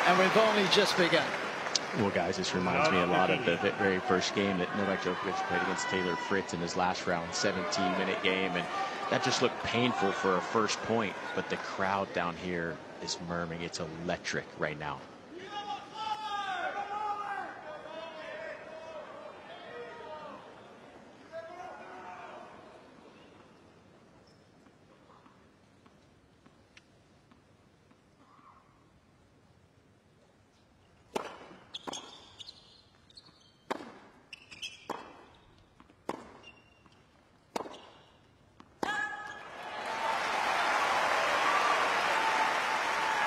And we've only just begun. Well, guys, this reminds me a lot of the very first game that Novak Djokovic played against Taylor Fritz in his last round, 17-minute game. And that just looked painful for a first point. But the crowd down here is murmuring. It's electric right now.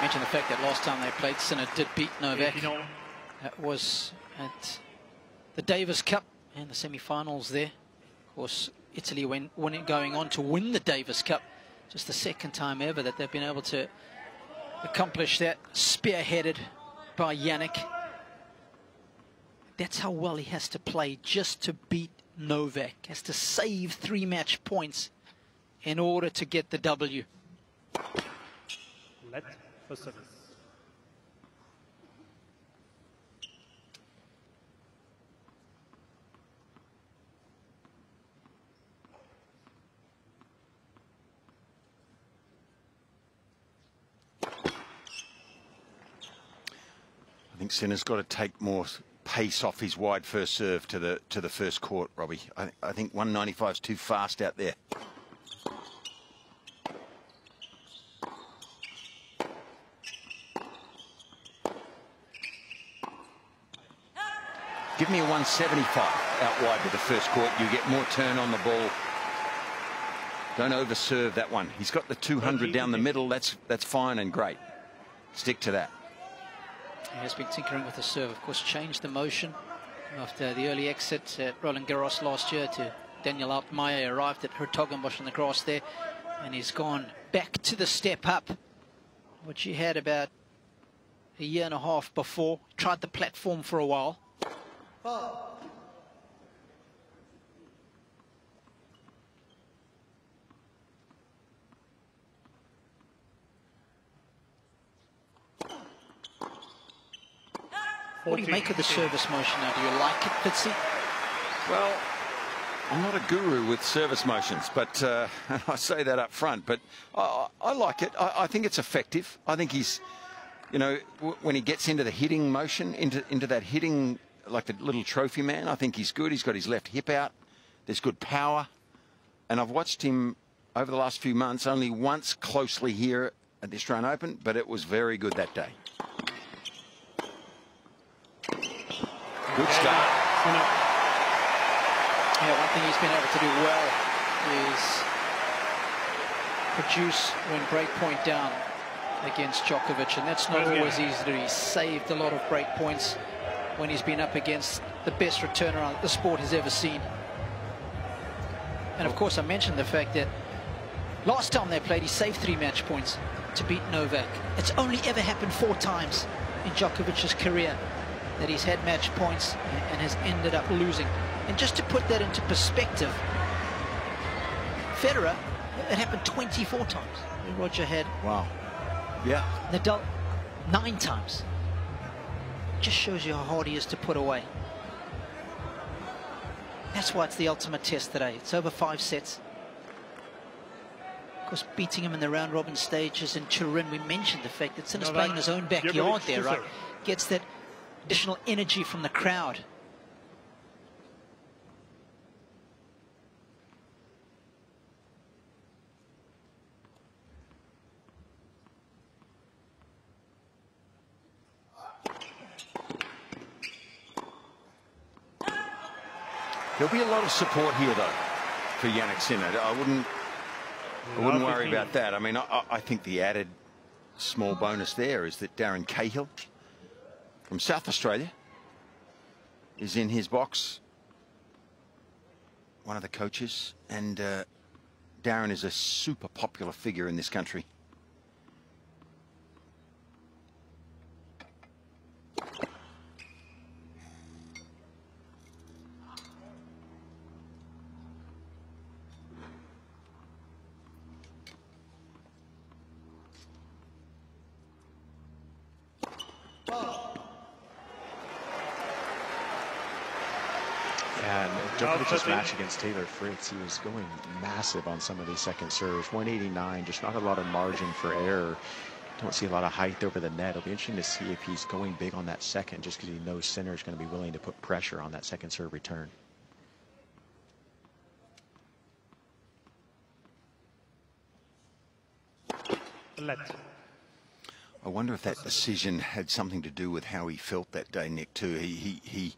Mention the fact that last time they played, Sinner did beat Novak. That was at the Davis Cup and the semi-finals there. Of course, Italy going on to win the Davis Cup. Just the second time ever that they've been able to accomplish that, spearheaded by Jannik. That's how well he has to play just to beat Novak. Has to save 3 match points in order to get the W. Let for service. I think Sinner's got to take more pace off his wide first serve to the first court, Robbie. I think 195 is too fast out there. Give me a 175 out wide to the first court. You get more turn on the ball. Don't overserve that one. He's got the 200 down the middle. That's fine and great. Stick to that. He has been tinkering with the serve. Of course, changed the motion after the early exit at Roland Garros last year to Daniel Altmaier. Arrived at Hertogenbosch on the grass there, and he's gone back to the step up, which he had about a year and a half before. Tried the platform for a while. What do you make of the service motion now? Do you like it, Fitzy? Well, I'm not a guru with service motions, but and I say that up front, but I like it. I think it's effective. I think he's, you know, when he gets into the hitting motion, into that hitting, like the little trophy man, I think he's good. He's got his left hip out. There's good power. And I've watched him over the last few months only once closely here at the Australian Open, but it was very good that day. Good start. Yeah, one thing he's been able to do well is produce when break point down against Djokovic, and that's not always easy to do. He's saved a lot of break points when he's been up against the best returner the sport has ever seen. And of course, I mentioned the fact that last time they played, he saved 3 match points to beat Novak. It's only ever happened 4 times in Djokovic's career that he's had match points and has ended up losing. And just to put that into perspective, Federer, it happened 24 times. Roger had, wow, yeah, Nadal 9 times. Just shows you how hard he is to put away. That's why it's the ultimate test today. It's over 5 sets. Of course, beating him in the round-robin stages in Turin, we mentioned the fact that Sinner's playing in his own backyard there, right? Gets that additional energy from the crowd. There'll be a lot of support here, though, for Jannik Sinner. I wouldn't worry about that. I mean, I think the added small bonus there is that Darren Cahill from South Australia is in his box, one of the coaches, and Darren is a super popular figure in this country. And Djokovic's match against Taylor Fritz, he was going massive on some of these second serves. 189, just not a lot of margin for error. Don't see a lot of height over the net. It'll be interesting to see if he's going big on that second, just because he knows Sinner is going to be willing to put pressure on that second serve return. I wonder if that decision had something to do with how he felt that day, Nick, too. He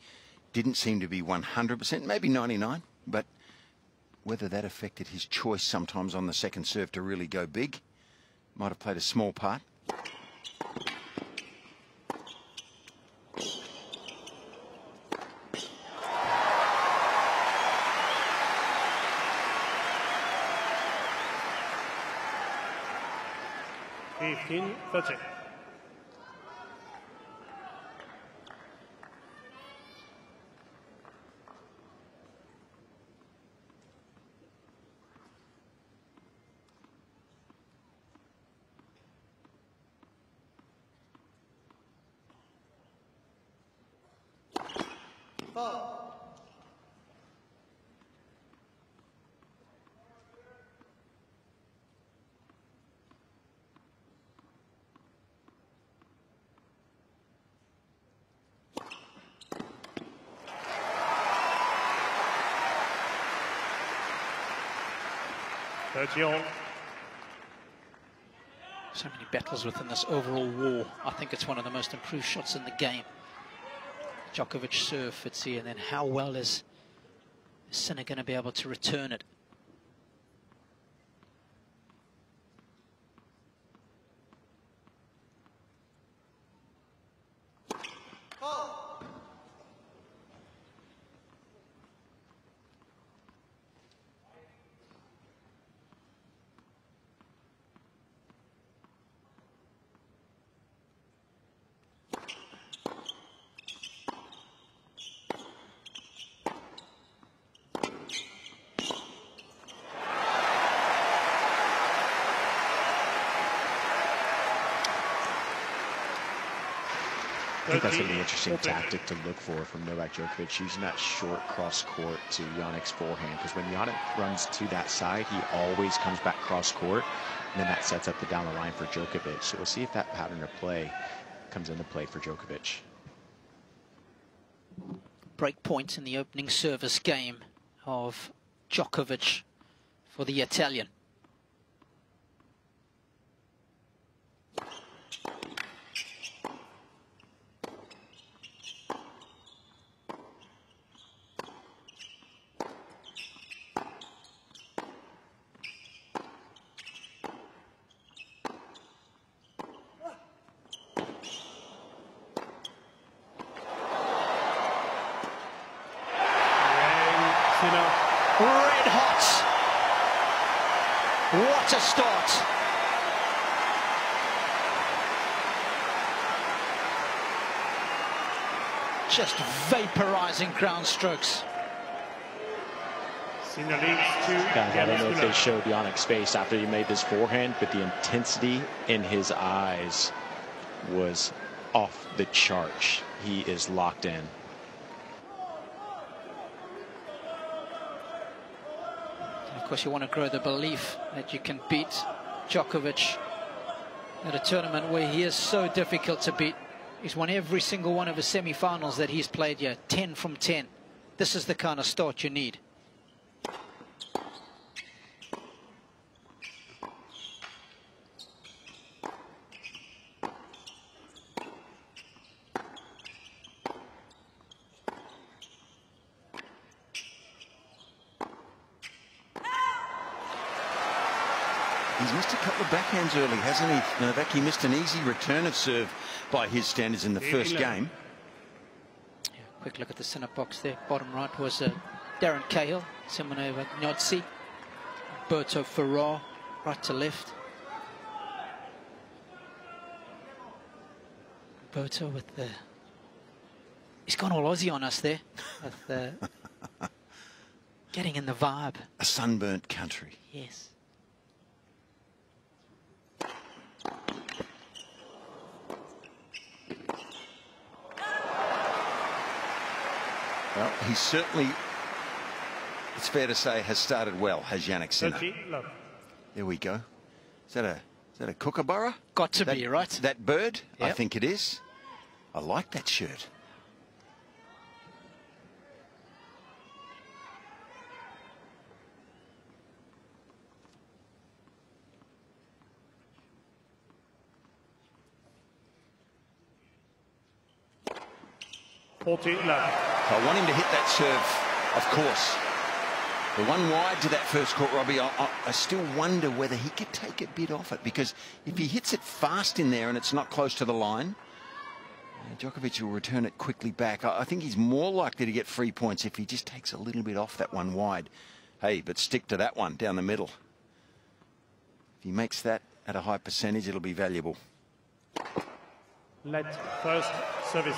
didn't seem to be 100%, maybe 99, but whether that affected his choice sometimes on the second serve to really go big might have played a small part. So many battles within this overall war. I think it's one of the most improved shots in the game. Djokovic serve fits here, and then how well is Sinner going to be able to return it? I think that's going to be an interesting tactic to look for from Novak Djokovic, using that short cross court to Jannik's forehand, because when Jannik runs to that side, he always comes back cross court, and then that sets up the down the line for Djokovic. So we'll see if that pattern of play comes into play for Djokovic. Break point in the opening service game of Djokovic for the Italian. Red hot. What a start. Just vaporizing ground strokes. Guys, I don't know if they showed Jannik's face after he made this forehand, but the intensity in his eyes was off the charts. He is locked in. Of course, you want to grow the belief that you can beat Djokovic at a tournament where he is so difficult to beat. He's won every single one of his semi-finals that he's played here, 10 from 10. This is the kind of start you need. He's missed a couple of backhands early, hasn't he, Novak? He missed an easy return of serve by his standards in the first game. Yeah, quick look at the centre box there. Bottom right was Darren Cahill, Simonova Gnozzi, Berto Ferrar, right to left. Berto with the... He's gone all Aussie on us there. With, getting in the vibe. A sunburnt country. Yes. Well, he certainly, it's fair to say, has started well, has Jannik Sinner. There we go. Is that a kookaburra? Got to be, right? That bird? Yep. I think it is. I like that shirt. I want him to hit that serve, of course. The one wide to that first court, Robbie, I still wonder whether he could take a bit off it, because if he hits it fast in there and it's not close to the line, Djokovic will return it quickly back. I think he's more likely to get free points if he just takes a little bit off that one wide. Hey, but stick to that one down the middle. If he makes that at a high percentage, it'll be valuable. Let first service.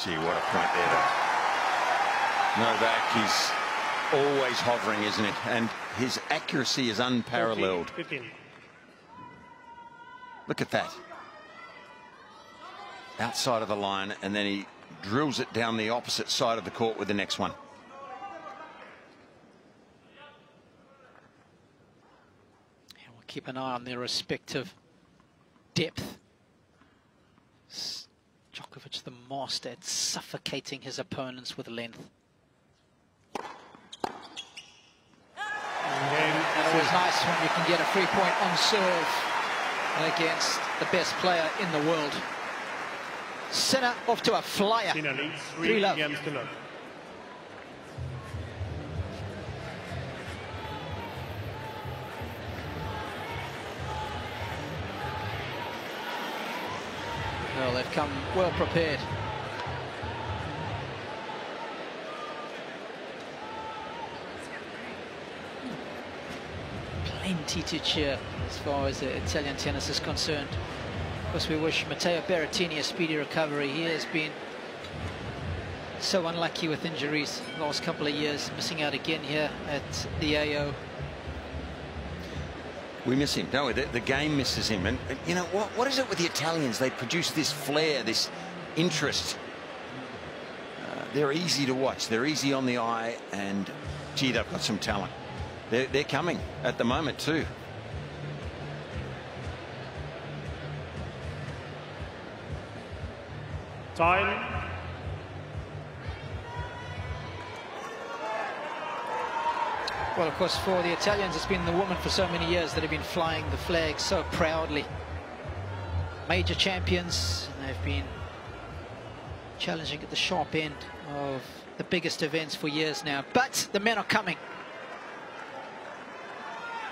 Gee, what a point there, though. Novak is always hovering, isn't it? And his accuracy is unparalleled. 15. Look at that. Outside of the line, and then he drills it down the opposite side of the court with the next one. And we'll keep an eye on their respective depth. Djokovic, the master at suffocating his opponents with length. And always nice when you can get a free point on serve against the best player in the world. Sinner off to a flyer. Sinner leads 3-love. games to love. Well, they've come well prepared. Plenty to cheer as far as the Italian tennis is concerned. Of course, we wish Matteo Berrettini a speedy recovery. He has been so unlucky with injuries the last couple of years, missing out again here at the AO. We miss him, don't we? The game misses him. And you know, what is it with the Italians? They produce this flair, this interest. They're easy to watch. They're easy on the eye. And, gee, they've got some talent. They're coming at the moment, too. Time. Well, of course, for the Italians, it's been the women for so many years that have been flying the flag so proudly. Major champions, and they've been challenging at the sharp end of the biggest events for years now. But the men are coming.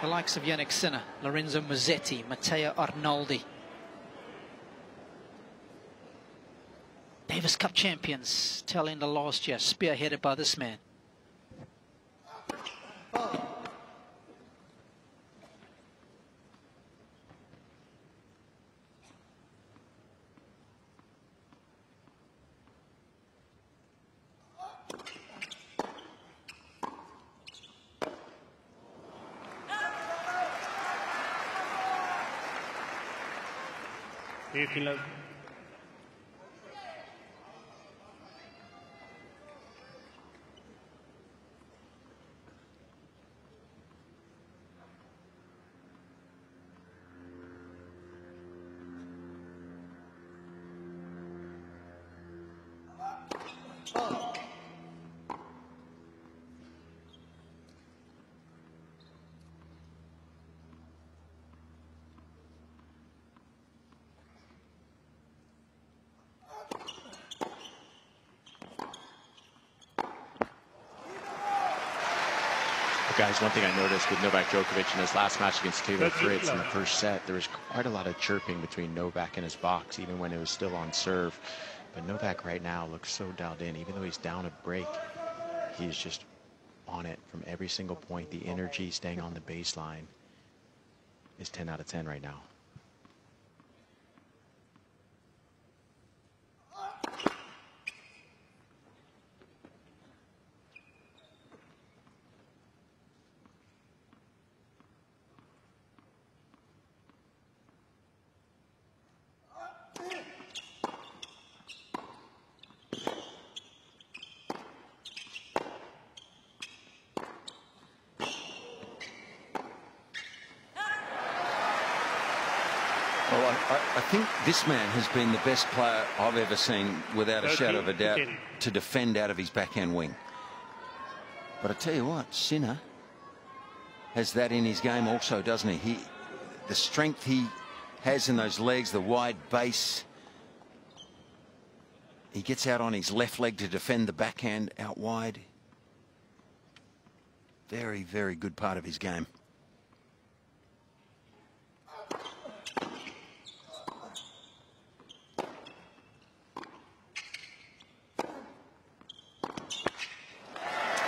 The likes of Jannik Sinner, Lorenzo Musetti, Matteo Arnaldi. Davis Cup champions, tail end of last year, spearheaded by this man. Love. Guys, one thing I noticed with Novak Djokovic in his last match against Taylor Fritz in the first set, there was quite a lot of chirping between Novak and his box, even when it was still on serve. But Novak right now looks so dialed in. Even though he's down a break, he's just on it from every single point. The energy staying on the baseline is 10 out of 10 right now. Well, I think this man has been the best player I've ever seen, without a shadow of a doubt, to defend out of his backhand wing. But I tell you what, Sinner has that in his game also, doesn't he? The strength he has in those legs, the wide base. He gets out on his left leg to defend the backhand out wide. Very, very good part of his game.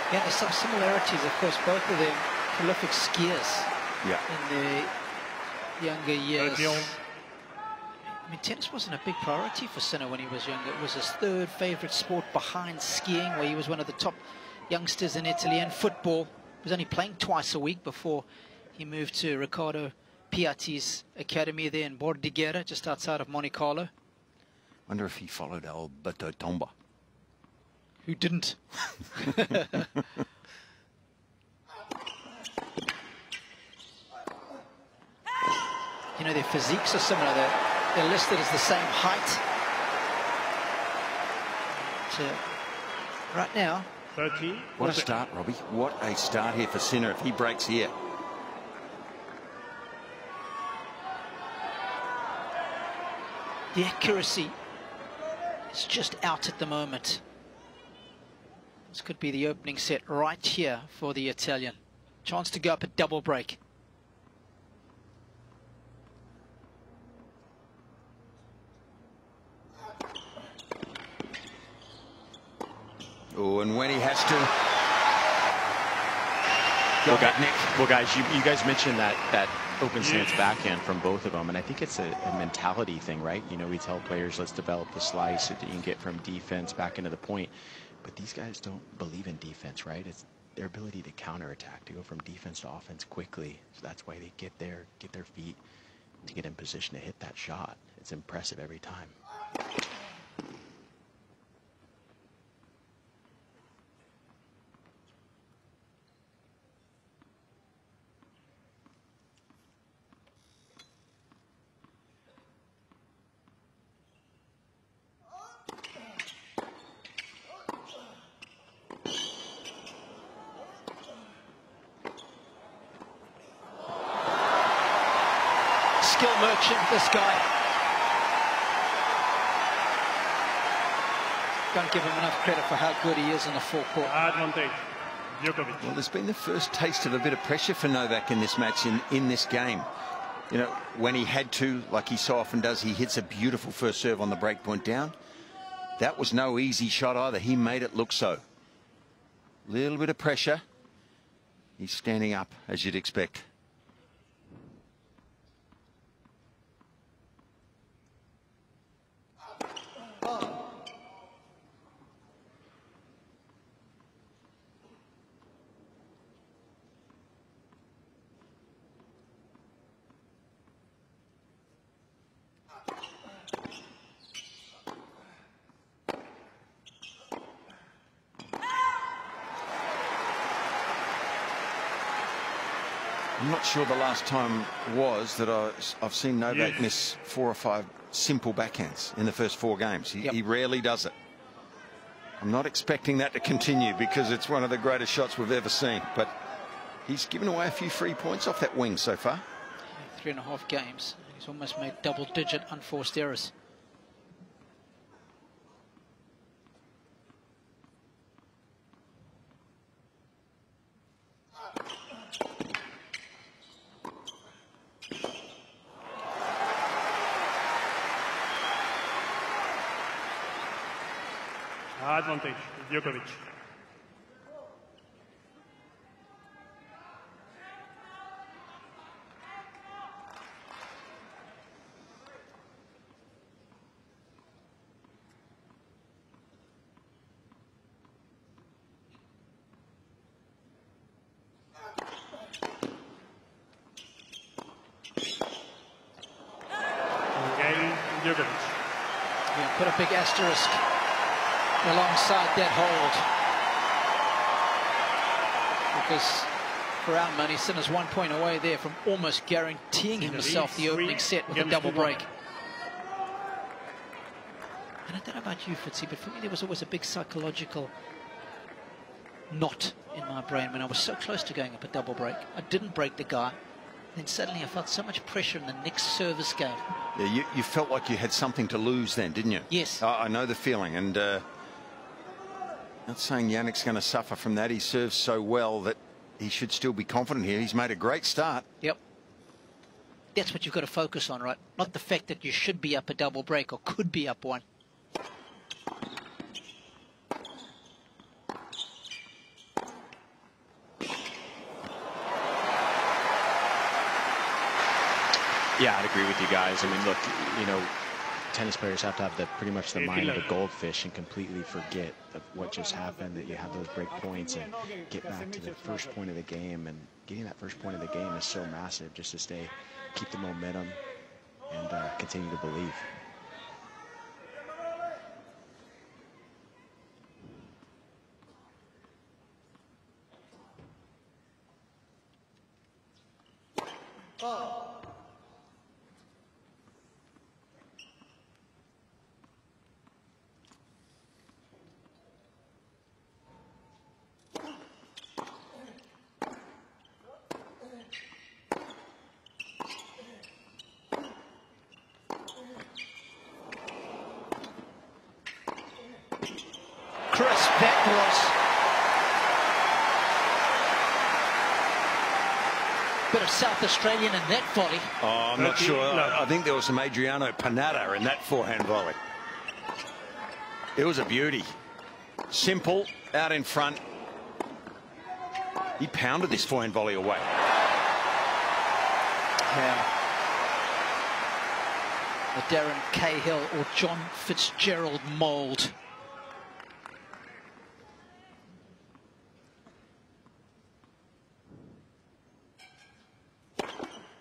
Yeah, there's some similarities, of course, both of them prolific skiers in their younger years. I mean, tennis wasn't a big priority for Sinner when he was younger. It was his third favourite sport behind skiing, where he was one of the top youngsters in Italy, and football. He was only playing twice a week before he moved to Riccardo Piatti's academy there in Bordighera, just outside of Monte Carlo. Wonder if he followed Alberto Tomba. Who didn't? You know, their physiques are similar. They're listed as the same height. So, right now... 30. What a start, Robbie. What a start here for Sinner if he breaks here. The accuracy is just out at the moment. This could be the opening set right here for the Italian. Chance to go up a double break. Oh, and when he has to... Well, guys, you guys mentioned that open stance backhand from both of them, and I think it's a mentality thing, right? You know, we tell players, let's develop the slice that you can get from defense back into the point. But these guys don't believe in defense, right? It's their ability to counterattack, to go from defense to offense quickly. So that's why they get their feet to get in position to hit that shot. It's impressive every time. Skill merchant, this guy. Don't give him enough credit for how good he is in the forecourt. Advantage, Djokovic. Well, there's been the first taste of a bit of pressure for Novak in this match, in this game. You know, when he had to, like he so often does, he hits a beautiful first serve on the breakpoint down. That was no easy shot either. He made it look so. Little bit of pressure. He's standing up, as you'd expect. I'm not sure the last time was that I've seen Novak miss 4 or 5 simple backhands in the first 4 games. He rarely does it. I'm not expecting that to continue because it's one of the greatest shots we've ever seen. But he's given away a few free points off that wing so far. 3.5 games. He's almost made double-digit unforced errors. advantage, Djokovic. Cain, Djokovic. Yeah, put a big asterisk alongside that hold. Because for our money, Sinner's 1 point away there from almost guaranteeing himself the opening set with a double break. And I don't know about you, Fitzy, but for me there was always a big psychological knot in my brain when I was so close to going up a double break. I didn't break the guy. Then suddenly I felt so much pressure in the next service game. Yeah, you felt like you had something to lose then, didn't you? Yes. I know the feeling, and not saying Jannik's going to suffer from that. He serves so well that he should still be confident here. He's made a great start. Yep. That's what you've got to focus on, right? Not the fact that you should be up a double break or could be up one. Yeah, I'd agree with you guys. I mean, look, you know, tennis players have to have pretty much the mind of a goldfish and completely forget of what just happened, that you have those break points and get back to the first point of the game. And getting that first point of the game is so massive, just to keep the momentum and continue to believe. Crisp, that was. Bit of South Australian in that volley. Oh, I'm not sure. I think there was some Adriano Panada in that forehand volley. It was a beauty. Simple, out in front. He pounded this forehand volley away. Yeah. The Darren Cahill or John Fitzgerald mould.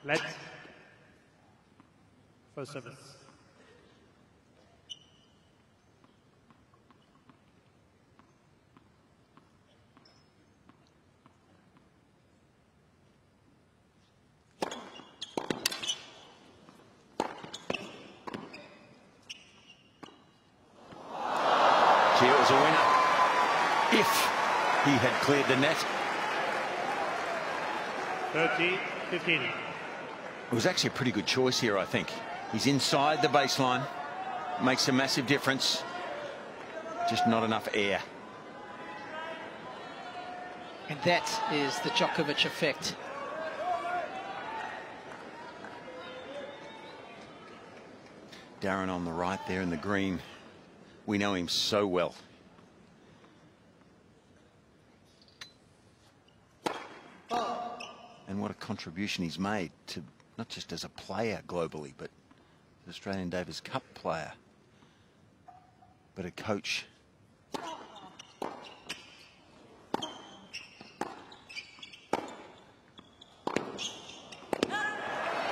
Let's first service. Gee, it was a winner. If he had cleared the net. 30-15. It was actually a pretty good choice here, I think. He's inside the baseline. Makes a massive difference. Just not enough air. And that is the Djokovic effect. Darren on the right there in the green. We know him so well. And what a contribution he's made to not just as a player globally, but the Australian Davis Cup player, but a coach.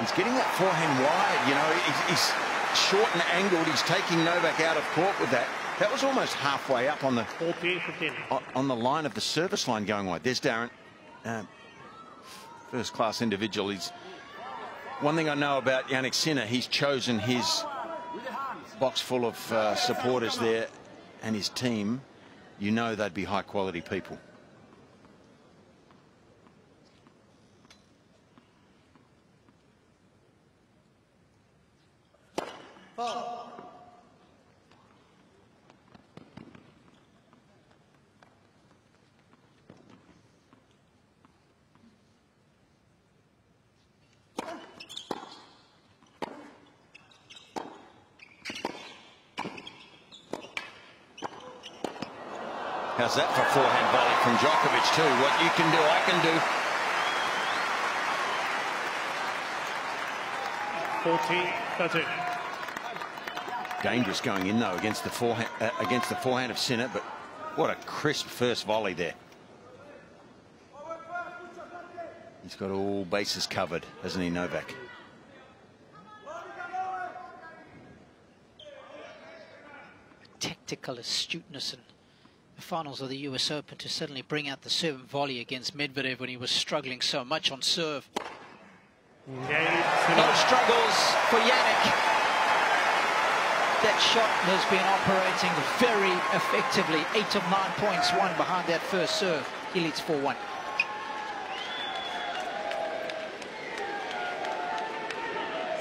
He's getting that forehand wide, you know, he's short and angled. He's taking Novak out of court with that. That was almost halfway up on the 40-15. on the line of the service line going wide. There's Darren. First-class individual. He's one thing I know about Jannik Sinner. He's chosen his box full of supporters there, and his team. You know they'd be high-quality people. How's that for forehand volley from Djokovic too? What you can do, I can do. 14-13. Dangerous going in though against the forehand of Sinner, but what a crisp first volley there. He's got all bases covered, hasn't he, Novak? Tactical astuteness in the finals of the US Open to suddenly bring out the serve and volley against Medvedev when he was struggling so much on serve. No struggles for Jannik. That shot has been operating very effectively. 8 of 9 points won behind that first serve. He leads 4-1.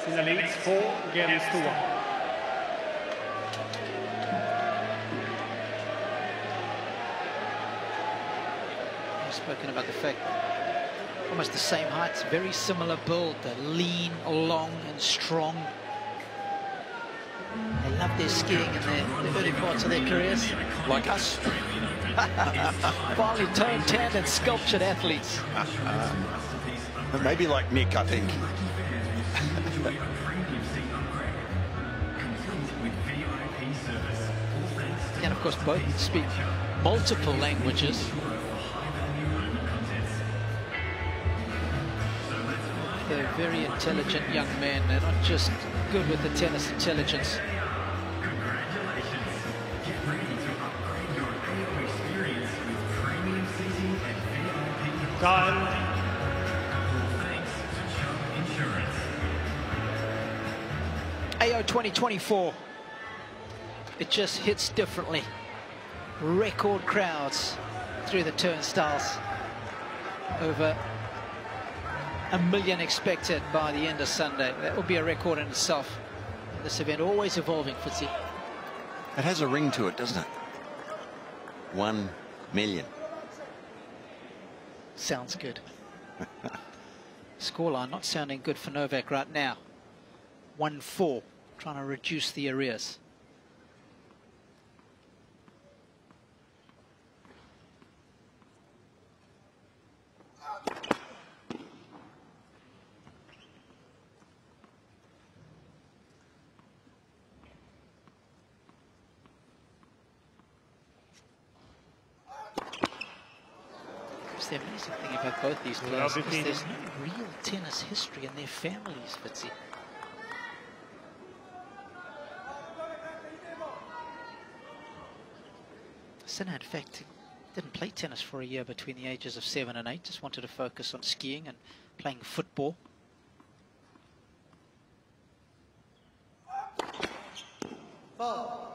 Sinner leads 4-1. Spoken about the fact almost the same heights, very similar build, lean, long and strong. They love their skiing in the early parts of their careers. Like us. Finely toned, tanned and sculptured athletes. Maybe like Nick, I think. And of course both speak multiple languages. They're very intelligent young men. They're not just good with the tennis intelligence. Time. AO 2024. It just hits differently. Record crowds through the turnstiles. Over 1 million expected by the end of Sunday. That will be a record in itself. This event always evolving, Fitzy. It has a ring to it, doesn't it? 1 million. Sounds good. Scoreline not sounding good for Novak right now. 1-4, trying to reduce the arrears. The amazing thing about both these players is there's no real tennis history in their families, Fitzy. Sinner, in fact, didn't play tennis for a year between the ages of 7 and 8. Just wanted to focus on skiing and playing football. Ball.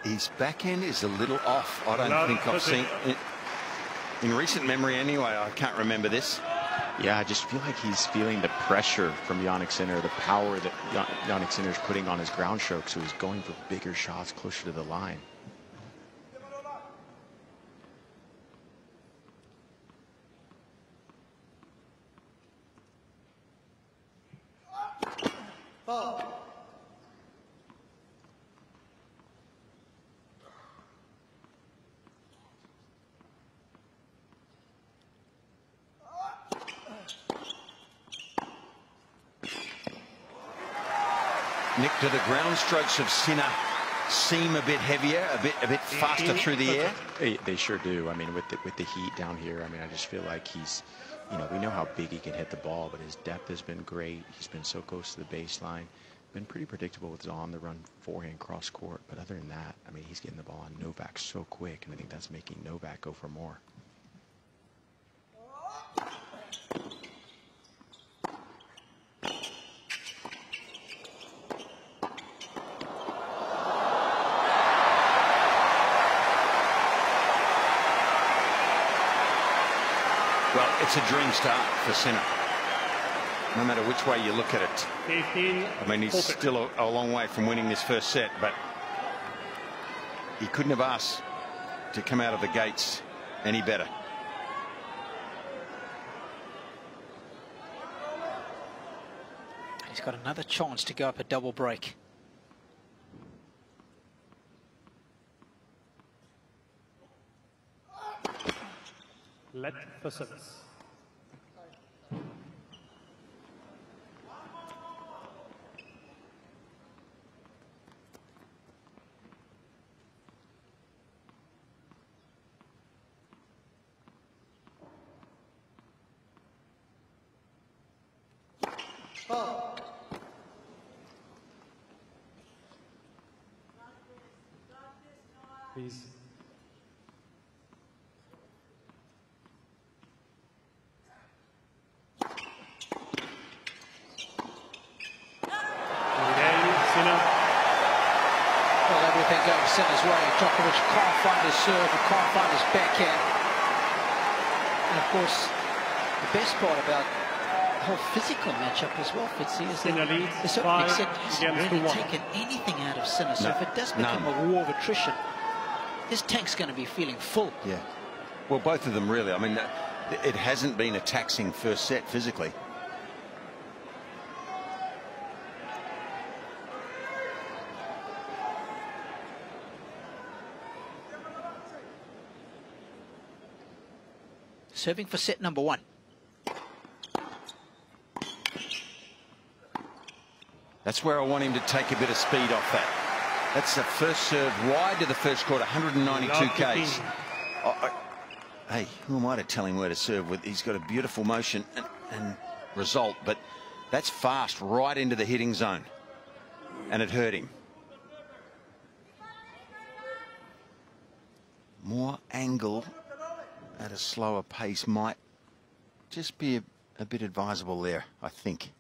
His backhand is a little off. I don't think I've seen it in recent memory anyway. I can't remember this. Yeah, I just feel like he's feeling the pressure from Jannik Sinner, the power that Jannik Sinner is putting on his ground stroke, so he's going for bigger shots closer to the line. Nick, do the ground strokes of Sinner seem a bit heavier, a bit faster through the air? They sure do. I mean, with the heat down here, I mean, I just feel like he's, you know, we know how big he can hit the ball, but his depth has been great. He's been so close to the baseline. Been pretty predictable with his on-the-run forehand cross court. But other than that, I mean, he's getting the ball on Novak so quick, and I think that's making Novak go for more. Well, it's a dream start for Sinner. No matter which way you look at it. 15. I mean, he's still a long way from winning this first set, but he couldn't have asked to come out of the gates any better. He's got another chance to go up a double break. Let for service. Please. Sinner. Well, everything going Sinner's way. Djokovic can't find his serve, he can't find his backhand. And of course, the best part about the whole physical matchup as well, Fitzy, is that the certain extent hasn't really taken anything out of Sinner. So if it does become a war of attrition, this tank's going to be feeling full. Yeah. Well, both of them really. I mean, it hasn't been a taxing first set physically. Serving for set number 1. That's where I want him to take a bit of speed off that. That's the first serve wide to the first court, 192 Ks. Hey, who am I to tell him where to serve with? He's got a beautiful motion and result, but that's fast right into the hitting zone. And it hurt him. More angle at a slower pace might just be a bit advisable there, I think.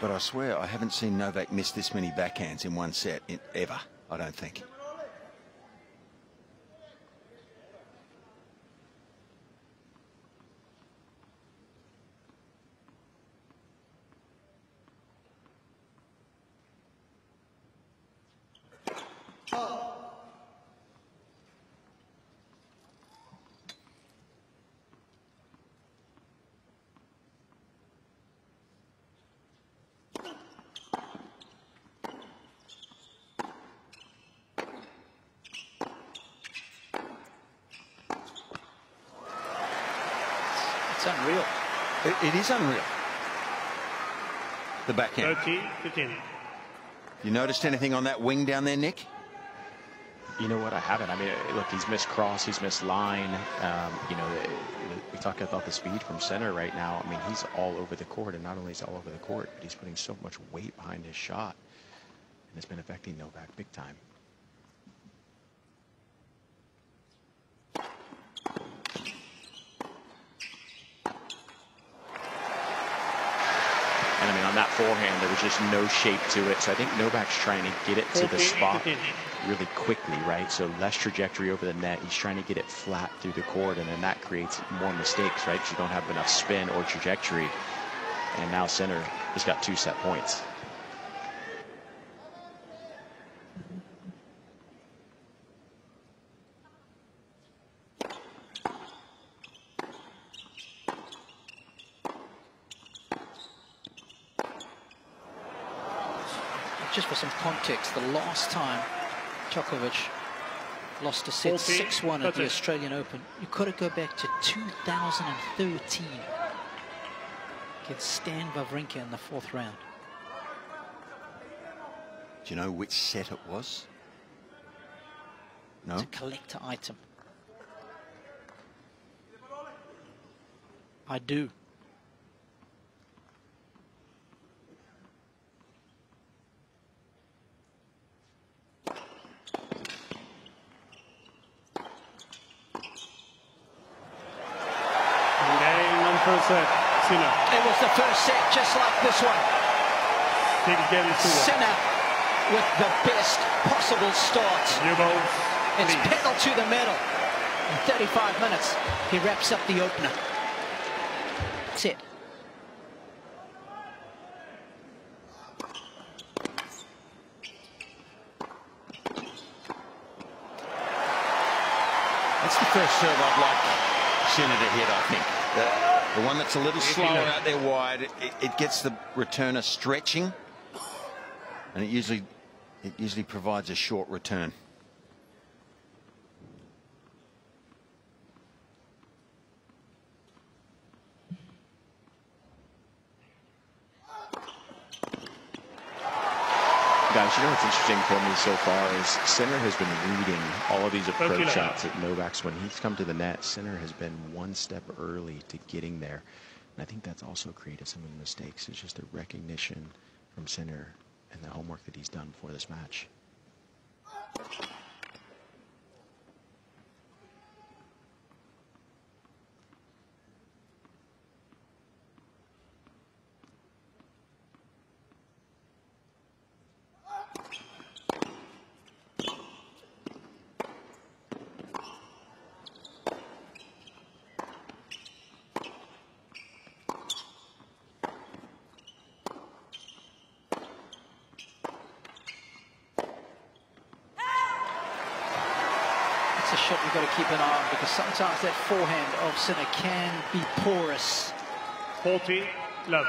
But I swear I haven't seen Novak miss this many backhands in one set ever, I don't think. It's unreal. It is unreal. The backhand. 30-15. You noticed anything on that wing down there, Nick? You know what? I haven't. I mean, look, he's missed cross, he's missed line. You know, we talk about the speed from center right now. I mean, he's all over the court, and not only is he all over the court, but he's putting so much weight behind his shot, and it's been affecting Novak big time. And I mean, on that forehand, there was just no shape to it. So I think Novak's trying to get it to the spot really quickly, right? So less trajectory over the net. He's trying to get it flat through the court, and then that creates more mistakes, right? Because you don't have enough spin or trajectory. And now Sinner has got 2 set points. Just for some context, the last time Djokovic lost a set 6-1 at the Australian Open, you got to go back to 2013 against Stan Wawrinka in the 4th round. Do you know which set it was? No? It's a collector item. I do. Sinner. It was the first set, just like this one. Sinner with the best possible start. It's pedal to the metal. In 35 minutes, he wraps up the opener. That's it. That's the first serve I'd like Sinner to hit, I think. The one that's a little slower out there wide, it gets the returner stretching, and it usually provides a short return. Guys, you know what's interesting for me so far is Sinner has been reading all of these approach shots at Novak's. When he's come to the net, Sinner has been one step early to getting there. And I think that's also created some of the mistakes. It's just a recognition from Sinner and the homework that he's done for this match. A shot you've got to keep an eye on, because sometimes that forehand of Sinner can be porous. 40 love.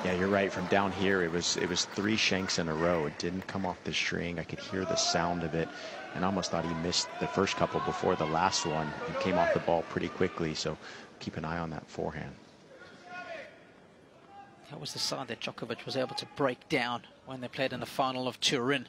Yeah, you're right. From down here, it was 3 shanks in a row. It didn't come off the string. I could hear the sound of it, and I almost thought he missed the first couple before the last one and came off the ball pretty quickly. So keep an eye on that forehand. That was the side that Djokovic was able to break down when they played in the final of Turin.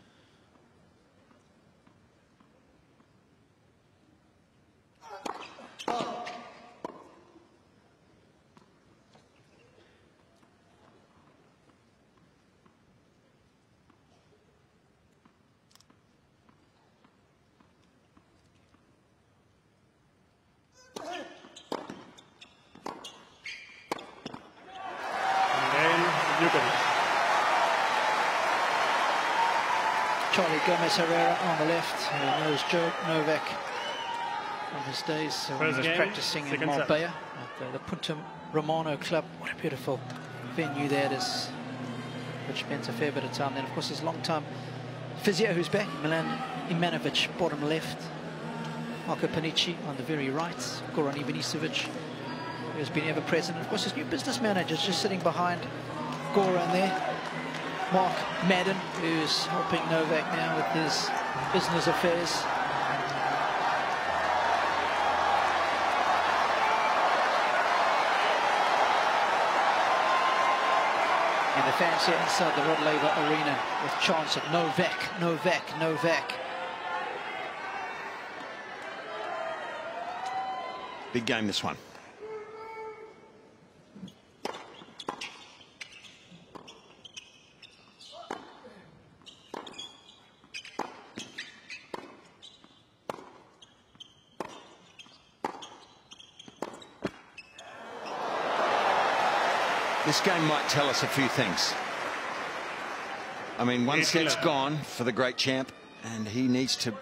Charlie Gomez Herrera on the left, who knows Novak from his days when he was practicing in Marbella at the Punta Romano club. What a beautiful venue that is, which spent a fair bit of time. Then, of course, his long-time physio who's back, Milan Ivanovic, bottom left, Marco Panici on the very right, Goran Ivanisevic, who has been ever present. And of course, his new business manager is just sitting behind Goran there, Mark Madden, who's helping Novak now with his business affairs. And the fans here inside the Rod Laver Arena with chants of Novak, Novak, Novak. Big game, this one. This game might tell us a few things. I mean, one set's gone for the great champ, and he needs to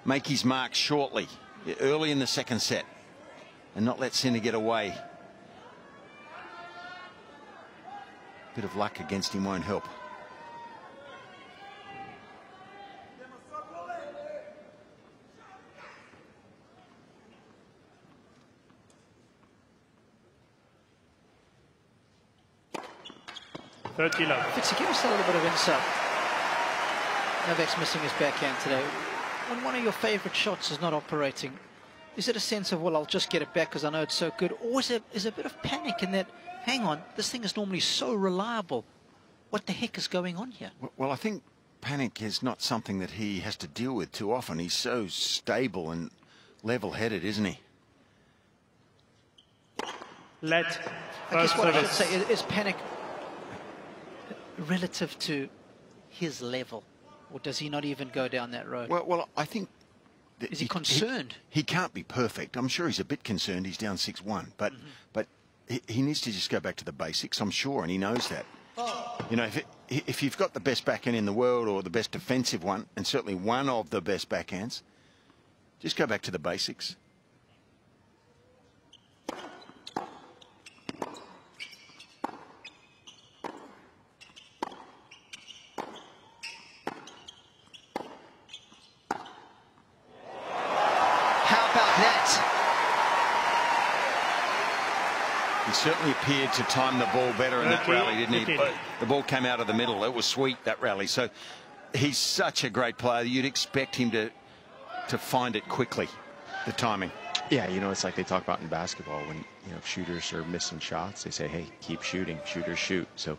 make his mark shortly, early in the second set, and not let Sinner get away. Bit of luck against him won't help. Fitzy, give us a little bit of insight. Novak's missing his backhand today. When one of your favourite shots is not operating, is it a sense of, well, I'll just get it back because I know it's so good? Or is it a bit of panic in that, hang on, this thing is normally so reliable. What the heck is going on here? Well, I think panic is not something that he has to deal with too often. He's so stable and level-headed, isn't he? I guess what I should say is panic relative to his level, or does he not even go down that road? Well, I think... Is he concerned? He can't be perfect. I'm sure he's a bit concerned. He's down 6-1, but he needs to just go back to the basics, I'm sure, and he knows that. You know, if you've got the best backhand in the world, or the best defensive one, and certainly one of the best backhands, just go back to the basics. How about that? He certainly appeared to time the ball better in that rally, didn't he? The ball came out of the middle. It was sweet, that rally. So he's such a great player. You'd expect him to find it quickly, the timing. Yeah, you know, it's like they talk about in basketball when, you know, shooters are missing shots. They say, hey, keep shooting. Shooters shoot. So,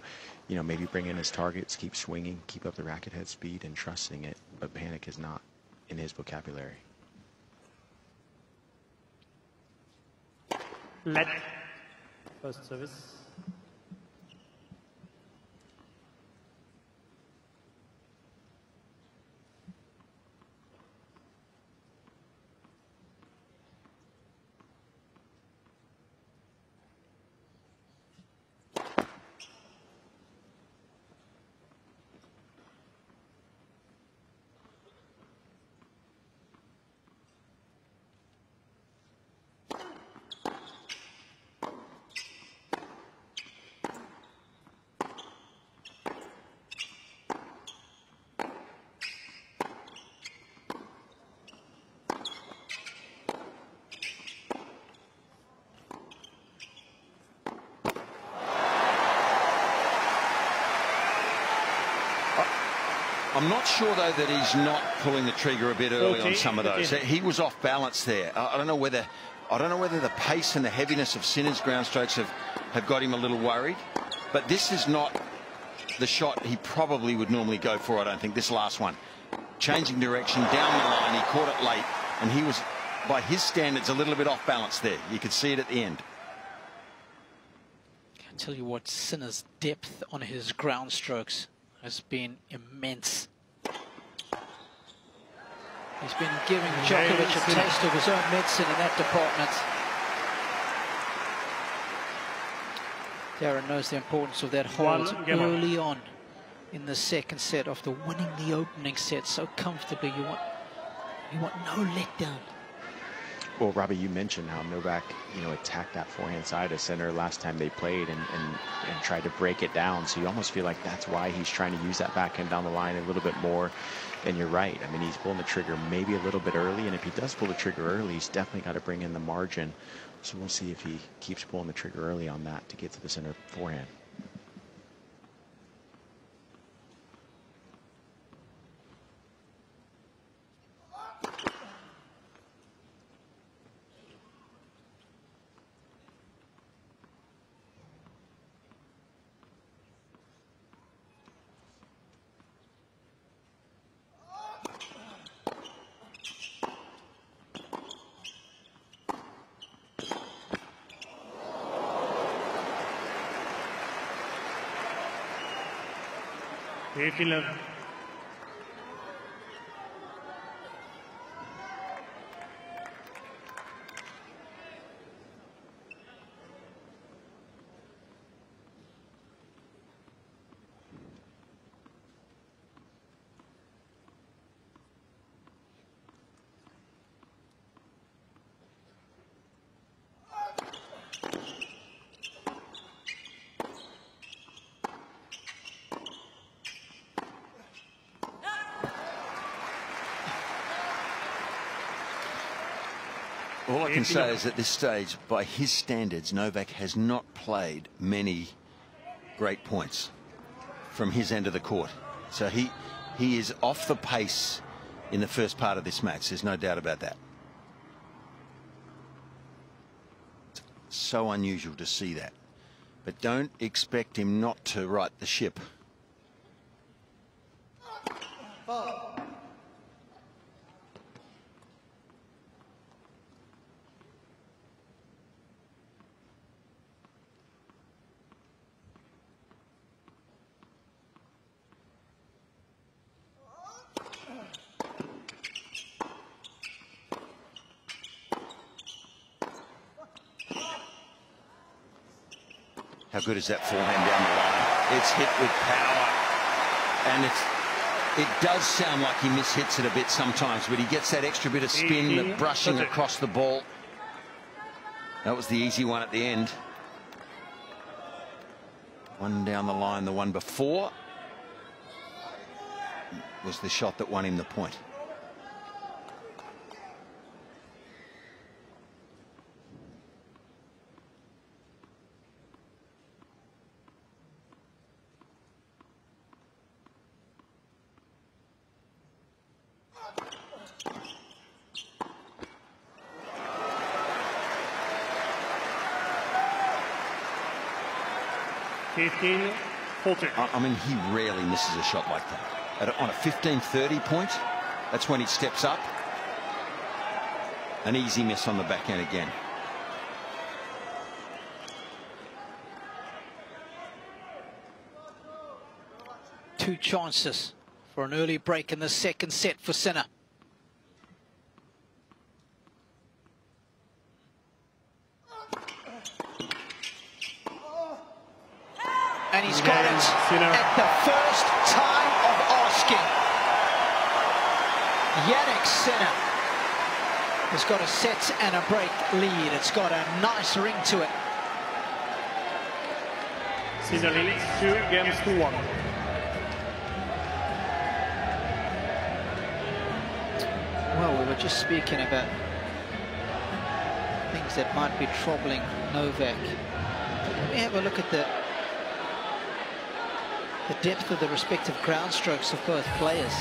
you know, maybe bring in his targets, keep swinging, keep up the racket head speed and trusting it. But panic is not in his vocabulary. Let. First service. I'm not sure, though, that he's not pulling the trigger a bit early on some of those. He was off balance there. I don't know whether the pace and the heaviness of Sinner's ground strokes have got him a little worried. But this is not the shot he probably would normally go for, I don't think, this last one. Changing direction down the line, he caught it late, and he was, by his standards, a little bit off balance there. You could see it at the end. I tell you what, Sinner's depth on his ground strokes has been immense. He's been giving Djokovic a taste of his own medicine in that department. Darren knows the importance of that hold early on in the second set after winning the opening set so comfortably. You want no letdown. Well, Robbie, you mentioned how Novak, you know, attacked that forehand side of Sinner last time they played and tried to break it down. So you almost feel like that's why he's trying to use that backhand down the line a little bit more. And you're right. I mean, he's pulling the trigger maybe a little bit early. And if he does pull the trigger early, he's definitely got to bring in the margin. So we'll see if he keeps pulling the trigger early on that to get to the center forehand. Love. All I can say is at this stage, by his standards, Novak has not played many great points from his end of the court. So he is off the pace in the first part of this match. There's no doubt about that. It's so unusual to see that. But don't expect him not to right the ship. How good is that forehand down the line? It's hit with power. And it does sound like he mishits it a bit sometimes, but he gets that extra bit of spin, the brushing across the ball. That was the easy one at the end. One down the line, the one before was the shot that won him the point. 15-14. I mean, he rarely misses a shot like that. On a 15-30 point, that's when he steps up. An easy miss on the backhand again. Two chances for an early break in the second set for Sinner. And he's got it at the first time of asking. Jannik Sinner has got a set and a break lead. It's got a nice ring to it. Sinner leads 2-1. Well, we were just speaking about things that might be troubling Novak. Let me have a look at the depth of the respective ground strokes of both players.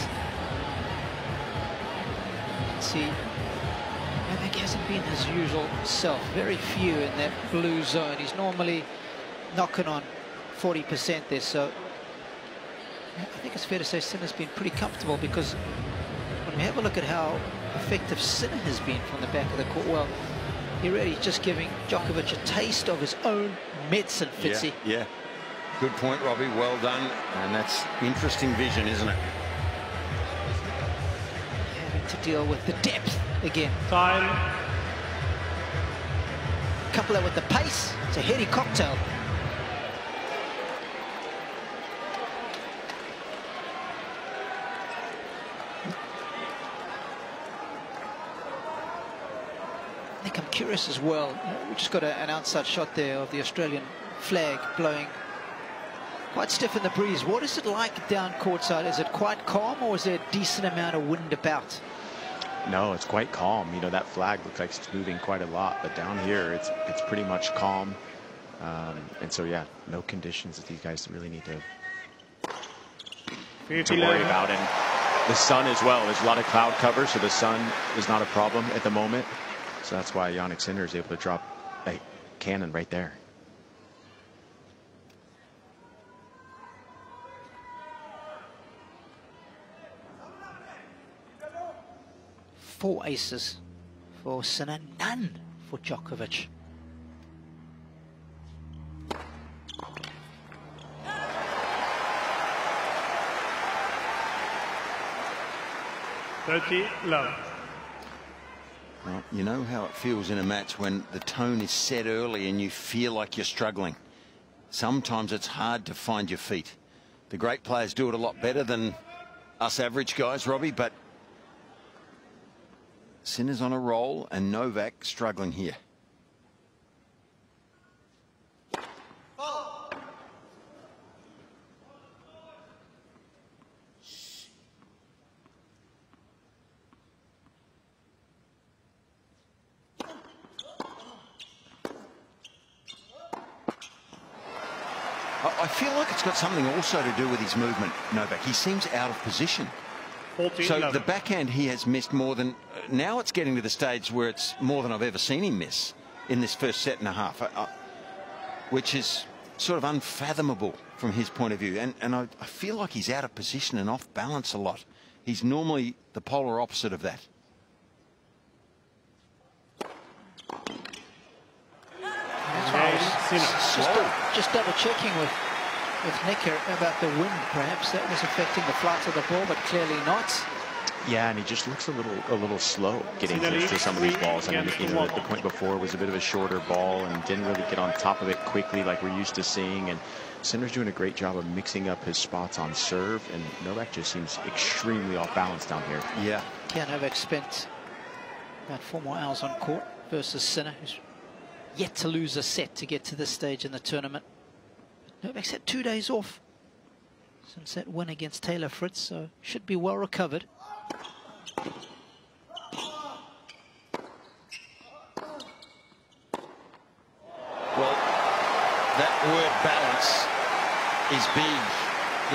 See, Novak hasn't been his usual self. Very few in that blue zone. He's normally knocking on 40% there, so I think it's fair to say Sinner's been pretty comfortable, because when we have a look at how effective Sinner has been from the back of the court, well, he really just giving Djokovic a taste of his own medicine, Fitzy. Yeah. Good point, Robbie. Well done. And that's interesting vision, isn't it? Having to deal with the depth again. Time. Couple that with the pace. It's a heady cocktail. Nick, I'm curious as well. We just got an outside shot there of the Australian flag blowing quite stiff in the breeze. What is it like down courtside? Is it quite calm, or is there a decent amount of wind about? No, it's quite calm. You know, that flag looks like it's moving quite a lot, but down here it's pretty much calm. And so, yeah, no conditions that these guys really need to worry about. And the sun as well. There's a lot of cloud cover, so the sun is not a problem at the moment. So that's why Jannik Sinner is able to drop a cannon right there. Four aces for Sinner, none for Djokovic. Love. Well, you know how it feels in a match when the tone is set early and you feel like you're struggling. Sometimes it's hard to find your feet. The great players do it a lot better than us average guys, Robbie, but Sinner's on a roll and Novak struggling here. I feel like it's got something also to do with his movement, Novak. He seems out of position. So the backhand he has missed more than... now it's getting to the stage where it's more than I've ever seen him miss in this first set and a half, which is sort of unfathomable from his point of view. And I feel like he's out of position and off balance a lot. He's normally the polar opposite of that. Just double checking with Nick about the wind. Perhaps that was affecting the flight of the ball, but clearly not. Yeah, and he just looks a little slow getting to some of these balls. I mean, you know, the point before was a bit of a shorter ball and didn't really get on top of it quickly like we're used to seeing. And Sinner's doing a great job of mixing up his spots on serve, and Novak just seems extremely off balance down here. Yeah. Yeah, Novak spent about 4 more hours on court versus Sinner, who's yet to lose a set to get to this stage in the tournament. Novak's had 2 days off since that win against Taylor Fritz, so should be well recovered. Well, that word balance is big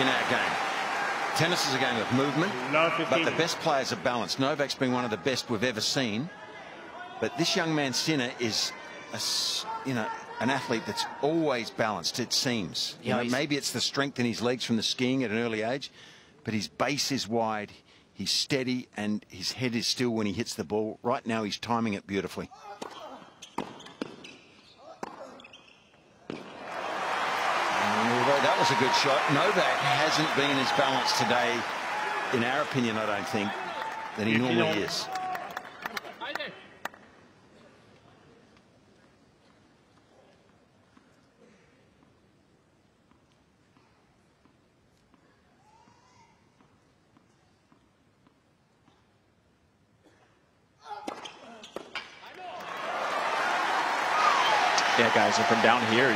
in our game. Tennis is a game of movement, but the best players are balanced. Novak's been one of the best we've ever seen, but this young man Sinner is, you know, an athlete that's always balanced, it seems. You know, maybe it's the strength in his legs from the skiing at an early age, but his base is wide, he's steady, and his head is still when he hits the ball. Right now, he's timing it beautifully. Although that was a good shot, Novak hasn't been as balanced today, in our opinion, I don't think, than he normally is. Yeah, guys, and from down here,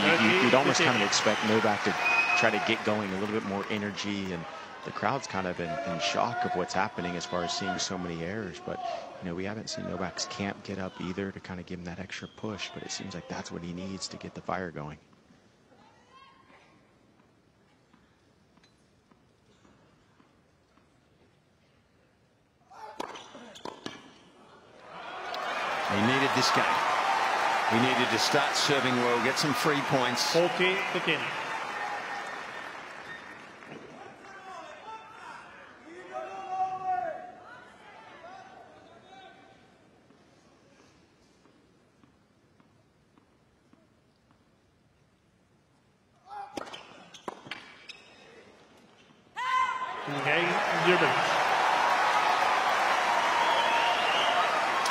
you'd almost kind of expect Novak to try to get going a little bit more energy, and the crowd's kind of in shock of what's happening as far as seeing so many errors. But, you know, we haven't seen Novak's camp get up either to kind of give him that extra push, but it seems like that's what he needs to get the fire going. He needed this game. He needed to start serving well, get some free points. 40 to 10.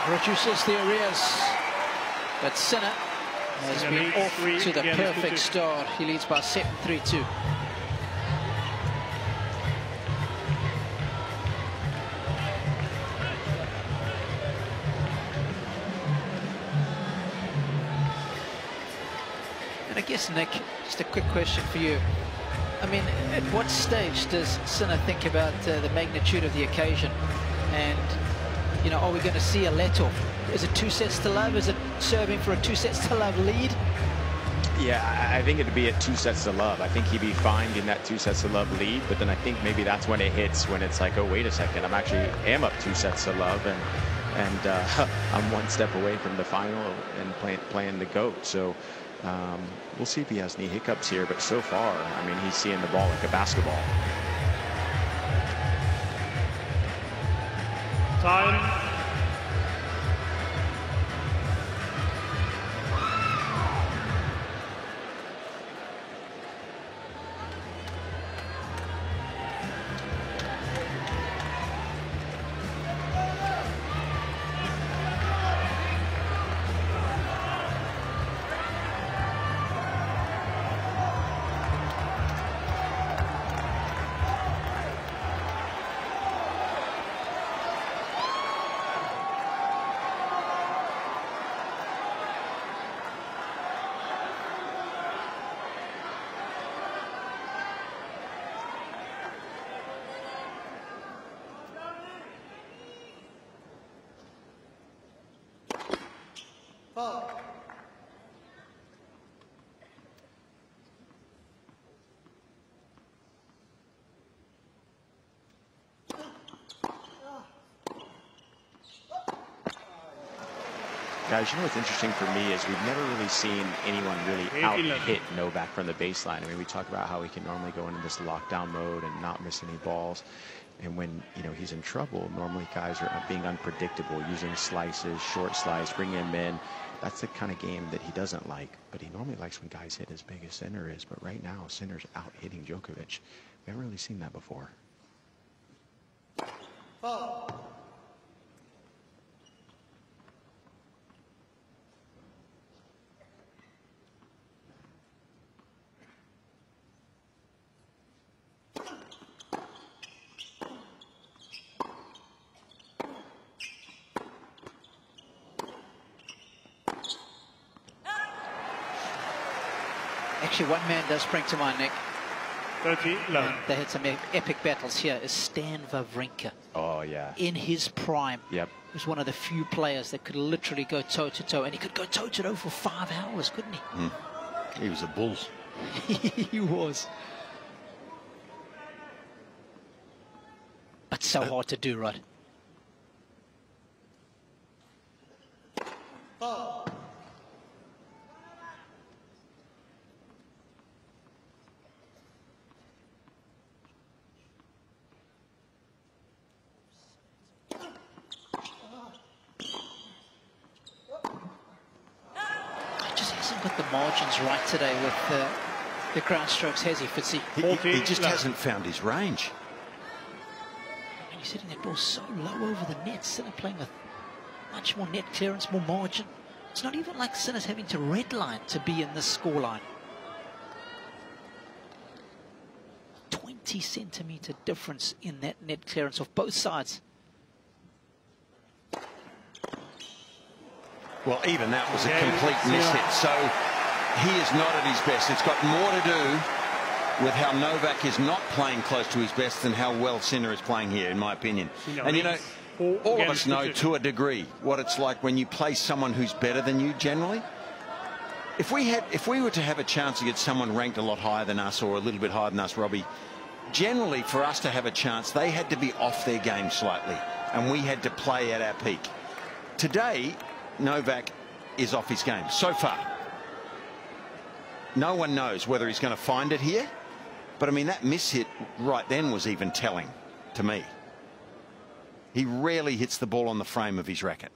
Reduces the arrears, but Sinner has been off to the perfect start. He leads by 7-3-2. And I guess, Nick, just a quick question for you. I mean, at what stage does Sinner think about the magnitude of the occasion? And, you know, are we going to see a let-off? Is it 2-0? Is it serving for a 2-0 lead? Yeah, I think it'd be at 2-0. I think he'd be fine in that 2-0 lead, but then I think maybe that's when it hits, when it's like, oh, wait a second, I'm actually up 2-0, and I'm one step away from the final and playing the GOAT. So we'll see if he has any hiccups here, but so far, I mean, he's seeing the ball like a basketball. Time. Guys, you know what's interesting for me is we've never really seen anyone really out-hit Novak from the baseline. I mean, we talk about how he can normally go into this lockdown mode and not miss any balls. And when, you know, he's in trouble, normally guys are being unpredictable, using slices, short slice, bringing him in. That's the kind of game that he doesn't like. But he normally likes when guys hit as big as Sinner is. But right now, Sinner's out-hitting Djokovic. We haven't really seen that before. Oh. Actually, one man does spring to mind, Nick. 30, and they had some epic battles here. Is Stan Wawrinka. Oh, yeah. In his prime. Yep. He was one of the few players that could literally go toe-to-toe. And he could go toe-to-toe for 5 hours, couldn't he? He was a bull. He was. But so hard to do, right? hasn't got the margins right today with the ground strokes, has he, Fitzy? He just hasn't found his range. And he's hitting that ball so low over the net. Sinner playing with much more net clearance, more margin. It's not even like Sinner's having to redline to be in this scoreline. 20-centimetre difference in that net clearance of both sides. Well, even that was a complete miss-hit. So he is not at his best. It's got more to do with how Novak is not playing close to his best than how well Sinner is playing here, in my opinion. And you know, all of us know to a degree what it's like when you play someone who's better than you generally. If we were to have a chance against someone ranked a lot higher than us or a little bit higher than us, Robbie, generally for us to have a chance, they had to be off their game slightly and we had to play at our peak. Today, Novak is off his game so far. No one knows whether he's going to find it here, but I mean, that miss hit right then was even telling to me. He rarely hits the ball on the frame of his racket.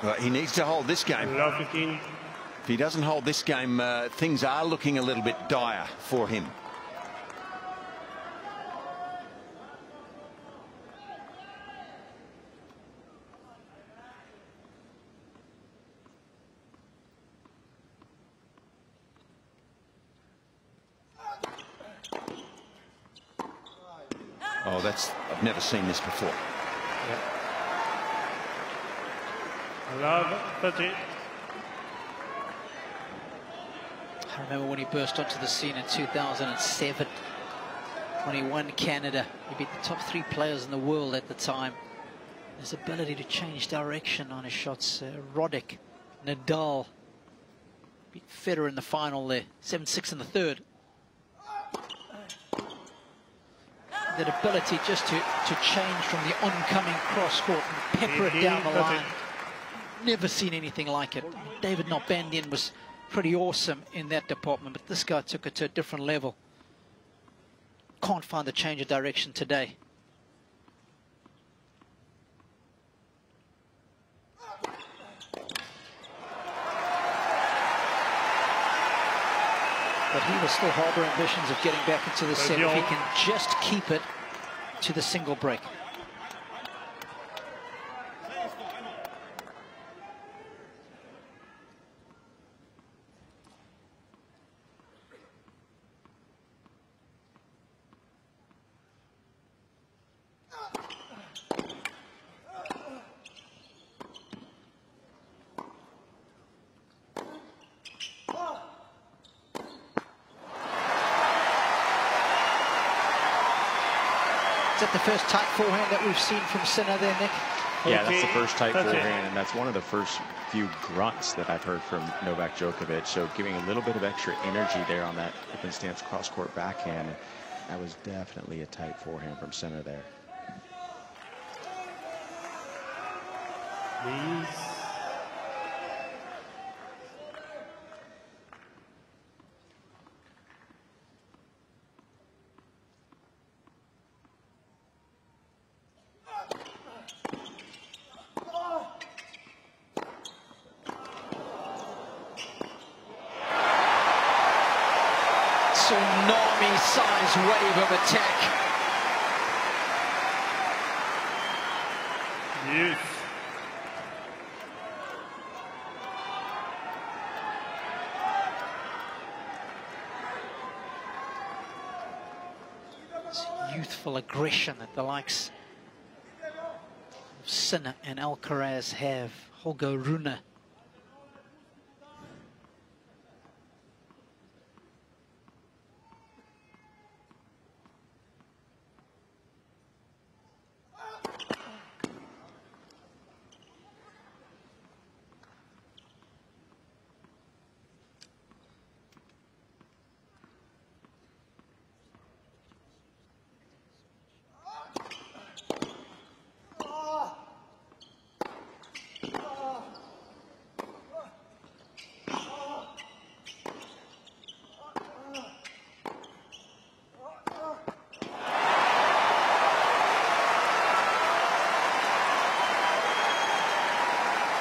Well, he needs to hold this game. If he doesn't hold this game, things are looking a little bit dire for him. Oh, I've never seen this before. Love 30. I remember when he burst onto the scene in 2007 when he won Canada. He beat the top 3 players in the world at the time. His ability to change direction on his shots. Roddick, Nadal, beat Federer in the final there, 7-6 in the third. That ability just to change from the oncoming cross court and pepper it down the line. Never seen anything like it. David Nalbandian was pretty awesome in that department, but this guy took it to a different level. Can't find the change of direction today. But he will still harbour ambitions of getting back into the set if he can just keep it to the single break. Is that the first tight forehand that we've seen from Sinner there, Nick? Yeah, that's the first tight forehand, and that's one of the first few grunts that I've heard from Novak Djokovic. So giving a little bit of extra energy there on that open stance cross-court backhand. That was definitely a tight forehand from Sinner there. Please. Tsunami-sized wave of attack. Yes. It's youthful aggression that the likes of Sinner and Alcaraz have. Holger Rune.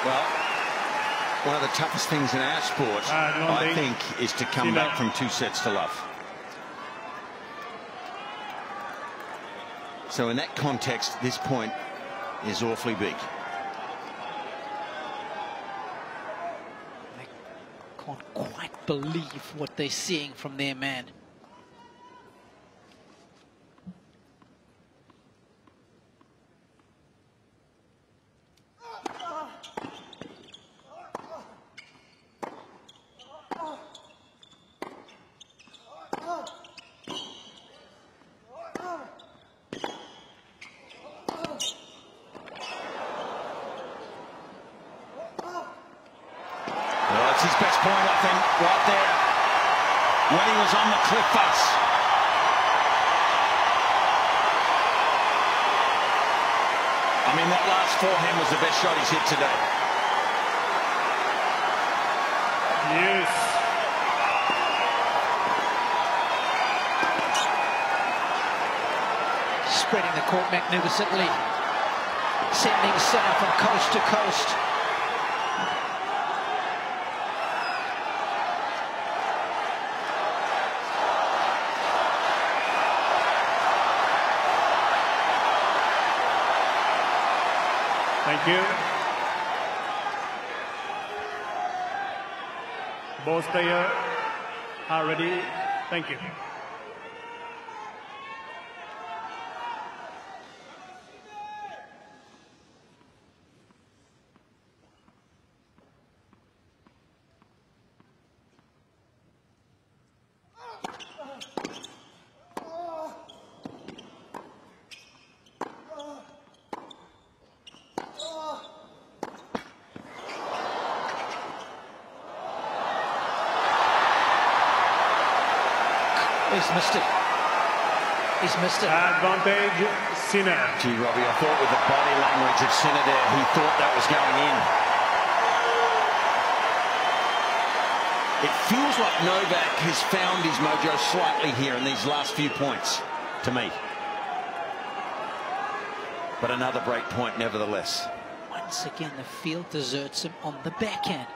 Well, one of the toughest things in our sport, I think, is to come back from 2 sets to love. So in that context, this point is awfully big. They can't quite believe what they're seeing from their man. His best point, I think, right there, when he was on the cliff face. I mean, that last forehand was the best shot he's hit today. Yes. Spreading the court magnificently, sending Sinner from coast to coast. Thank you. Both players are ready. Thank you. He's missed it. He's missed it. Advantage, Sinner. Gee, Robbie, I thought with the body language of Sinner there, he thought that was going in. It feels like Novak has found his mojo slightly here in these last few points, to me. But another break point nevertheless. Once again, the field deserts him on the backhand.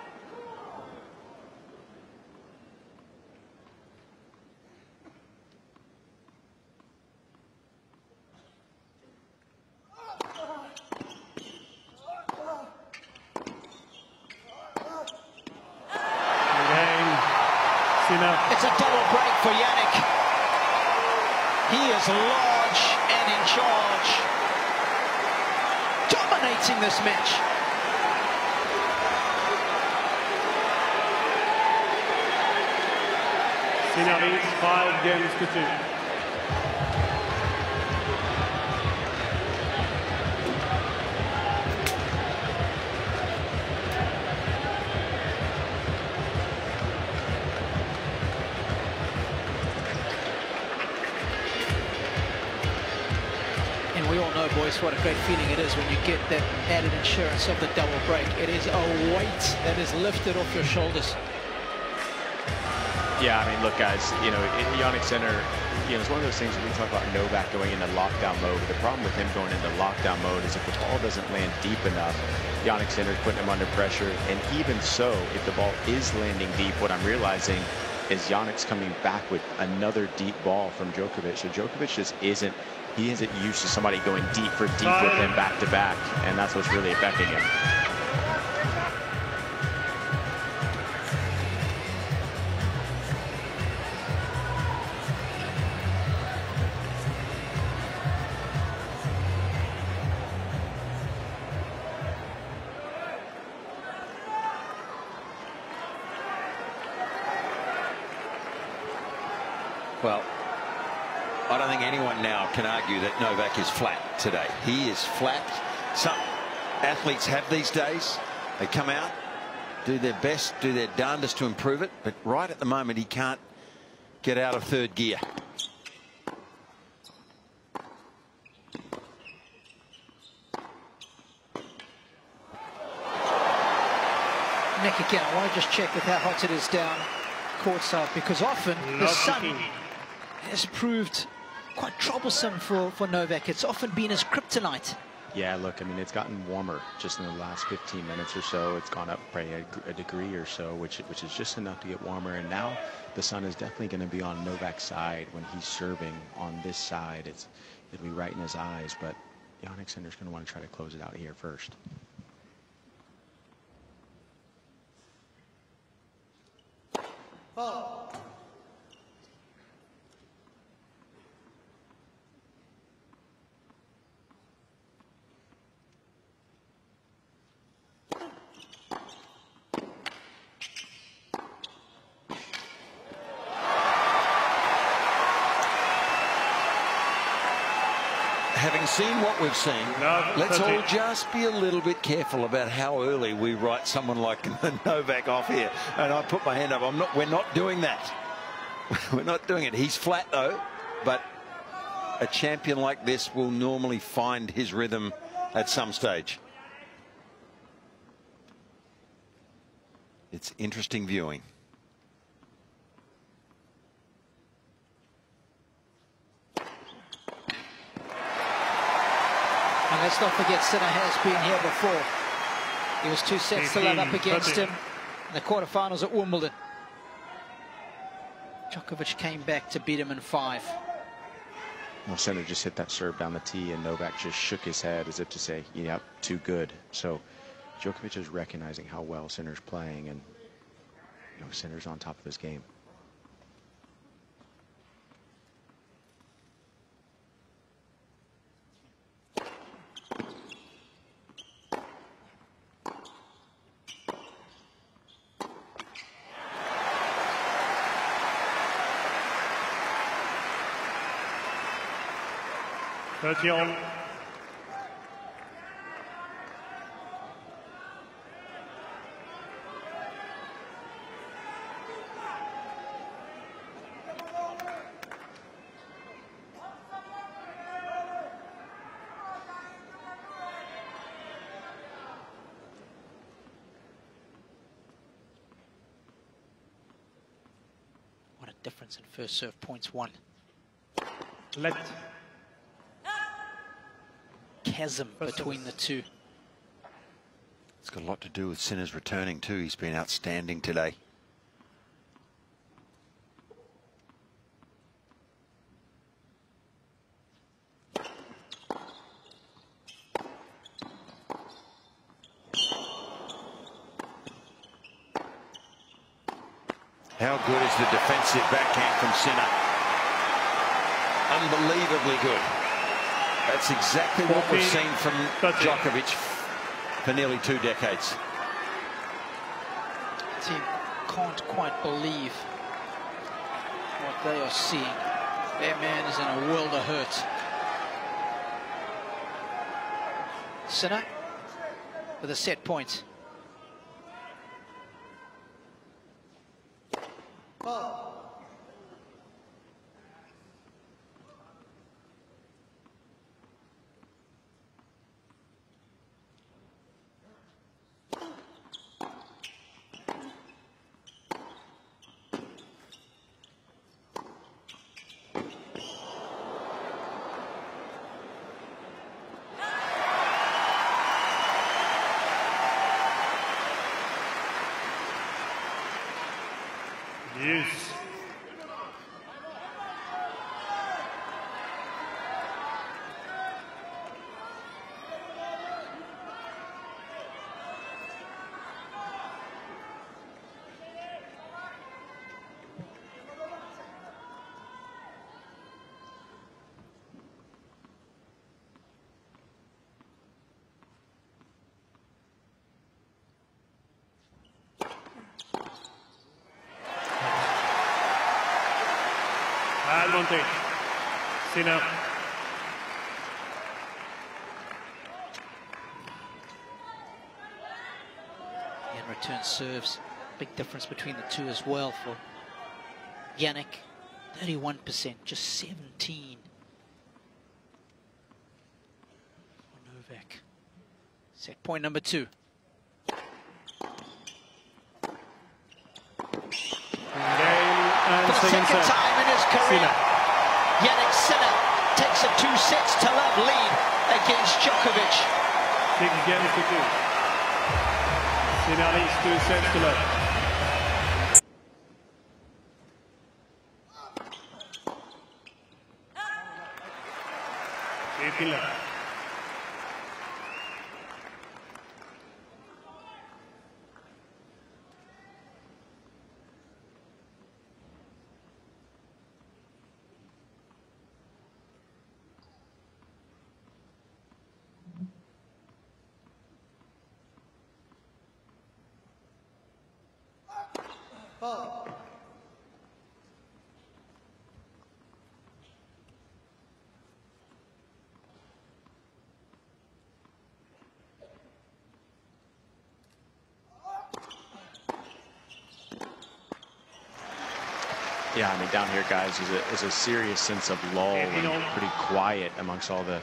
It's a double break for Jannik. He is large and in charge, dominating this match. Sinner leads 5 games to 2. We all know, boys, what a great feeling it is when you get that added insurance of the double break. It is a weight that is lifted off your shoulders. Yeah, I mean, look, guys, you know, Jannik Sinner, you know, it's one of those things when we talk about Novak going into lockdown mode. The problem with him going into lockdown mode is if the ball doesn't land deep enough, Jannik Sinner's putting him under pressure. And even so, if the ball is landing deep, what I'm realizing is Jannik's coming back with another deep ball from Djokovic. So Djokovic just isn't used to somebody going deep for deep with him back to back, and that's what's really affecting him. Well, I don't think anyone now can argue that Novak is flat today. He is flat. Some athletes have these days. They come out, do their best, do their darndest to improve it, but right at the moment he can't get out of third gear. Nick, again, I want to just check with how hot it is down courtside, because often the sun has proved quite troublesome for Novak. It's often been his kryptonite. Yeah, look, I mean, it's gotten warmer just in the last 15 minutes or so. It's gone up by a degree or so, which is just enough to get warmer. And now the sun is definitely going to be on Novak's side when he's serving on this side. It'll be right in his eyes, but Jannik Sinner's going to want to try to close it out here first. Oh. Having seen what we've seen, let's all just be a little bit careful about how early we write someone like Novak off here. And I put my hand up. We're not doing that. We're not doing it. He's flat though, but a champion like this will normally find his rhythm at some stage. It's interesting viewing. And let's not forget, Sinner has been here before. He was 2 sets to 1 up against him in the quarterfinals at Wimbledon. Djokovic came back to beat him in 5. Well, Sinner just hit that serve down the tee, and Novak just shook his head as if to say, "Yep, too good." So Djokovic is recognizing how well Sinner's playing, and Sinner's on top of his game. On. What a difference in first serve points won. Let. Chasm between the two. It's got a lot to do with Sinner's returning too. He's been outstanding today. How good is the defensive backhand from Sinner? Unbelievably good. That's exactly what we've seen from Djokovic for nearly 2 decades. The team can't quite believe what they are seeing. Their man is in a world of hurt. Sinner with a set point. Yes. Advantage. Sinner. And return serves. Big difference between the two as well for Jannik. 31%, just 17 for Novak. Set point number 2. And For the second time in his career, Jannik Sinner takes a 2 sets to 1 lead against Djokovic. 6 games to 2. Sinner is 2 sets to love. Left. Yeah, I mean, down here, guys, is a serious sense of lull and pretty quiet amongst all the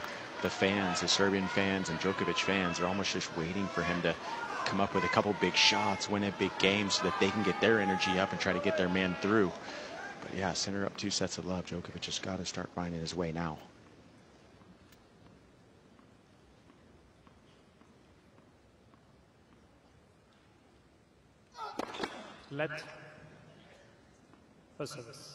fans, the Serbian fans and Djokovic fans. They're almost just waiting for him to come up with a couple big shots, win a big game so that they can get their energy up and try to get their man through. But yeah, Sinner up 2 sets of love. Djokovic has got to start finding his way now. Let for service.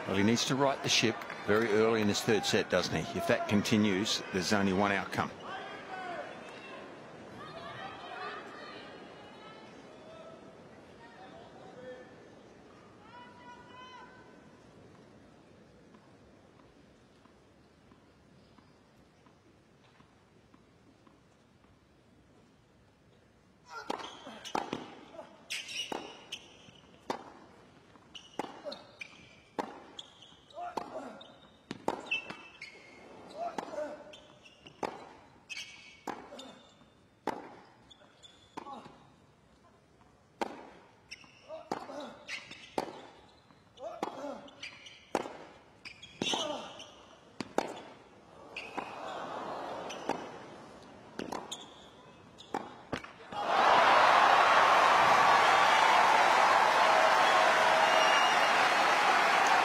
Well, he needs to right the ship very early in this 3rd set, doesn't he? If that continues, there's only one outcome.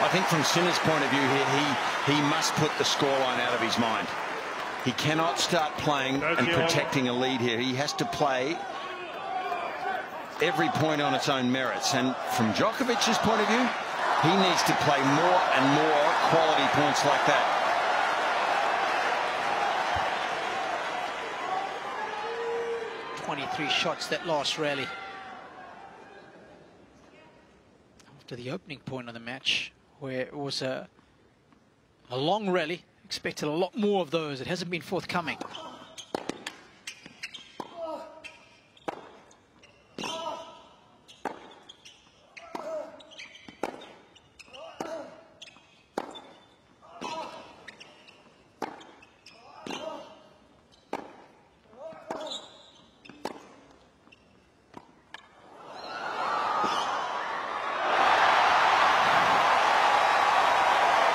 I think from Sinner's point of view here, he must put the scoreline out of his mind. He cannot start playing and protecting a lead here. He has to play every point on its own merits. And from Djokovic's point of view, he needs to play more and more quality points like that. "23 shots that last rally." After the opening point of the match, where it was a long rally, expected a lot more of those. It hasn't been forthcoming.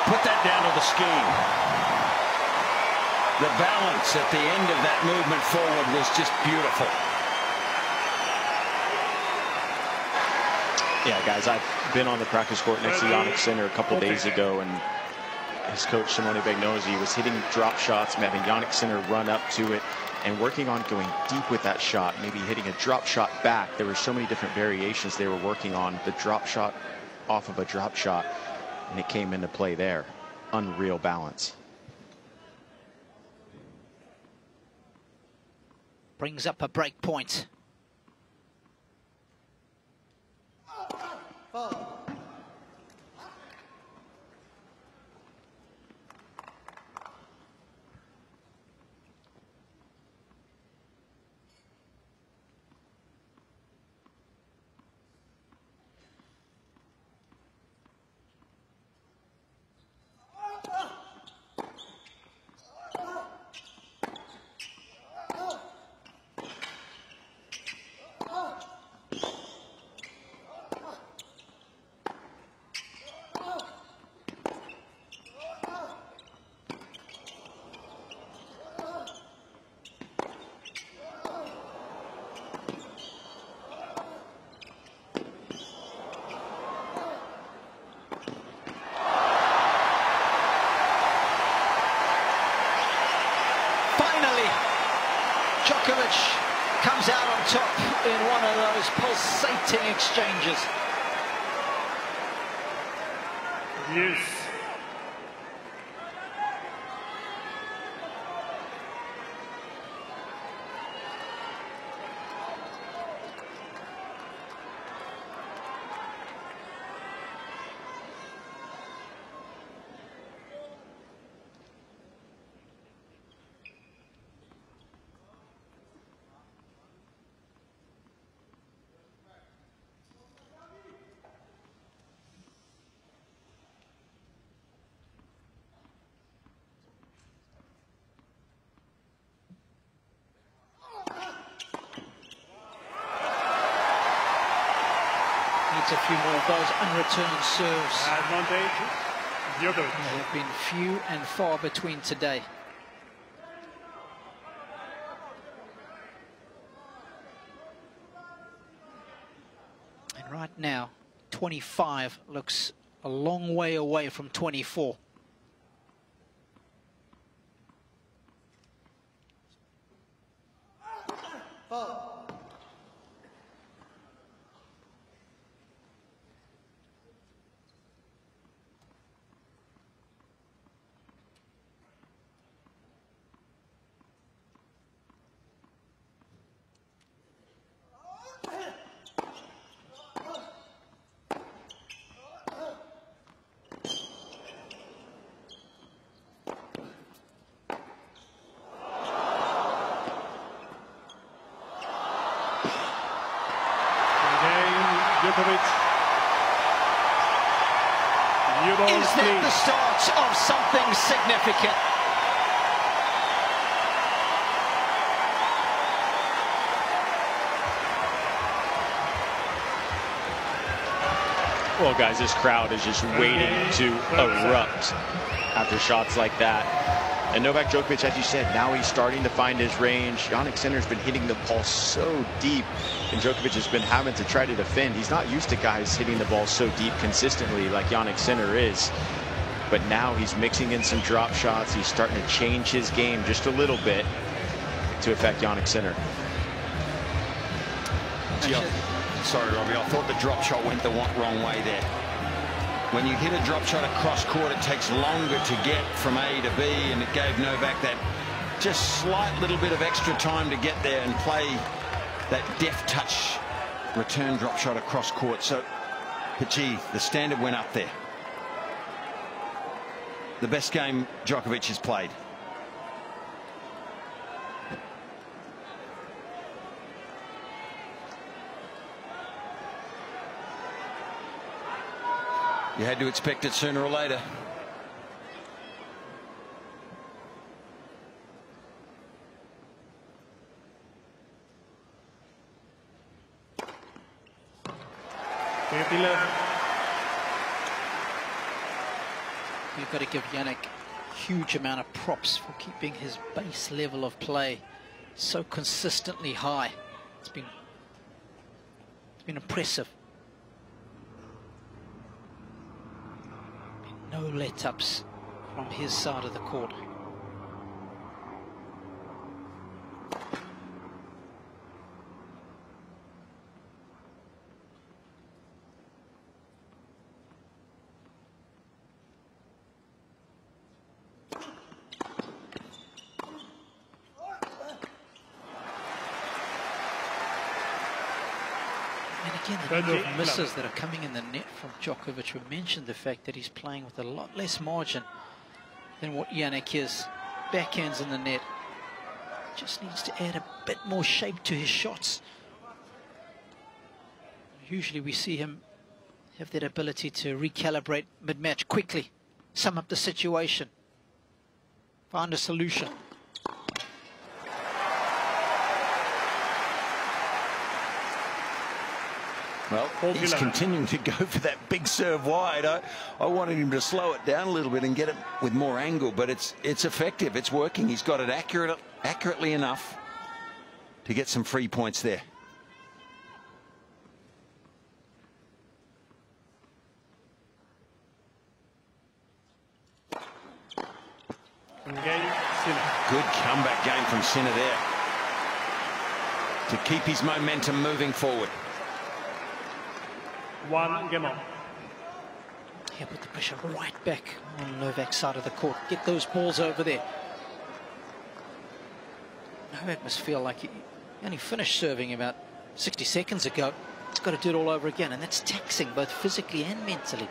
Put that down to the scheme. The balance at the end of that movement forward was just beautiful. Yeah, guys, I've been on the practice court next to Jannik Sinner a couple days ago, and his coach, Simone Bagnosi, was hitting drop shots, having Jannik Sinner run up to it and working on going deep with that shot, maybe hitting a drop shot back. There were so many different variations they were working on. The drop shot off of a drop shot, and it came into play there. Unreal balance. Brings up a break point. pulsating exchanges. Yes. Needs a few more of those unreturned serves. Advantage, Djokovic. There have been few and far between today. And right now, 25 looks a long way away from 24. Djokovic. Is that the start of something significant? Well, guys, this crowd is just waiting to erupt after shots like that. And Novak Djokovic, as you said, now he's starting to find his range. Jannik Sinner's been hitting the ball so deep, and Djokovic has been having to try to defend. He's not used to guys hitting the ball so deep consistently like Jannik Sinner is. But now he's mixing in some drop shots. He's starting to change his game just a little bit to affect Jannik Sinner. Sorry, Robbie, I thought the drop shot went the wrong way there. When you hit a drop shot across court, it takes longer to get from A to B, and it gave Novak that just slight little bit of extra time to get there and play that deft touch return drop shot across court. So, but gee, the standard went up there. The best game Djokovic has played. You had to expect it sooner or later. You've got to give Jannik a huge amount of props for keeping his base level of play so consistently high. It's been impressive. No let-ups from his side of the court. Again, the number of misses that are coming in the net from Djokovic. We mentioned the fact that he's playing with a lot less margin than what Jannik is. Backhands in the net. Just needs to add a bit more shape to his shots. Usually we see him have that ability to recalibrate mid-match quickly, sum up the situation, find a solution. Well, he's continuing to go for that big serve wide. I wanted him to slow it down a little bit and get it with more angle, but it's effective. It's working. He's got it accurately enough to get some free points there. Good comeback game from Sinner there to keep his momentum moving forward. 1 game on. Yeah, put the pressure right back on Novak's side of the court. Get those balls over there. Novak must feel like he only finished serving about 60 seconds ago. He's got to do it all over again, and that's taxing both physically and mentally.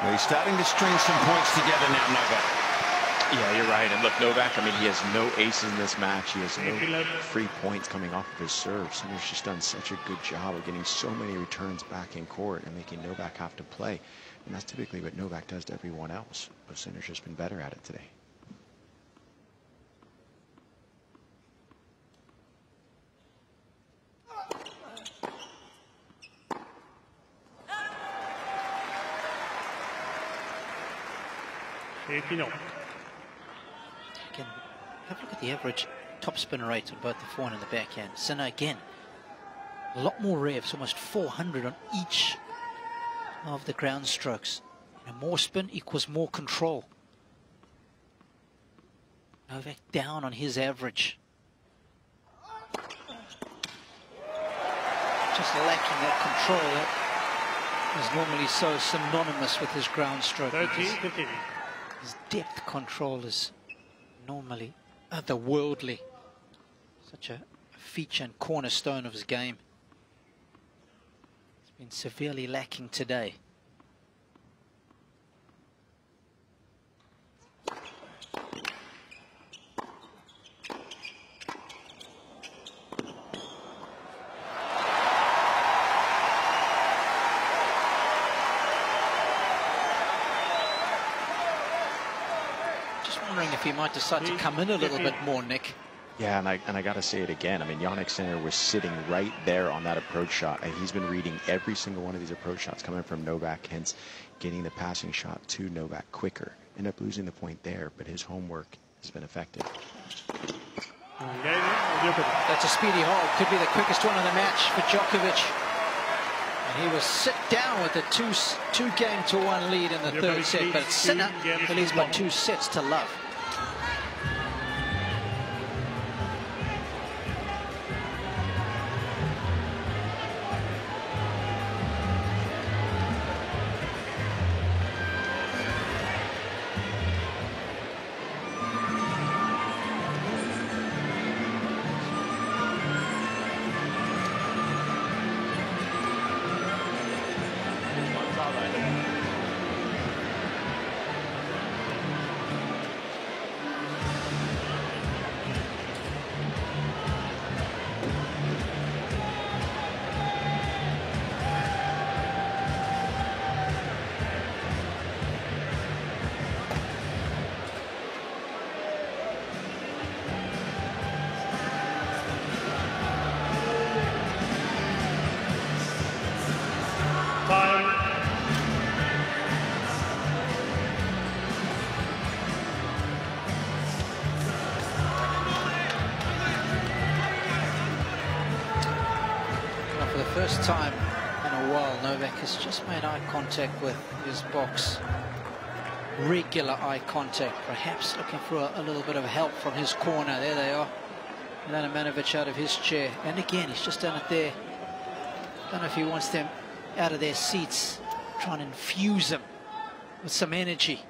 Well, he's starting to string some points together now, Novak. Yeah, you're right. And look, Novak, I mean, he has no aces in this match. He has no free points coming off of his serve. Sinner's just done such a good job of getting so many returns back in court and making Novak have to play. And that's typically what Novak does to everyone else. But Sinner's just been better at it today. Again, have a look at the average topspin rate on both the forehand and the backhand. Sinner again, a lot more revs, almost 400 on each of the ground strokes. And more spin equals more control. Novak down on his average. Just lacking that control that is normally so synonymous with his ground stroke. 13-15. His depth control is normally otherworldly. Such a feature and cornerstone of his game. It's been severely lacking today. If he might decide to come in a little bit more, Nick. Yeah, and I got to say it again. I mean, Jannik Sinner was sitting right there on that approach shot, and he's been reading every single one of these approach shots coming from Novak, hence getting the passing shot to Novak quicker. Ended up losing the point there, but his homework has been effective. That's a speedy hold. Could be the quickest one of the match for Djokovic. And he will sit down with a 2-game-to-1 lead in the third set, but Sinner leads by 2 sets to love. First time in a while, Novak has just made eye contact with his box. Regular eye contact, perhaps looking for a little bit of help from his corner. There they are. Milana Manovic out of his chair. And again, he's just done it there. Don't know if he wants them out of their seats, trying to infuse them with some energy.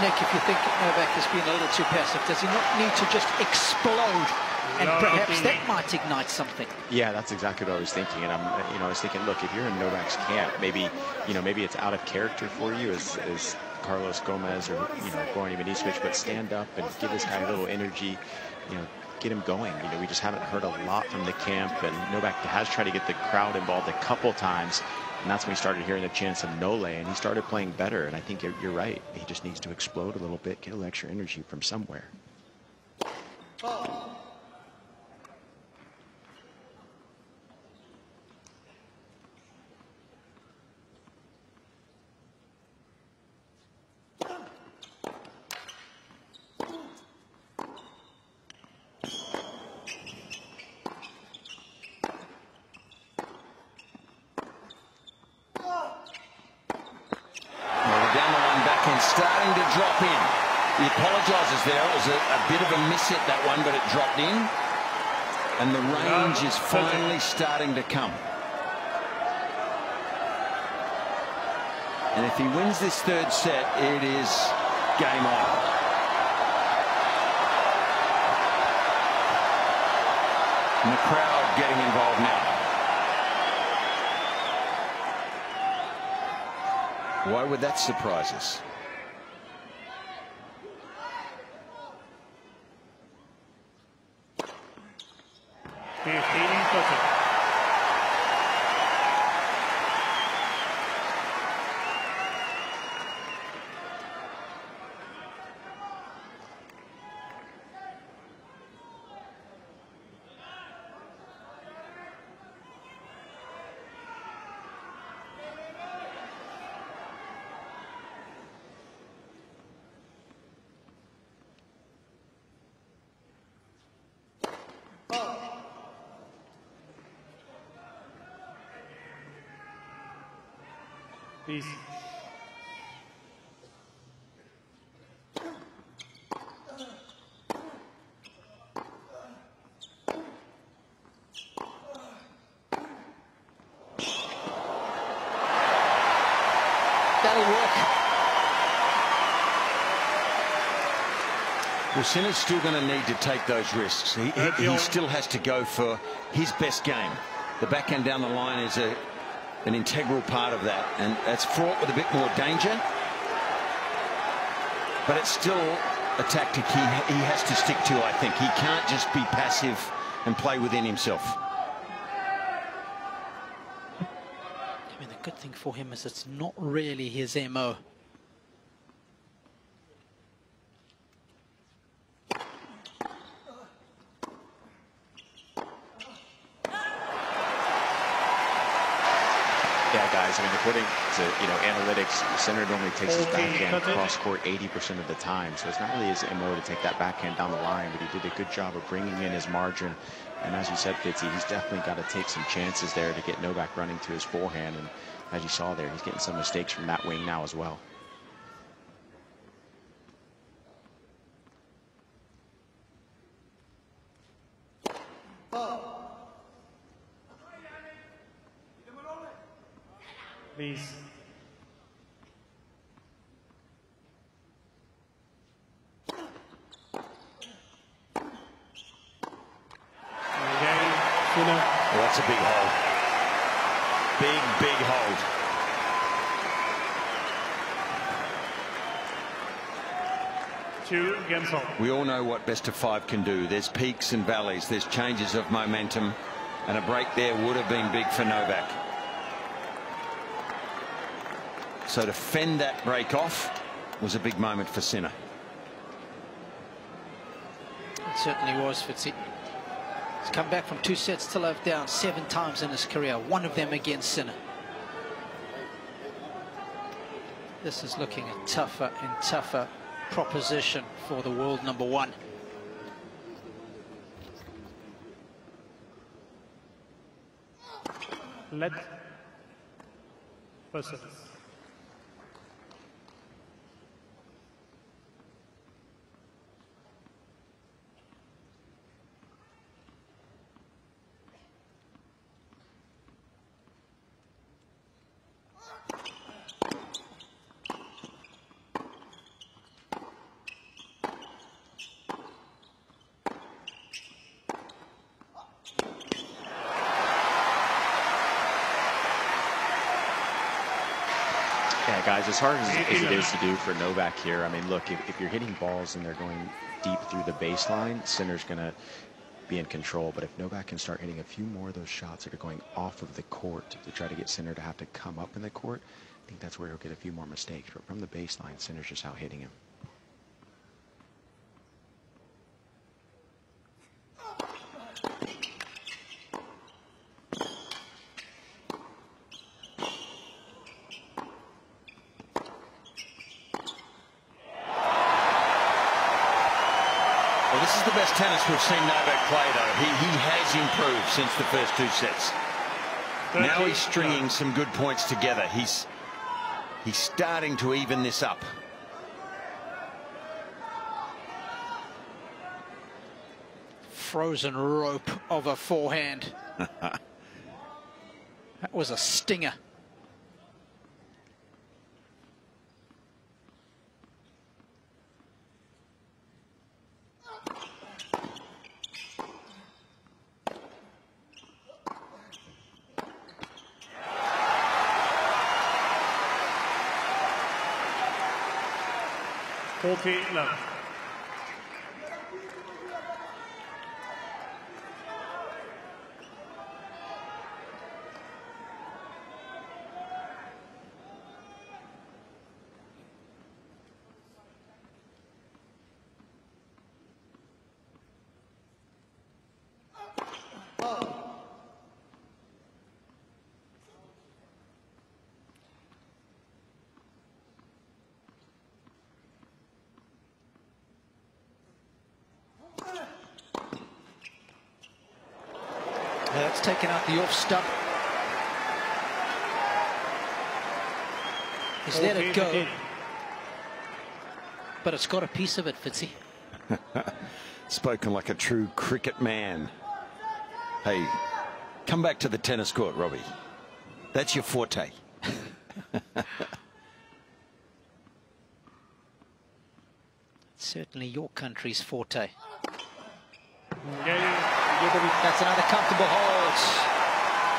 Nick, if you think Novak has been a little too passive, does he not need to just explode, and perhaps that might ignite something? Yeah, that's exactly what I was thinking. And I was thinking, look, if you're in Novak's camp, maybe it's out of character for you, as Carlos Gomez or, Goran Ivanisevic, but stand up and give this guy a little energy, get him going. We just haven't heard a lot from the camp, and Novak has tried to get the crowd involved a couple times, and that's when we started hearing the chants of Nole, and he started playing better. And I think you're right. He just needs to explode a little bit, get a little extra energy from somewhere. Starting to drop in. He apologises there. It was a bit of a miss hit, that one, but it dropped in. And the range is finally starting to come. And if he wins this third set, it is game on. And the crowd getting involved now. Why would that surprise us? Peace. That'll work. Well, Sinner's still going to need to take those risks. He still has to go for his best game. The backhand down the line is an integral part of that, and that's fraught with a bit more danger, but it's still a tactic he has to stick to. I think he can't just be passive and play within himself. I mean, the good thing for him is it's not really his MO. Yeah, guys, I mean, according to, analytics, Sinner normally takes his backhand cross court 80% of the time. So it's not really his MO to take that backhand down the line, but he did a good job of bringing in his margin. And as you said, Fitzy, he's definitely got to take some chances there to get Novak running to his forehand. And as you saw there, he's getting some mistakes from that wing now as well. Please. Again, Sinner. Well, that's a big hold. Big hold. Two against all. We all know what best of five can do. There's peaks and valleys. There's changes of momentum. And a break there would have been big for Novak. So to fend that break off was a big moment for Sinner. It certainly was, Fitzy. He's come back from 2 sets to love down 7 times in his career, one of them against Sinner. This is looking a tougher and tougher proposition for the world number 1. Let first service. guys, as hard as it is to do for Novak here, I mean, look, if you're hitting balls and they're going deep through the baseline, Sinner's going to be in control. But if Novak can start hitting a few more of those shots that are going off of the court to try to get Sinner to have to come up in the court, I think that's where he'll get a few more mistakes. But from the baseline, Sinner's just out hitting him. Well, this is the best tennis we've seen Novak play, though. He has improved since the first 2 sets. Now he's stringing some good points together. He's starting to even this up. Frozen rope of a forehand. That was a stinger. Love. That's taken out the off stump. He's let it go. But it's got a piece of it, Fitzy. Spoken like a true cricket man. Hey, come back to the tennis court, Robbie. That's your forte. Certainly your country's forte. Yeah. That's another comfortable hold.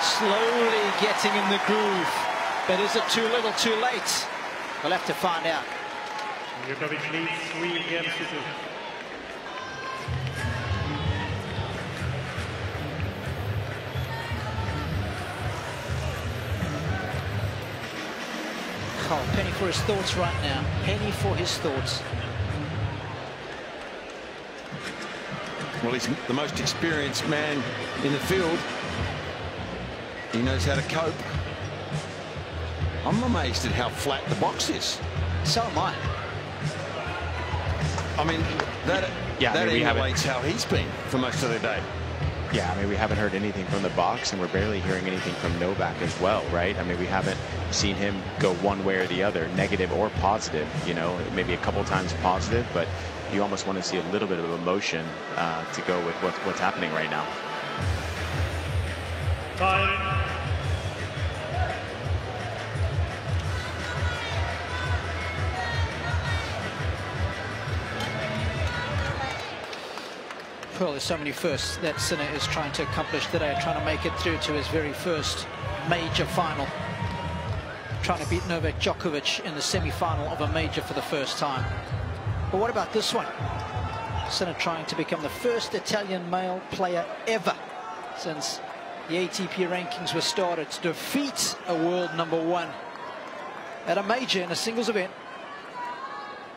Slowly getting in the groove. But is it too little, too late? We'll have to find out. Djokovic leads 3 games to 2. Oh, penny for his thoughts right now. Penny for his thoughts. Well, he's the most experienced man in the field. He knows how to cope. I'm amazed at how flat the box is. So am I. I mean, that emulates how he's been for most of the day. Yeah, I mean, we haven't heard anything from the box, and we're barely hearing anything from Novak as well, right? I mean, we haven't seen him go one way or the other, negative or positive, you know, maybe a couple times positive, but you almost want to see a little bit of emotion to go with what's happening right now. Time. Well, there's so many firsts that Sinner is trying to accomplish today, trying to make it through to his very first major final. Trying to beat Novak Djokovic in the semi-final of a major for the first time. But what about this one? Sinner trying to become the first Italian male player ever since the ATP rankings were started to defeat a world #1 at a major in a singles event.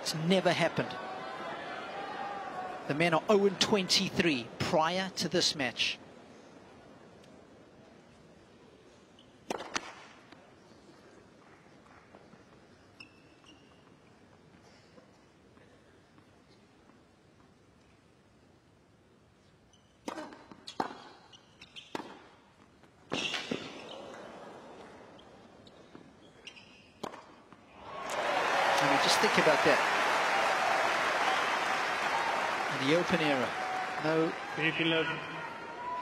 It's never happened. The men are 0-23 prior to this match. I mean, just think about that. In the Open era, no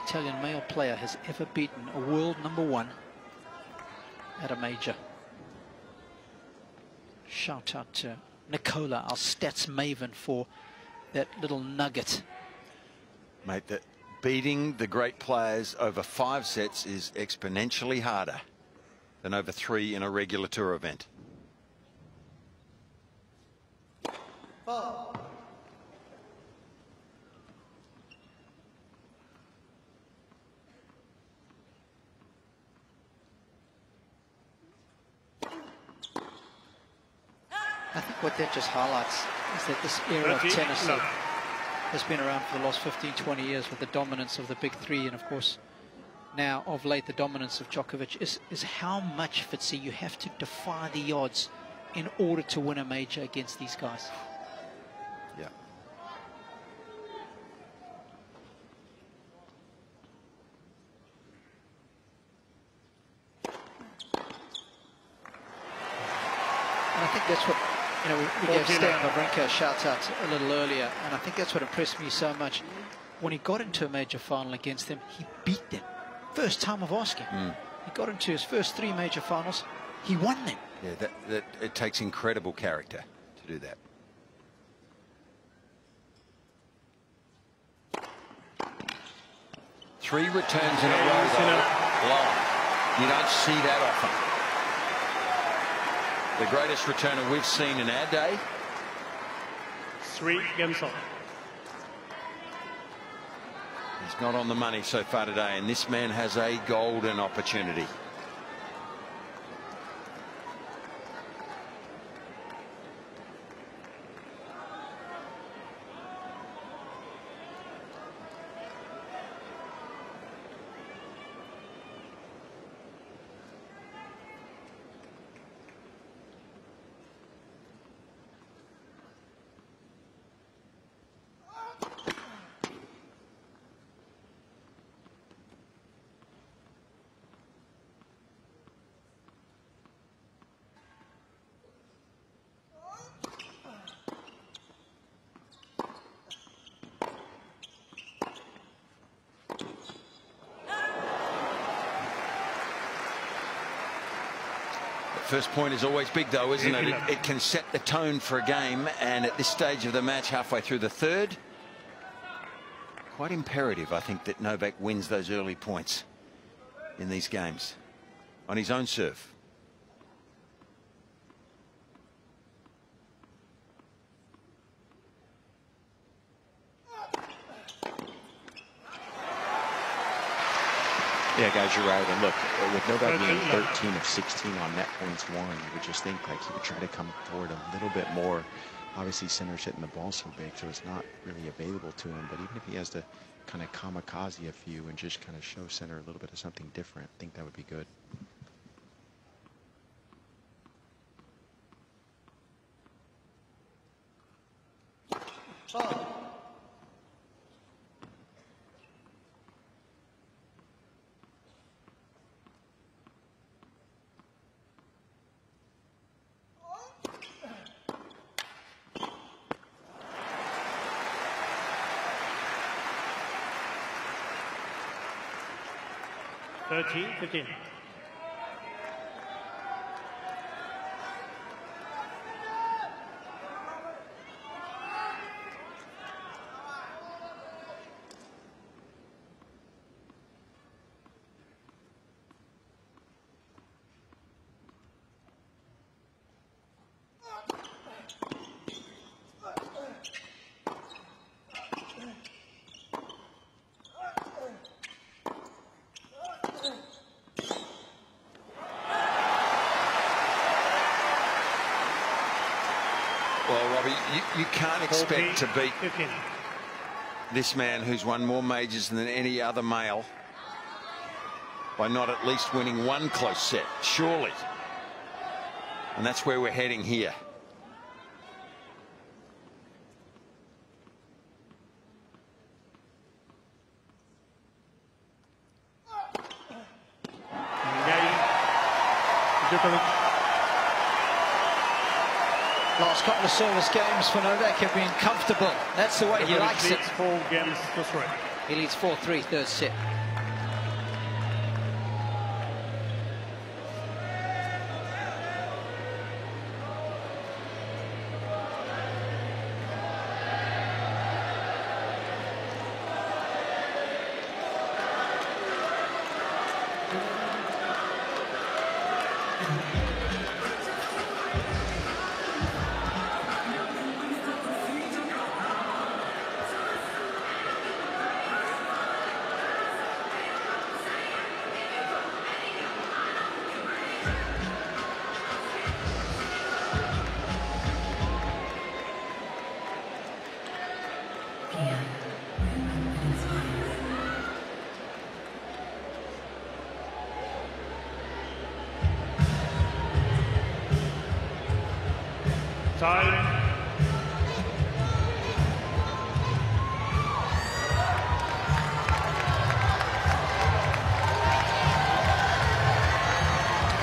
Italian male player has ever beaten a world #1 at a major. Shout out to Nicola, our stats maven, for that little nugget. Mate, that beating the great players over 5 sets is exponentially harder than over 3 in a regular tour event. I think what that just highlights is that this era of tennis that has been around for the last 15, 20 years with the dominance of the big three, and of course now of late the dominance of Djokovic, is how much, Fitzy, you have to defy the odds in order to win a major against these guys. Yeah. And I think that's what, you know, we gave Stan Wawrinka a shout out a little earlier, and I think that's what impressed me so much. When he got into a major final against them, he beat them. First time of asking. He got into his first 3 major finals, he won them. Yeah, that it takes incredible character to do that. Three returns in a row, though, live. You don't see that often. The greatest returner we've seen in our day. 3 games on. He's not on the money so far today, and this man has a golden opportunity. First point is always big, though, isn't it? It can set the tone for a game, and at this stage of the match, halfway through the third, quite imperative, I think, that Novak wins those early points in these games on his own serve. Yeah, guys, you're right. And look, with Novak being 13 of 16 on net points won, you would just think like he would try to come forward a little bit more. Obviously, Sinner's hitting the ball so big, so it's not really available to him. But even if he has to kind of kamikaze a few and just kind of show Sinner a little bit of something different, I think that would be good. Fifteen. Well, Robbie, you can't expect to beat this man who's won more majors than any other male by not at least winning one close set, surely. And that's where we're heading here. Djokovic. Last couple of service games for Novak have been comfortable. That's the way he likes it. 4 games to 3. He leads 4-3, third set. Time.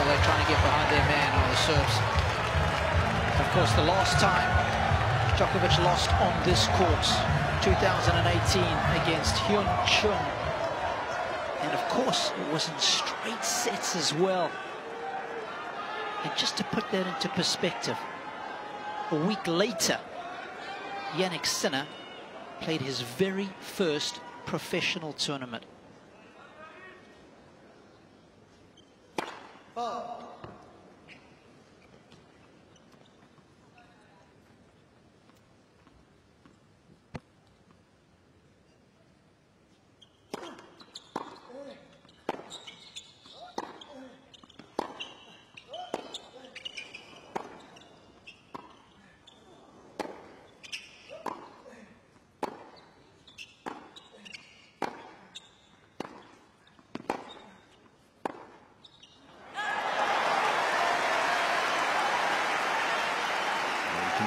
They're trying to get behind their man on the serves. Of course, the last time Djokovic lost on this course, 2018 against Hyun Chun. And of course, it was in straight sets as well. And just to put that into perspective, a week later, Jannik Sinner played his very first professional tournament.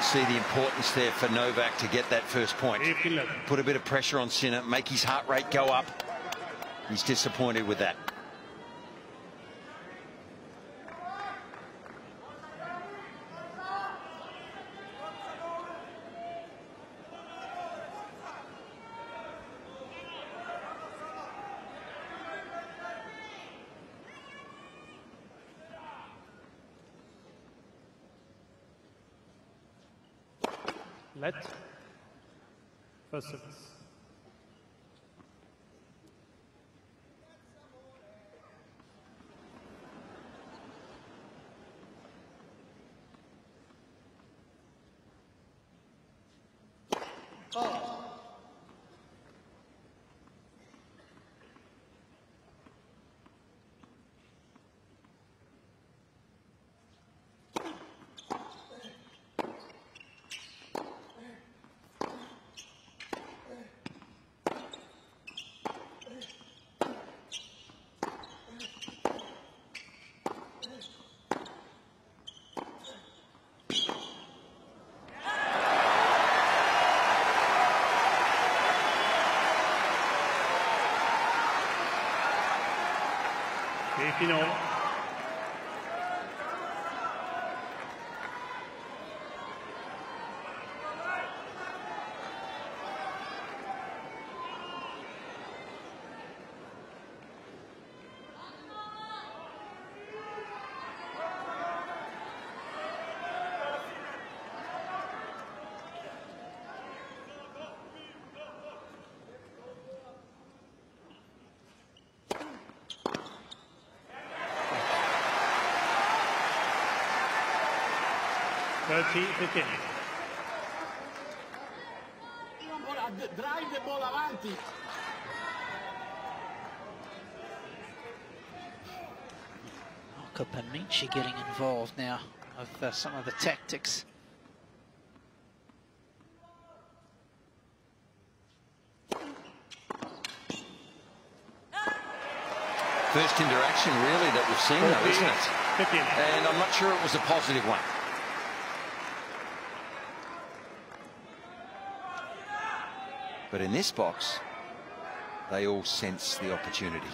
See the importance there for Novak to get that first point. Put a bit of pressure on Sinner, make his heart rate go up. He's disappointed with that. Let first service. Semifinal. Drive the ball avanti. Panici getting involved now with some of the tactics. First interaction really that we've seen though, isn't it? And I'm not sure it was a positive one. But in this box, they all sense the opportunity.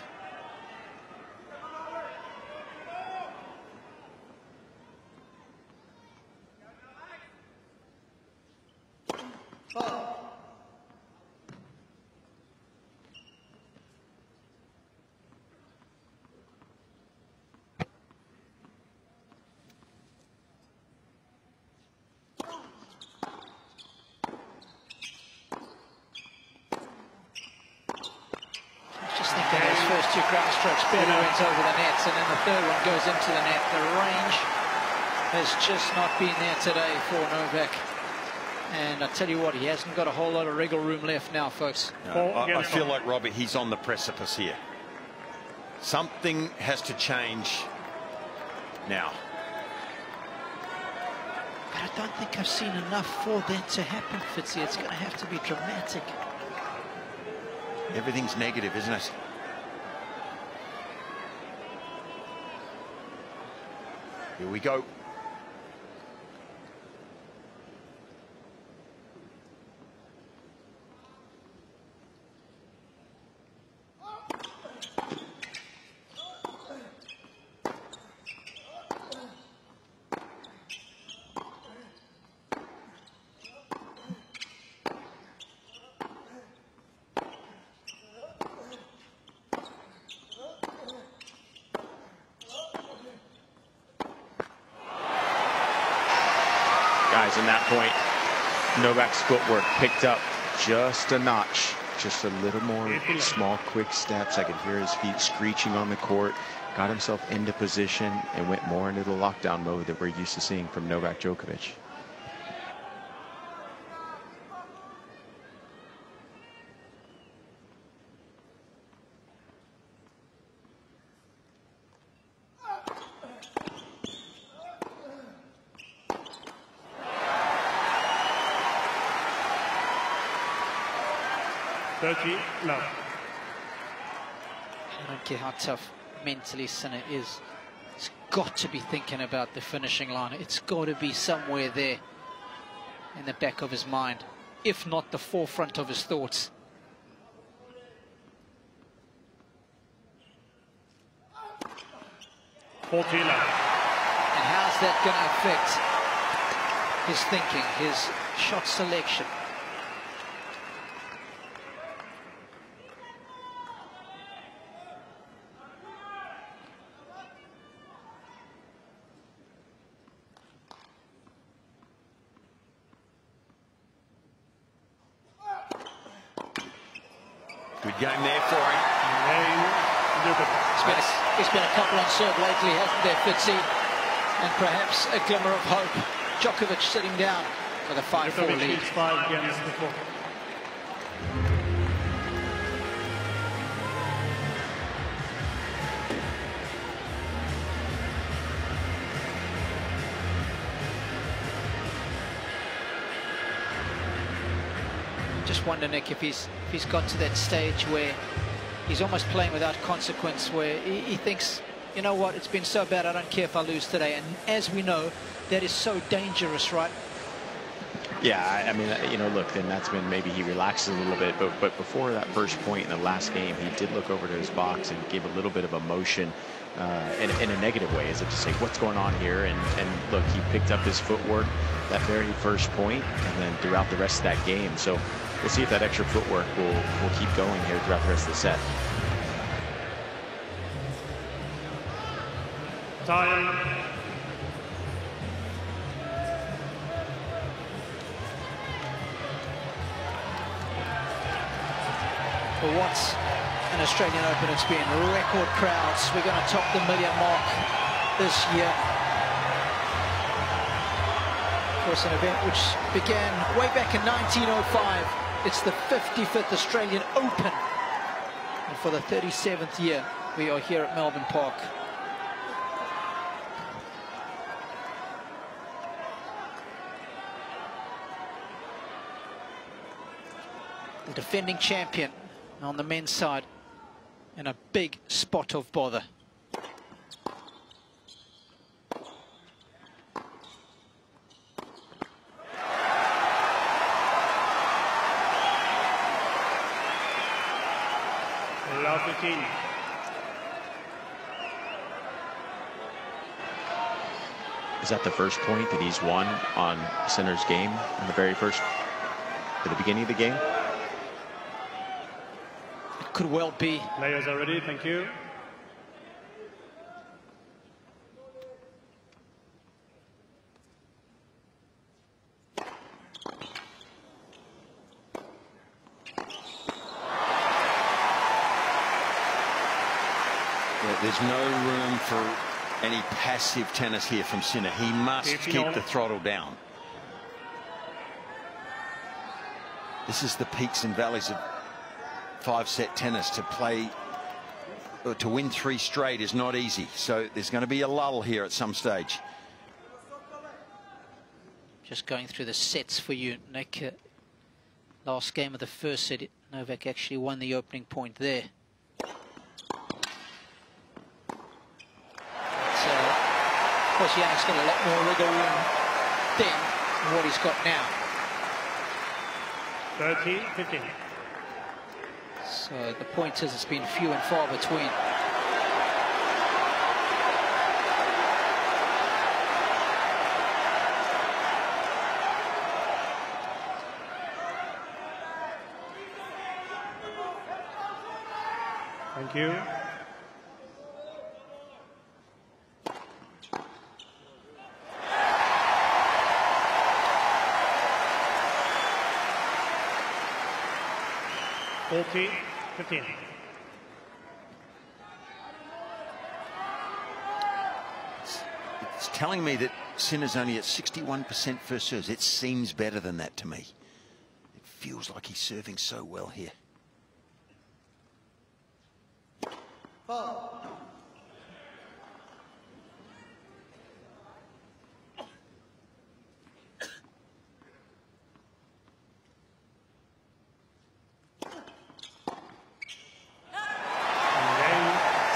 First two ground strokes, better went over the nets, and then the third one goes into the net. The range has just not been there today for Novak. And I tell you what, he hasn't got a whole lot of wriggle room left now, folks. No, I feel like, Robbie, he's on the precipice here. Something has to change now. But I don't think I've seen enough for that to happen, Fitzy. It's going to have to be dramatic. Everything's negative, isn't it? Here we go. recognizing that point. Novak's footwork picked up just a notch, just a little more small, quick steps. I could hear his feet screeching on the court, got himself into position, and went more into the lockdown mode that we're used to seeing from Novak Djokovic. No. I don't care how tough mentally Sinner is. He's got to be thinking about the finishing line. It's got to be somewhere there in the back of his mind, if not the forefront of his thoughts. And how's that going to affect his thinking, his shot selection? Good game there for him. It's been a couple on serve lately, hasn't there, Fitzy? And perhaps a glimmer of hope. Djokovic sitting down with a 5-4 lead. 5 against the 4. Just wonder, Nick, if he's got to that stage where he's almost playing without consequence, where he thinks, you know what, it's been so bad, I don't care if I lose today. And as we know, that is so dangerous, right? Yeah, I mean, you know, look, then that's when maybe he relaxes a little bit. But before that first point in the last game, he did look over to his box and gave a little bit of emotion in a negative way, as if to say, what's going on here? And look, he picked up his footwork that very first point and then throughout the rest of that game. So we'll see if that extra footwork will keep going here throughout the rest of the set. Time. For once, an Australian Open, it's been record crowds. We're going to top the 1 million mark this year. Of course, an event which began way back in 1905. It's the 55th Australian Open. And for the 37th year, we are here at Melbourne Park. The defending champion on the men's side in a big spot of bother. Cain. Is that the first point that he's won on Sinner's game in the very first, at the beginning of the game? It could well be. Players are ready, thank you. There's no room for any passive tennis here from Sinner. He must keep the throttle down. This is the peaks and valleys of 5-set tennis. To play, to win 3 straight is not easy. So there's going to be a lull here at some stage. Just going through the sets for you, Nick. Last game of the first set, Novak actually won the opening point there. Of course, Jannik's got a lot more wiggle room then than what he's got now. 30-15. So the point is, it's been few and far between. Thank you. 14-15. It's telling me that Sinner's only at 61% first serves. It seems better than that to me. It feels like he's serving so well here.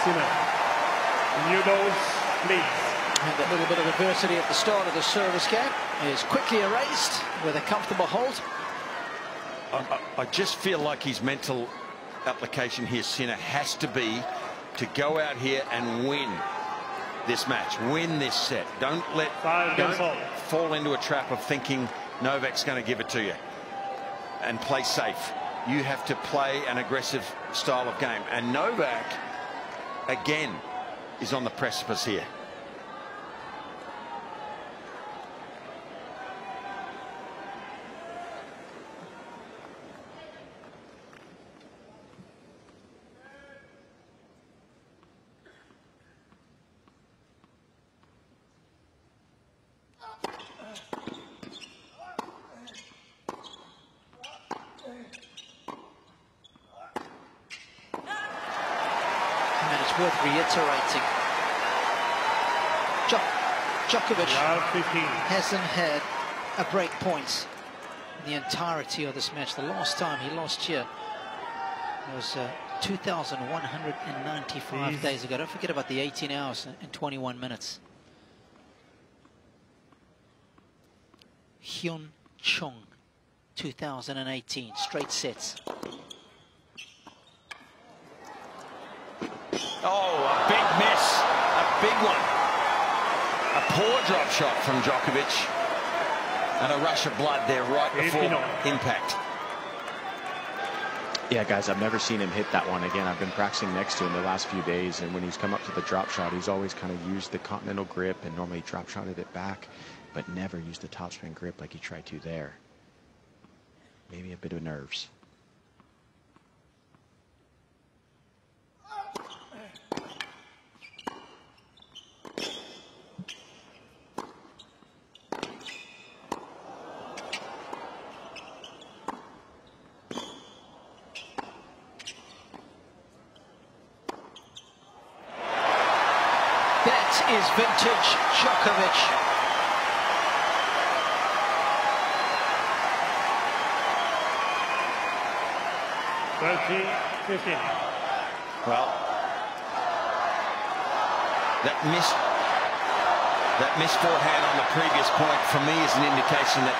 Sinner. New balls, please. And a little bit of adversity at the start of the service game is quickly erased with a comfortable hold. I just feel like his mental application here, Sinner, has to be to go out here and win this match, win this set. Don't fall into a trap of thinking Novak's going to give it to you and play safe. You have to play an aggressive style of game. And Novak, again, is on the precipice here. And it's worth reiterating. Djokovic hasn't had a break points in the entirety of this match. The last time he lost here was 2,195 days ago. Don't forget about the 18 hours and 21 minutes. Hyun Chung, 2018, straight sets. Oh, a big miss, a big one. A poor drop shot from Djokovic. And a rush of blood there right before impact. Yeah, guys, I've never seen him hit that one. Again, I've been practicing next to him the last few days, and when he's come up to the drop shot, he's always kind of used the continental grip and normally drop shotted it back, but never used the topspin grip like he tried to there. Maybe a bit of nerves. That is vintage Djokovic. Well, that missed forehand on the previous point for me is an indication that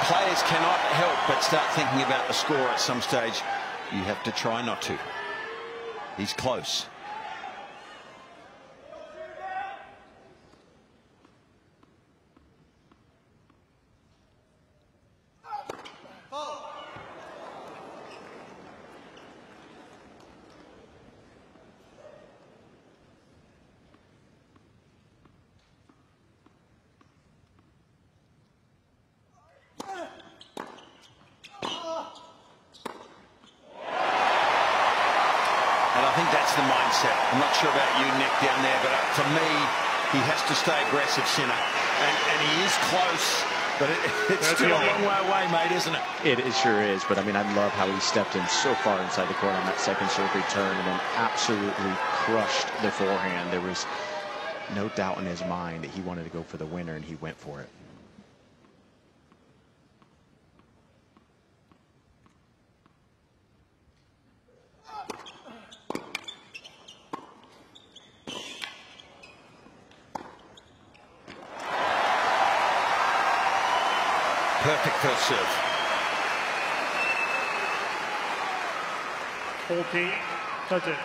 players cannot help but start thinking about the score at some stage. You have to try not to. He's close. And I think that's the mindset. I'm not sure about you, Nick, down there, but for me, he has to stay aggressive, Sinner. And he is close, but it's still a long way away, mate, isn't it? It sure is, but I mean, I love how he stepped in so far inside the court on that second serve return and then absolutely crushed the forehand. There was no doubt in his mind that he wanted to go for the winner, and he went for it. Perfect first serve. 14-13.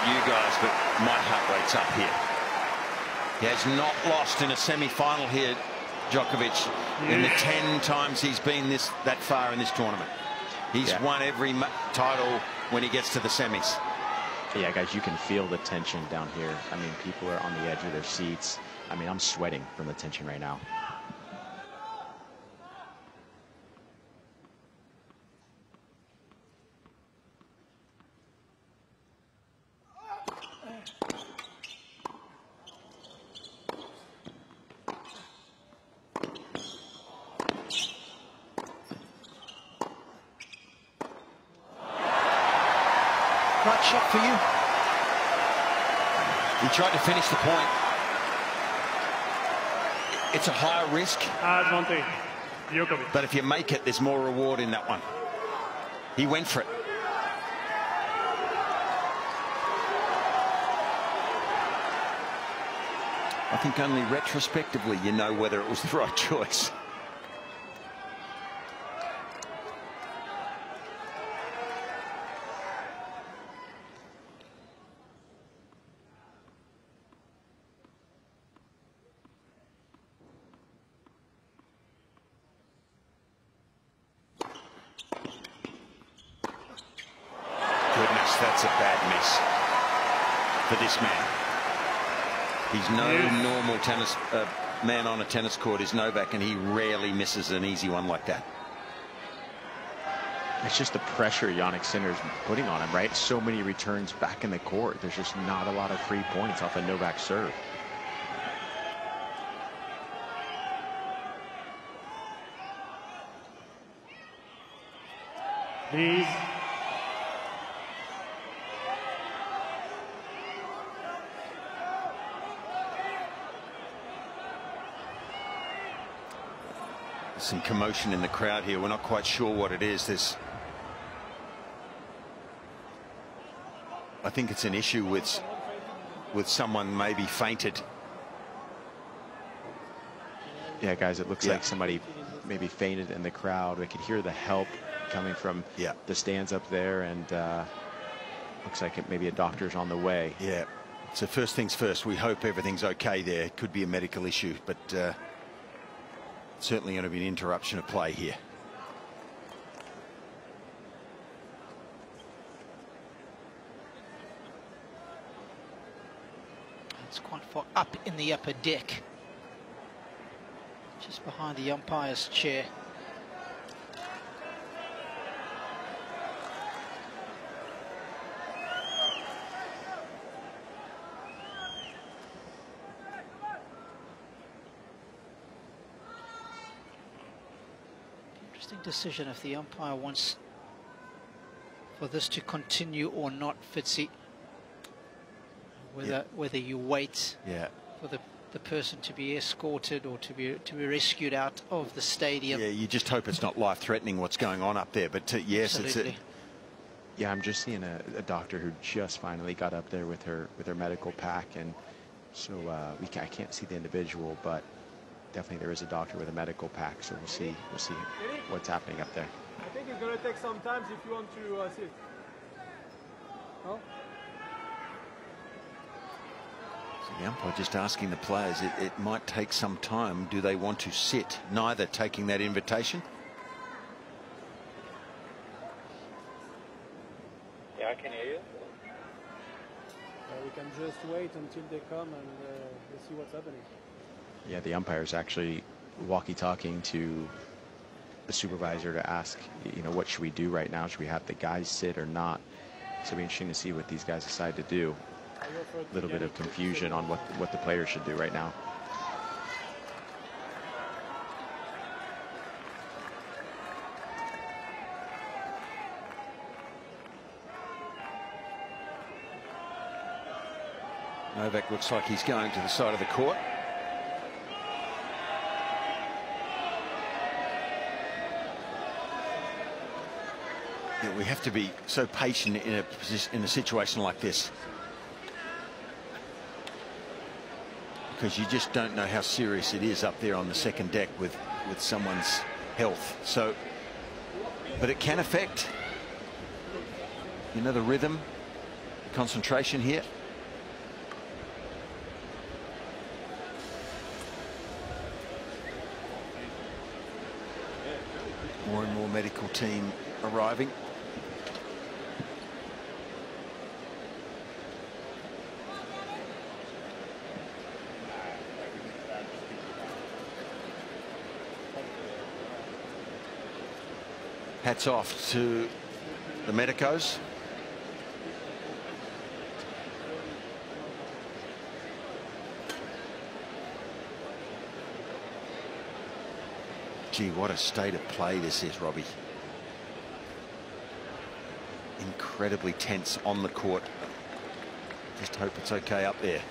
you guys, but my heart rate's up here. He has not lost in a semi-final here, Djokovic, in the 10 times he's been that far in this tournament. He's won every title when he gets to the semis. Yeah, guys, you can feel the tension down here. I mean, people are on the edge of their seats. I mean, I'm sweating from the tension right now. Right shot for you. He tried to finish the point. It's a higher risk. Advantage, Djokovic. But if you make it, there's more reward in that one. He went for it. I think only retrospectively you know whether it was the right choice. Goodness, that's a bad miss for this man. He's no normal tennis man on a tennis court is Novak, and he rarely misses an easy one like that. It's just the pressure Jannik Sinner's putting on him, right? So many returns back in the court. There's just not a lot of free points off of Novak's serve. Please. Some commotion in the crowd here. We're not quite sure what it is. I think it's an issue with someone maybe fainted. Yeah, guys, it looks like somebody maybe fainted in the crowd. We could hear the help coming from the stands up there, and looks like maybe a doctor's on the way. Yeah. So first things first, we hope everything's okay there. It could be a medical issue, but certainly going to be an interruption of play here. It's quite far up in the upper deck, just behind the umpire's chair. Interesting decision if the umpire wants for this to continue or not, Fitzy. Whether you wait for the person to be escorted or to be rescued out of the stadium. Yeah, you just hope it's not life-threatening what's going on up there. But yes, Absolutely. it's Yeah, I'm just seeing a doctor who just finally got up there with her medical pack, and so I can't see the individual, but definitely there is a doctor with a medical pack. So we'll see what's happening up there. I think it's going to take some time if you want to sit. No? So the umpire just asking the players, it might take some time. Do they want to sit? Neither taking that invitation. Yeah, I can hear you. We can just wait until they come and we'll see what's happening. Yeah, the umpire's actually walkie-talking to the supervisor to ask, what should we do right now? Should we have the guys sit or not? So it'll be interesting to see what these guys decide to do. A little bit of confusion on what the players should do right now. Novak looks like he's going to the side of the court. Yeah, we have to be so patient in a situation like this, because you just don't know how serious it is up there on the second deck with someone's health. So, but it can affect, the rhythm, concentration here. More and more medical team arriving. Hats off to the medicos. Gee, what a state of play this is, Robbie. Incredibly tense on the court. Just hope it's okay up there.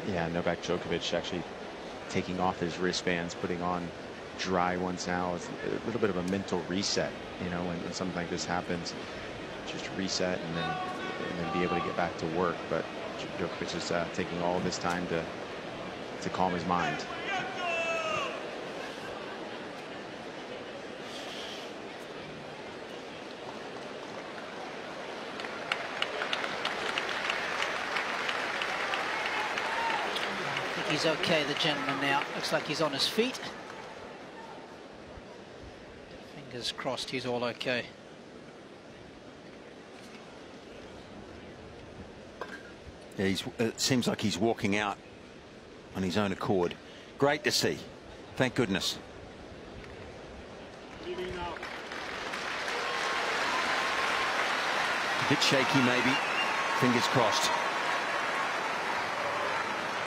Yeah, Novak Djokovic actually taking off his wristbands, putting on dry ones now. It's a little bit of a mental reset, you know, when something like this happens. Just reset and then be able to get back to work. But Djokovic is taking all this time to calm his mind. He's okay, the gentleman now. Looks like he's on his feet. Fingers crossed he's all okay. Yeah, it seems like he's walking out on his own accord. Great to see. Thank goodness. A bit shaky maybe. Fingers crossed.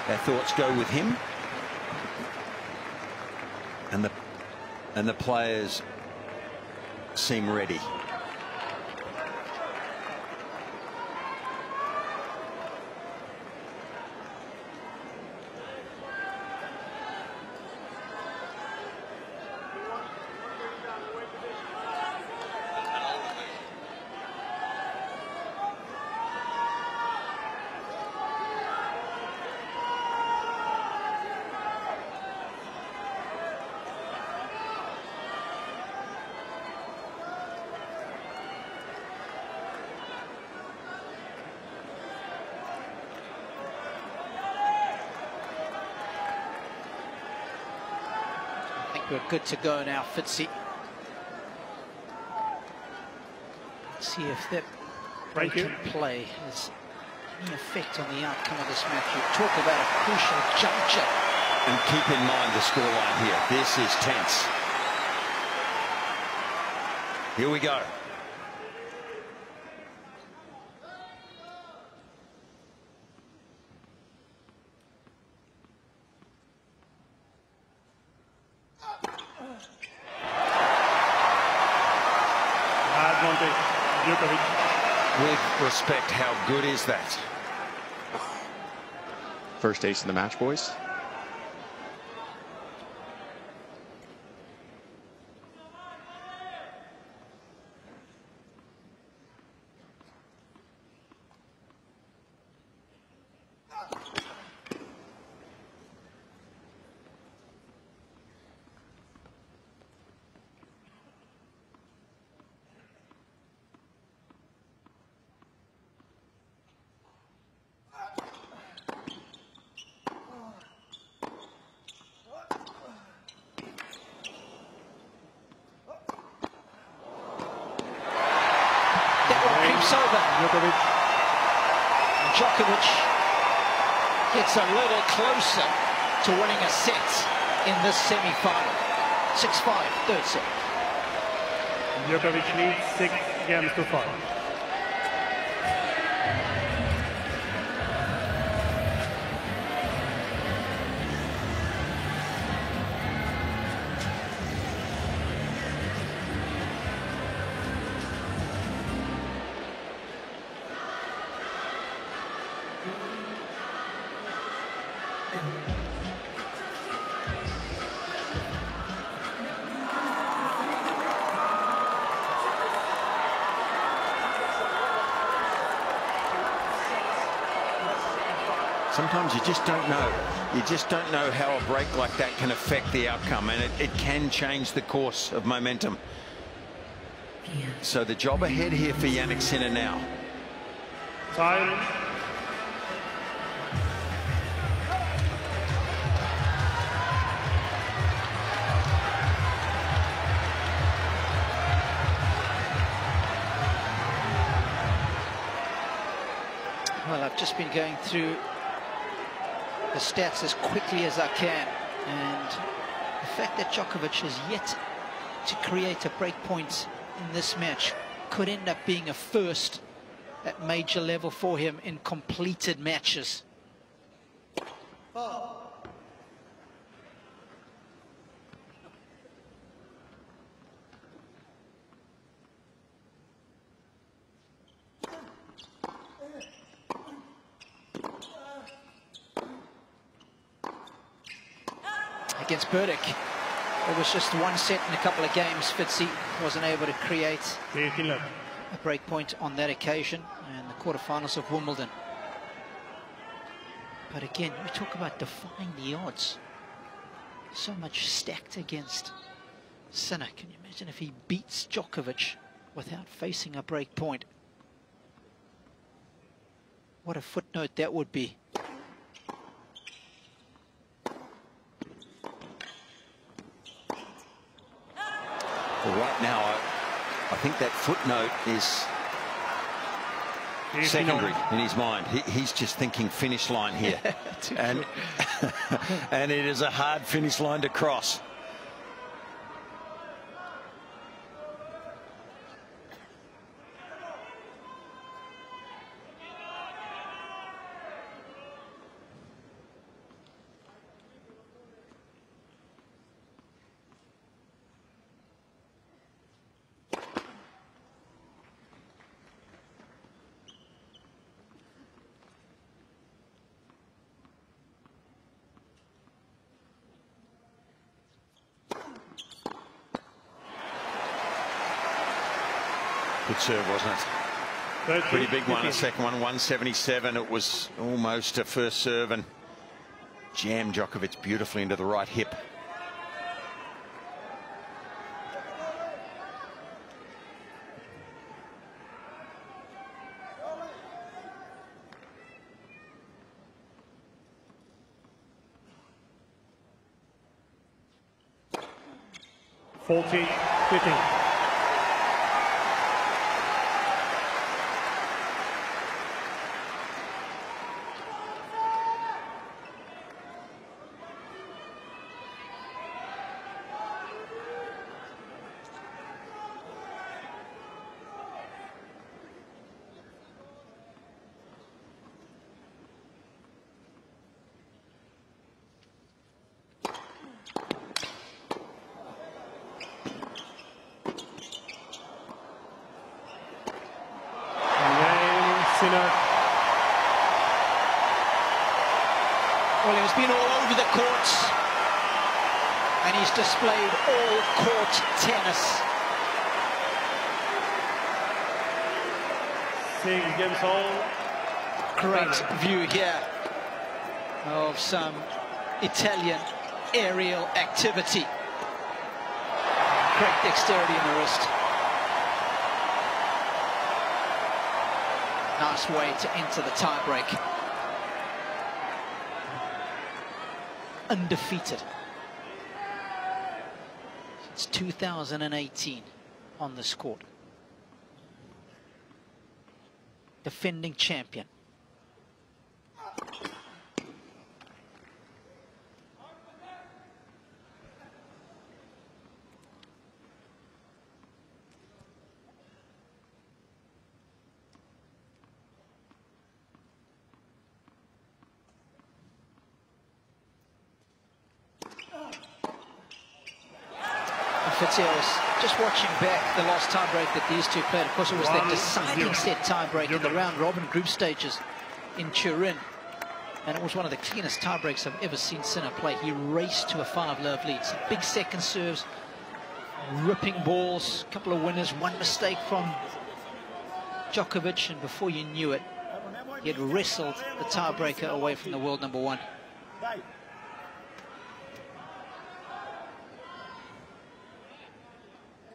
Our thoughts go with him, and the players seem ready. We're good to go now, Fitzy. Let's see if that broken play has any effect on the outcome of this match. You talk about a crucial juncture. And keep in mind the scoreline here. This is tense. Here we go. With respect, how good is that? First ace in the match, boys. Djokovic gets a little closer to winning a set in this semi-final. 6-5, third set. Djokovic leads 6 games to 5. Sometimes you just don't know. You just don't know how a break like that can affect the outcome, and it can change the course of momentum. So the job ahead here for Jannik Sinner now. Time. Well, I've just been going through the stats as quickly as I can, and the fact that Djokovic has yet to create a break point in this match could end up being a first at major level for him in completed matches. Against Burdick, it was just one set in a couple of games. Fitzy wasn't able to create a break point on that occasion, and the quarterfinals of Wimbledon. But again, we talk about defying the odds. So much stacked against Sinner. Can you imagine if he beats Djokovic without facing a break point? What a footnote that would be. Well, right now, I think that footnote is secondary in his mind. He's just thinking finish line here. and, and it is a hard finish line to cross. Good serve, wasn't it? Pretty big one, a second one, 177. It was almost a first serve and jammed Djokovic beautifully into the right hip. Faulty, 15. Well, he's been all over the courts, and he's displayed all court tennis. Seeing games home. Great view here of some Italian aerial activity. Great dexterity in the wrist. Nice way to enter the tiebreak. Undefeated since 2018 on this court. Defending champion. I was just watching back the last tiebreak that these two played. Of course, it was their deciding set tiebreak in the round-robin group stages in Turin. And it was one of the cleanest tiebreaks I've ever seen Sinner play. He raced to a 5-love lead. Some big second serves, ripping balls, a couple of winners, one mistake from Djokovic, and before you knew it, He had wrestled the tiebreaker away from the world number one.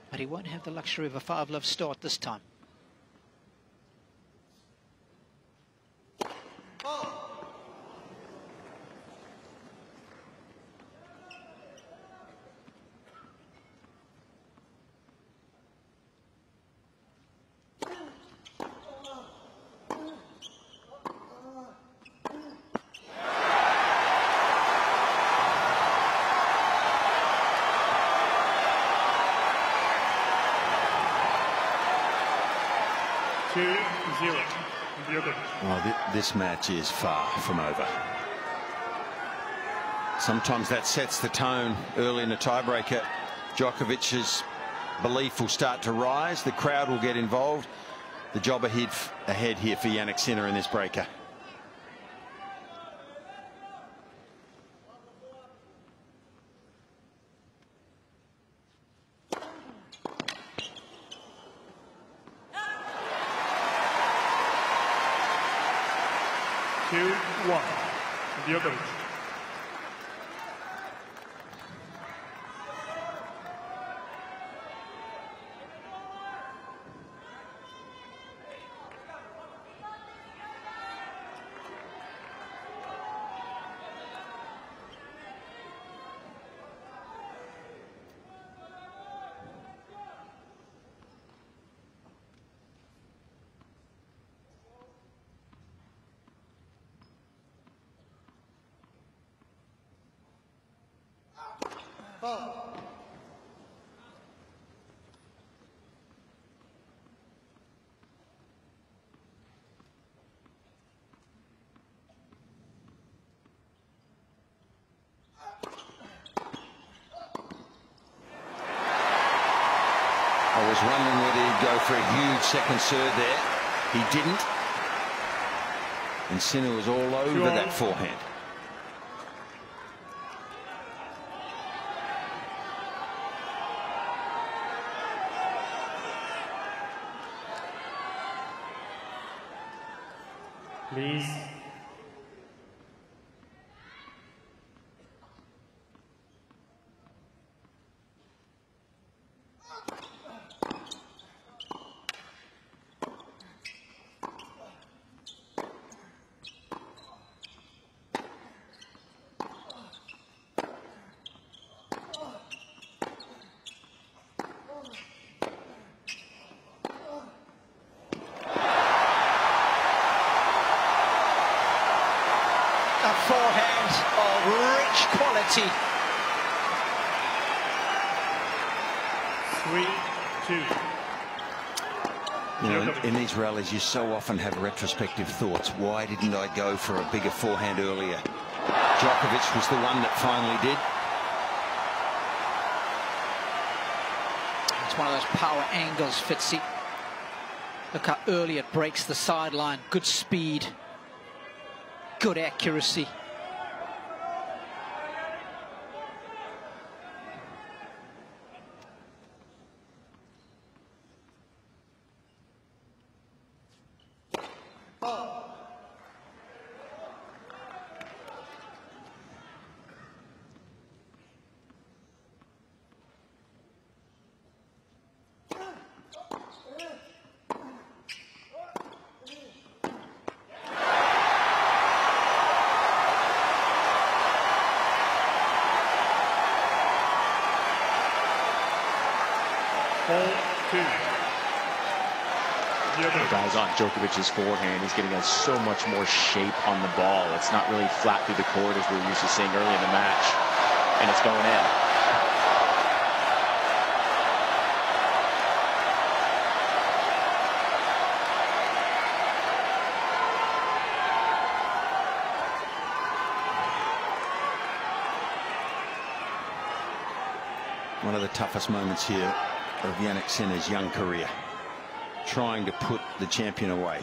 But he won't have the luxury of a 5-love start this time. Well, this match is far from over. Sometimes that sets the tone early in the tiebreaker. Djokovic's belief will start to rise. The crowd will get involved. The job ahead here for Jannik Sinner in this breaker. Djokovic. I was wondering whether he'd go for a huge second serve there. He didn't. And Sinner was all over that forehand. Please. A forehand of rich quality. 3-2. You know, in these rallies, you so often have retrospective thoughts. Why didn't I go for a bigger forehand earlier? Djokovic was the one that finally did. It's one of those power angles, Fitzy. Look how early it breaks the sideline. Good speed. Good accuracy. The guy's on Djokovic's forehand. He's getting so much more shape on the ball. It's not really flat through the court as we were used to seeing early in the match. And it's going in. One of the toughest moments here of Jannik Sinner's young career, trying to put the champion away.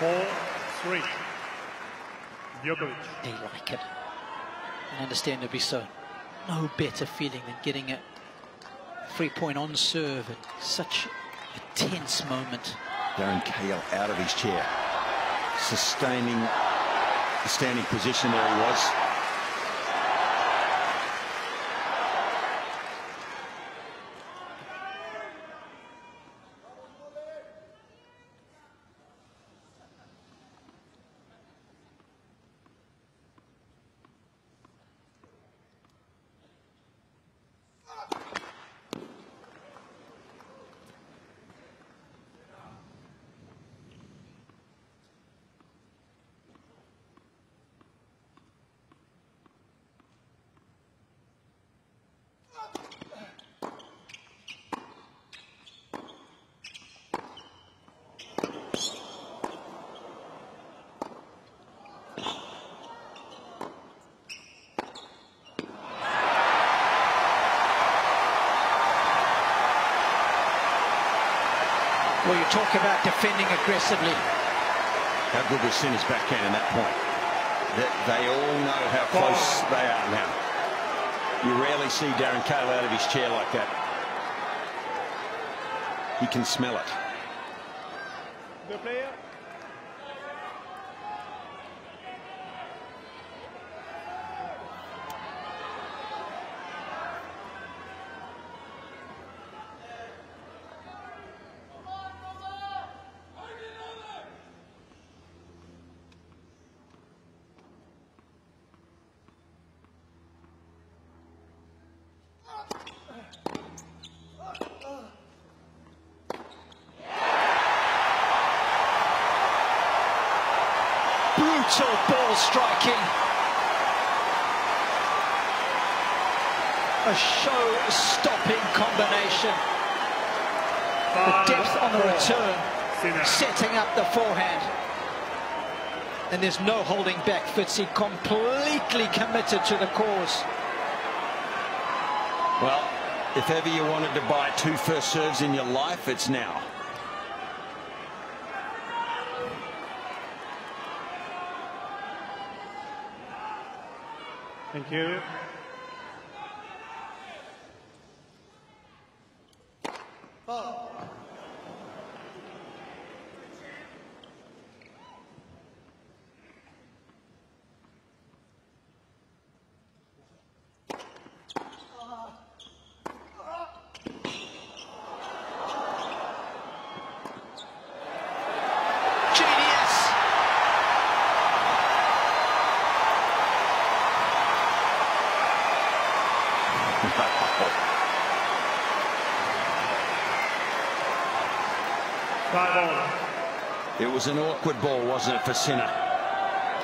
4-3. Djokovic. They like it, and understandably so. No better feeling than getting a free point on serve at such a tense moment. Darren Cain out of his chair, sustaining the standing position there he was. Well, you talk about defending aggressively. How good was Sinner's backhand at that point? They all know how close they are now. You rarely see Darren Cain out of his chair like that. He can smell it. The player. Brutal ball striking. A show-stopping combination. The depth on the return, setting up the forehand. And there's no holding back. Fitzy completely committed to the cause. Well, if ever you wanted to buy 2 first serves in your life, it's now. Thank you. Genius! It was an awkward ball, wasn't it, for Sinner?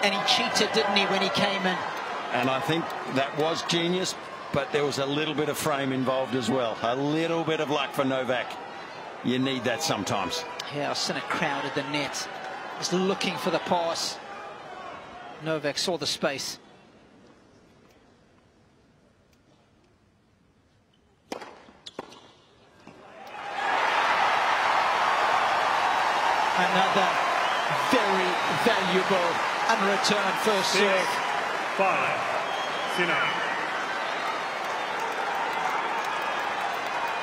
And he cheated, didn't he, when he came in? And I think that was genius, but there was a little bit of frame involved as well. A little bit of luck for Novak. You need that sometimes. Yeah, Sinner crowded the net. Was looking for the pass. Novak saw the space. Another very valuable unreturned first serve. 6-5. Sinner.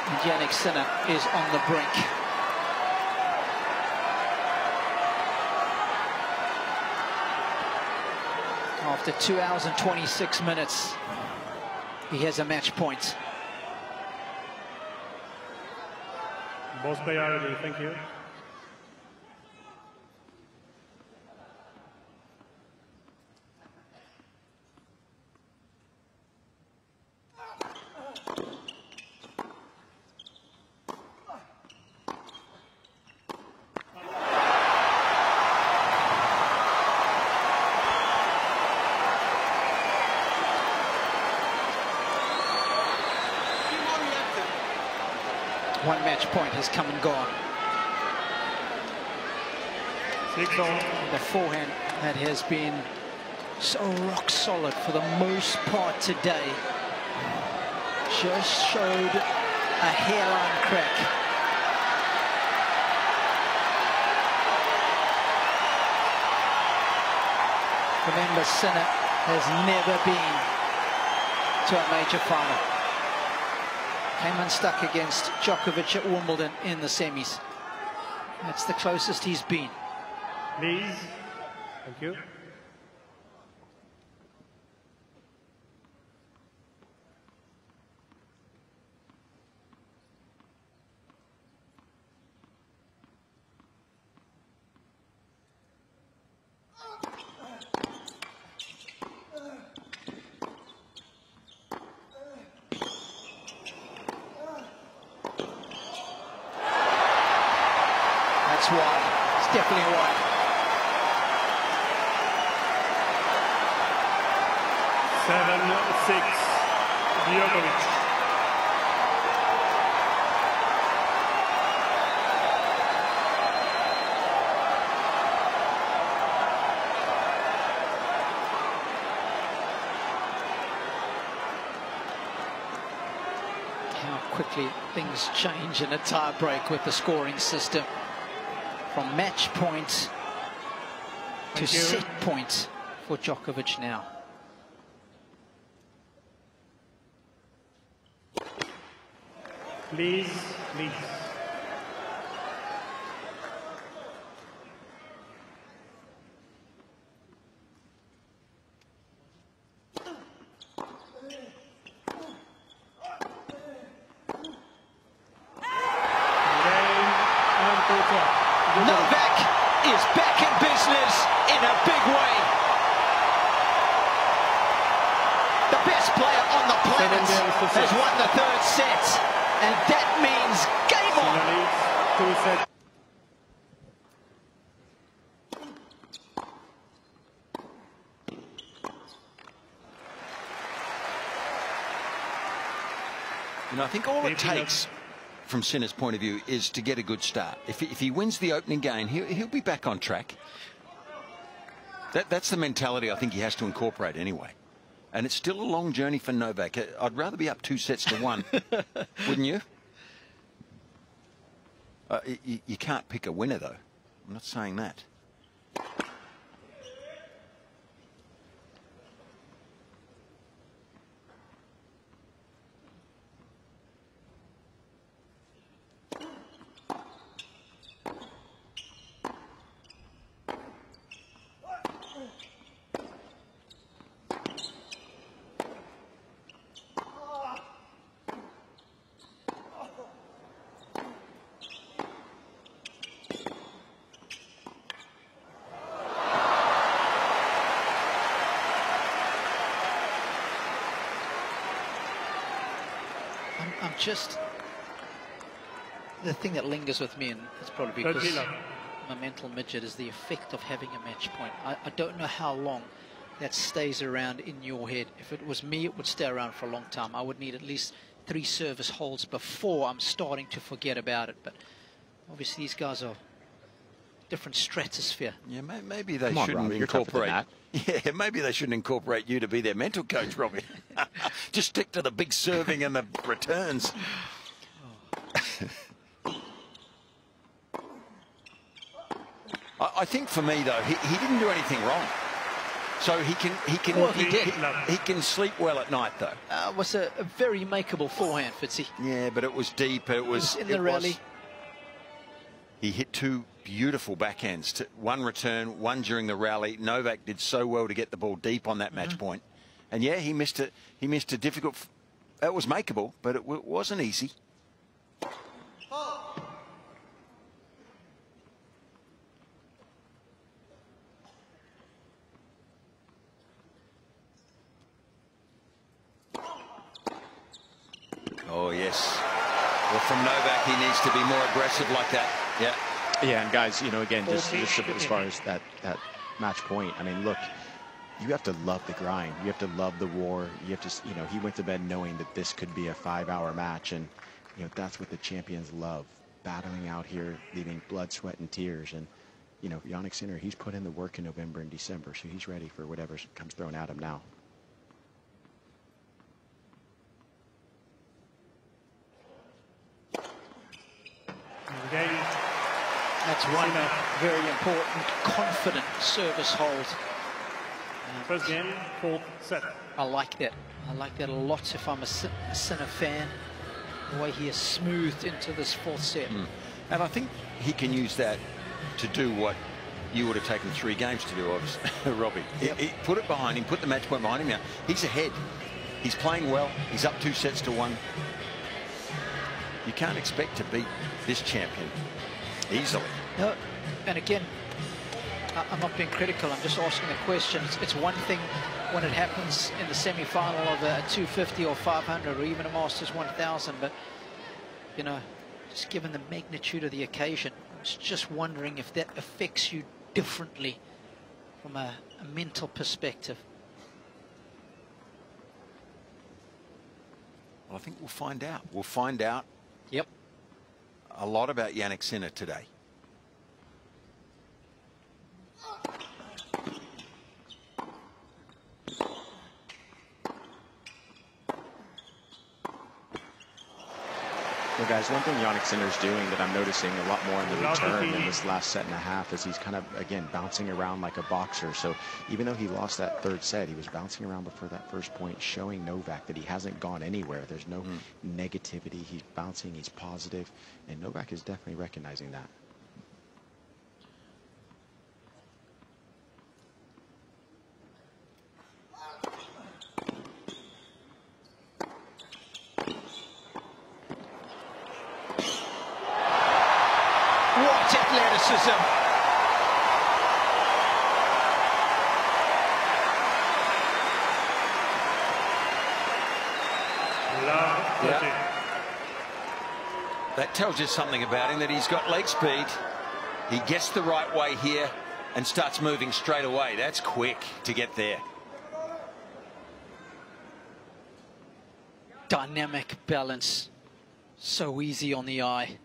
And Jannik Sinner is on the brink. After 2 hours and 26 minutes, he has a match point. Both players ready. Thank you. One match point has come and gone. 6-all. The forehand that has been so rock solid for the most part today just showed a hairline crack. Remember, Sinner has never been to a major final. Came unstuck against Djokovic at Wimbledon in the semis. That's the closest he's been. Please. Thank you. That's wide. It's definitely wide. Seven, 6, Djokovic. How quickly things change in a tie break with the scoring system. From match point to set point for Djokovic now. Please, please. Novak is back in business in a big way. The best player on the planet has won the third set, and that means game on. You know, I think all it takes, from Sinner's point of view, is to get a good start. If he wins the opening game, he'll be back on track. That's the mentality I think he has to incorporate anyway. And it's still a long journey for Novak. I'd rather be up 2-1, wouldn't you? You can't pick a winner, though. I'm not saying that. I'm just... The thing that lingers with me, and it's probably because I'm a mental midget, is the effect of having a match point. I don't know how long that stays around in your head. If it was me, it would stay around for a long time. I would need at least 3 service holds before I'm starting to forget about it. But obviously these guys are different stratosphere. Yeah, maybe they shouldn't incorporate... Yeah, maybe they shouldn't incorporate you to be their mental coach, Robbie. Just stick to the big serving and the returns. I think for me though, he didn't do anything wrong, so he can sleep well at night though. It was a very makeable forehand, Fitzy. Yeah, but it was deep. It was in the rally. He hit 2 beautiful backhands, one return, one during the rally. Novak did so well to get the ball deep on that match point, and yeah, he missed it. He missed a difficult. It was makeable, but it wasn't easy. Oh, yes. Well, from Novak, he needs to be more aggressive like that. Yeah. Yeah, and guys, you know, again, just as far as that match point, I mean, look, you have to love the grind. You have to love the war. You have to, you know, he went to bed knowing that this could be a 5-hour match, and, you know, that's what the champions love, battling out here, leaving blood, sweat, and tears. And, you know, Jannik Sinner, he's put in the work in November and December, so he's ready for whatever comes thrown at him now. That's one very important, confident service hold First game, fourth set. I like that. I like that a lot if I'm a Sinner fan. The way he has smoothed into this fourth set. And I think he can use that to do what you would have taken 3 games to do, obviously, Robbie. Yep. He put it behind him, put the match point behind him. Now he's ahead. He's playing well. He's up 2 sets to 1. You can't expect to beat this champion easily. No, and again, I'm not being critical. I'm just asking the question. It's one thing when it happens in the semi-final of a 250 or 500 or even a Masters 1000, but you know, just given the magnitude of the occasion, I was just wondering if that affects you differently from a mental perspective. Well, I think we'll find out. We'll find out. Yep. A lot about Jannik Sinner today. Well, guys, one thing Jannik Sinner's doing that I'm noticing a lot more in the return in this last set and a half is he's kind of, again, bouncing around like a boxer. So even though he lost that 3rd set, he was bouncing around before that first point, showing Novak that he hasn't gone anywhere. There's no negativity. He's bouncing. He's positive. And Novak is definitely recognizing that. What athleticism! That tells you something about him, that he's got leg speed. He gets the right way here and starts moving straight away. That's quick to get there. Dynamic balance. So easy on the eye.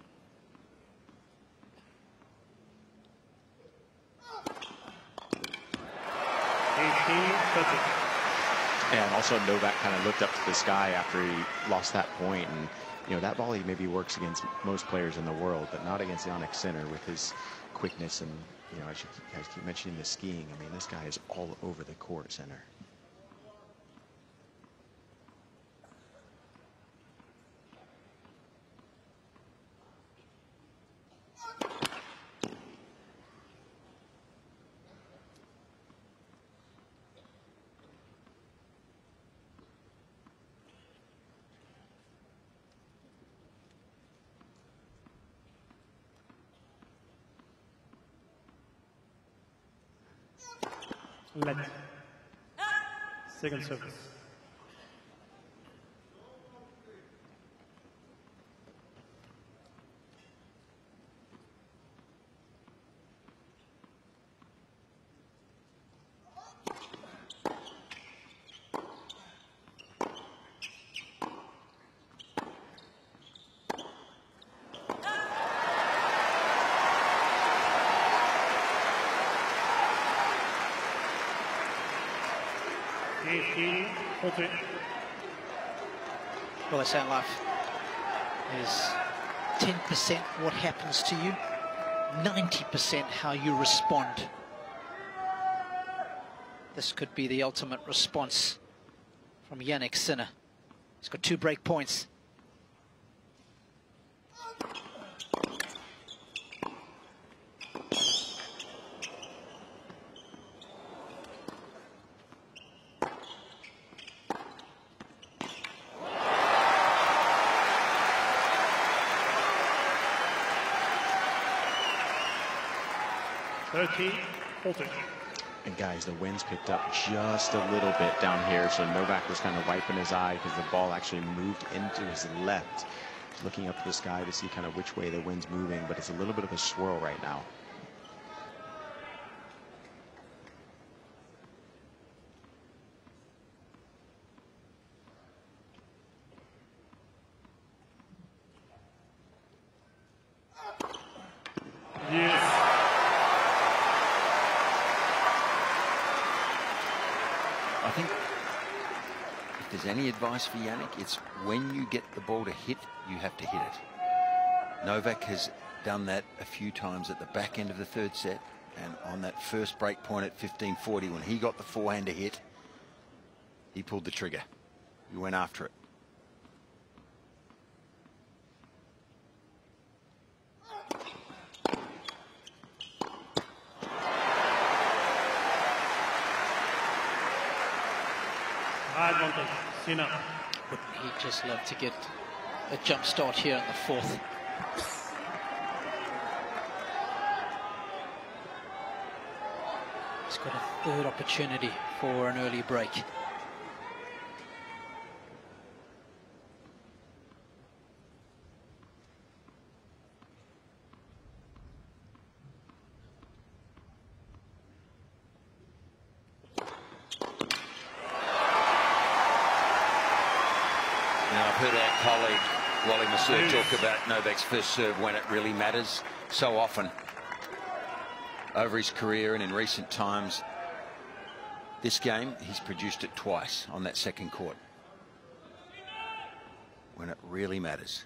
And also Novak kind of looked up to the sky after he lost that point, and you know that volley maybe works against most players in the world, but not against Jannik Sinner with his quickness. And you know, as you guys keep mentioning the skiing, I mean, this guy is all over the court, Sinner. Let. Second service. Well, they say in life is 10% what happens to you, 90% how you respond. This could be the ultimate response from Jannik Sinner. He's got 2 break points. And guys, the wind's picked up just a little bit down here, so Novak was kind of wiping his eye because the ball actually moved into his left. He's looking up to the sky to see kind of which way the wind's moving, but it's a little bit of a swirl right now. I think if there's any advice for Jannik, it's when you get the ball to hit, you have to hit it. Novak has done that a few times at the back end of the 3rd set. And on that first break point at 15:40, when he got the forehand to hit, he pulled the trigger. He went after it. Advantage, Sinner. Wouldn't he just love to get a jump start here in the fourth? He's got a third opportunity for an early break. Talk about Novak's first serve when it really matters. So often over his career and in recent times, this game he's produced it twice on that second court when it really matters.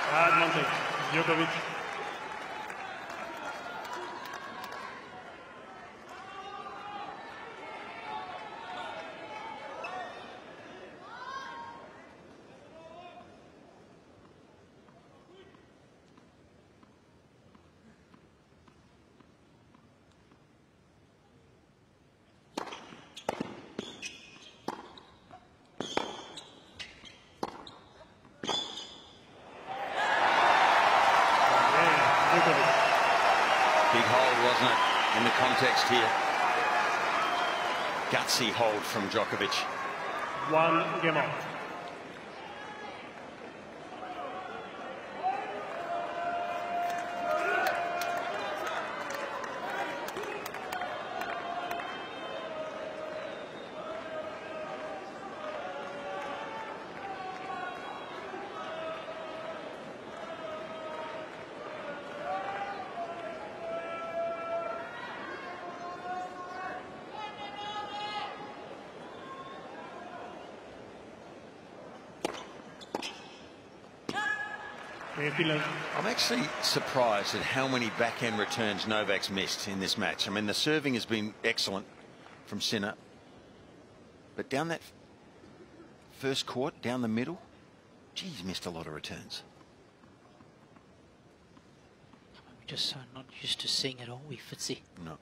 Advantage, Djokovic. Big hold, wasn't it, in the context here? Gutsy hold from Djokovic. 1 game off. I'm actually surprised at how many backhand returns Novak's missed in this match. I mean, the serving has been excellent from Sinner, but down that first court, down the middle, gee, he's missed a lot of returns. We're just so not used to seeing it all, we Fitzy. No.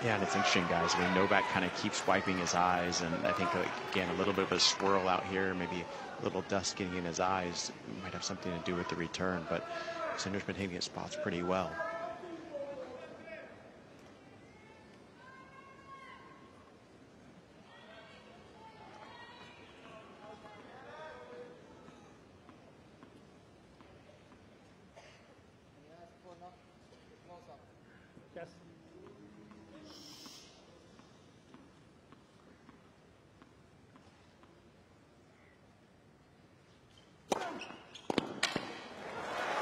Yeah, and it's interesting, guys. I mean, Novak kind of keeps wiping his eyes, and I think, again, a little bit of a swirl out here, maybe a little dust getting in his eyes might have something to do with the return, but Sinner's been hitting his spots pretty well. Yes.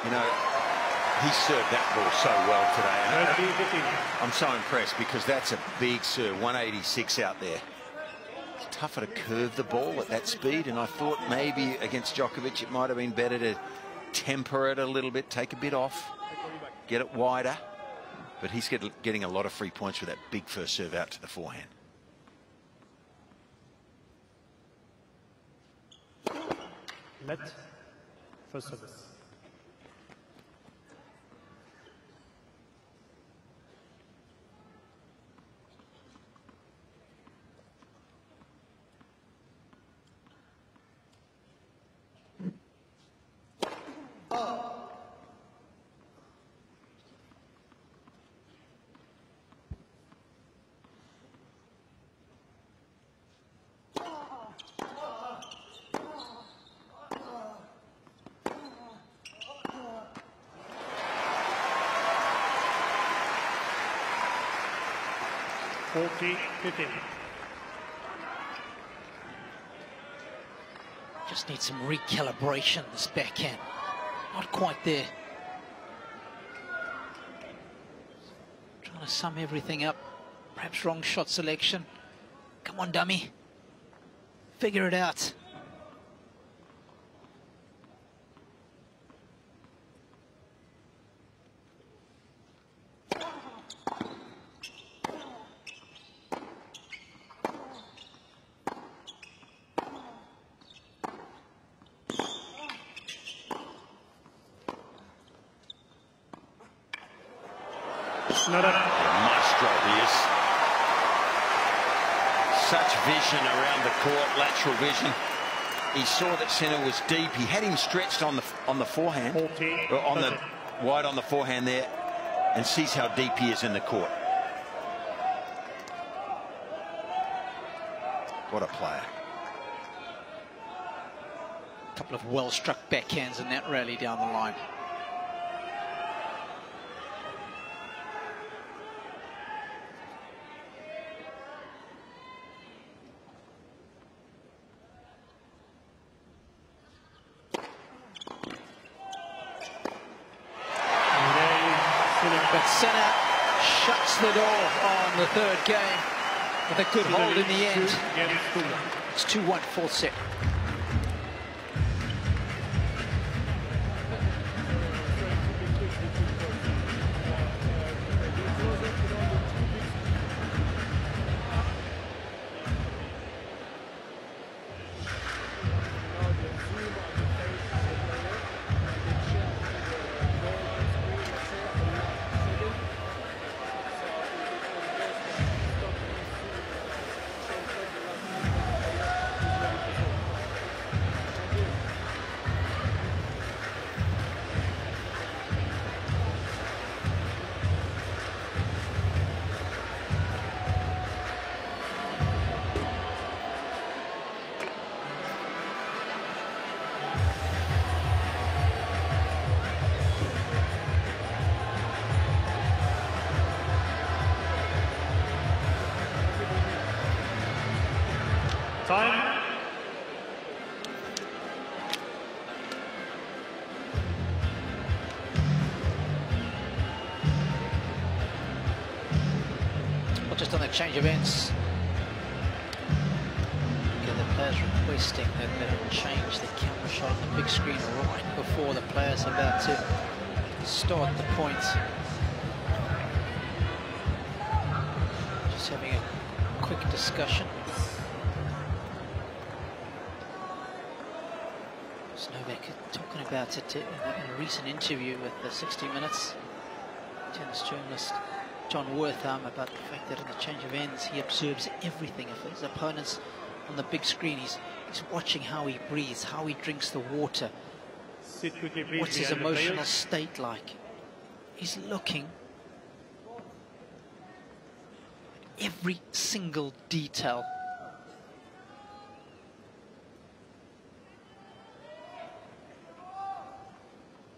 You know, he served that ball so well today. And I'm so impressed because that's a big serve, 186 out there. It's tougher to curve the ball at that speed, and I thought maybe against Djokovic it might have been better to temper it a little bit, take a bit off, get it wider. But he's getting a lot of free points with that big first serve out to the forehand. Net. First service. 40-15. Just needs some recalibration, this backhand. Not quite there. Trying to sum everything up. Perhaps wrong shot selection. Come on, dummy. Figure it out. Not up. Maestro he is. Such vision around the court, lateral vision. He saw that Sinner was deep. He had him stretched on the forehand, or on the wide on the forehand there, and sees how deep he is in the court. What a player. A couple of well-struck backhands in that rally down the line. But Sinner shuts the door on the third game with a good hold in the end. It's 2-1, fourth set. Time. Well, just on the change of ends. Okay, the players requesting that they change the camera shot on the big screen right before the players are about to start the points. Just having a quick discussion. Novak talking about it in a recent interview with the 60 Minutes tennis journalist John Wertham about the fact that in the change of ends he observes everything of his opponents on the big screen. He's watching how he breathes, how he drinks the water, Sit quickly, please, what's his behind the emotional players. state like. He's looking at every single detail.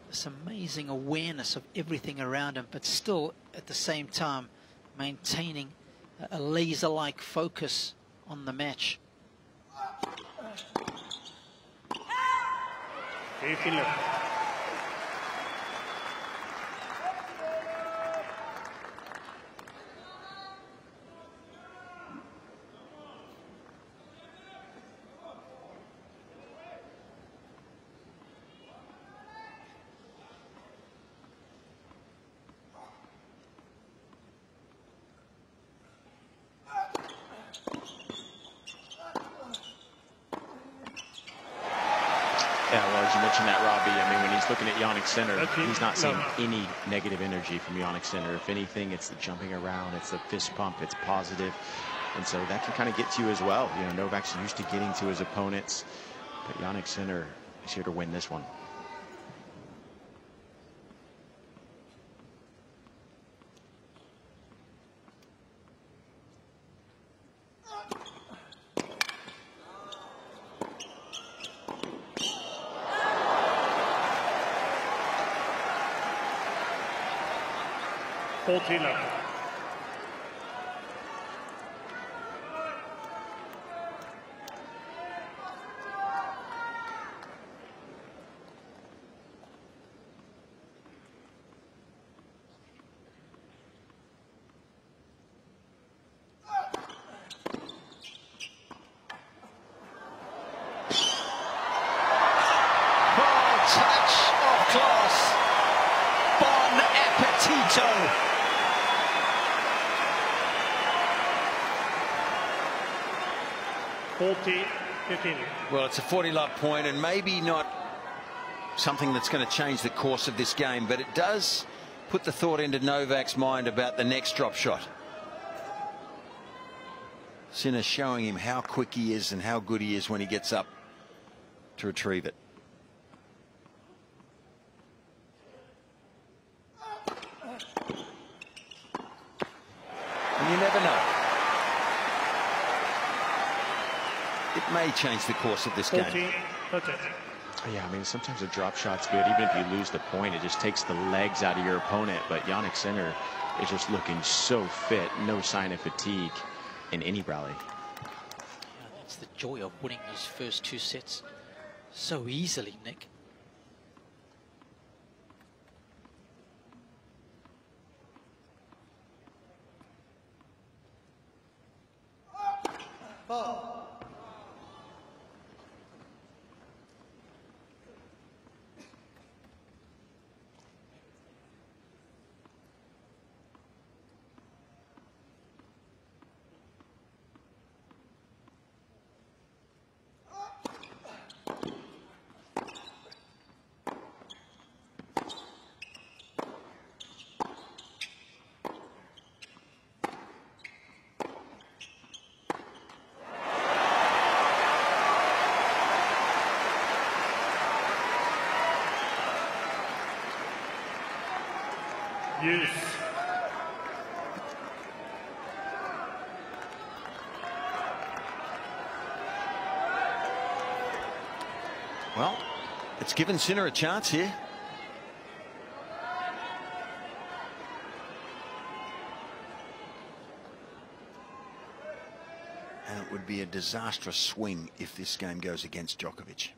This amazing awareness of everything around him, but still at the same time maintaining a laser-like focus on the match. 15 left. Yeah, well, as you mentioned that, Robbie, I mean, when he's looking at Jannik Sinner, Okay. he's not seeing any negative energy from Jannik Sinner. If anything, it's the jumping around, it's the fist pump, it's positive. And so that can kind of get to you as well. You know, Novak's used to getting to his opponents, but Jannik Sinner is here to win this one. 40-15. Well, it's a 40-love point, and maybe not something that's going to change the course of this game, but it does put the thought into Novak's mind about the next drop shot. Sinner showing him how quick he is and how good he is when he gets up to retrieve it. And you never know. It may change the course of this game. 14-13. Yeah, I mean, sometimes a drop shot's good. Even if you lose the point, it just takes the legs out of your opponent. But Jannik Sinner is just looking so fit. No sign of fatigue in any rally. Yeah, that's the joy of winning those first 2 sets so easily, Nick. Use. Well, it's given Sinner a chance here. And it would be a disastrous swing if this game goes against Djokovic.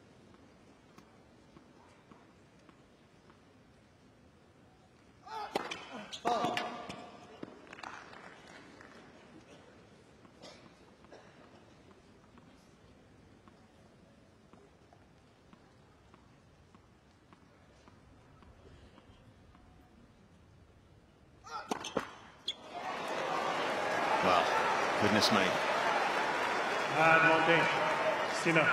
Well, goodness me. And one thing. Sinner.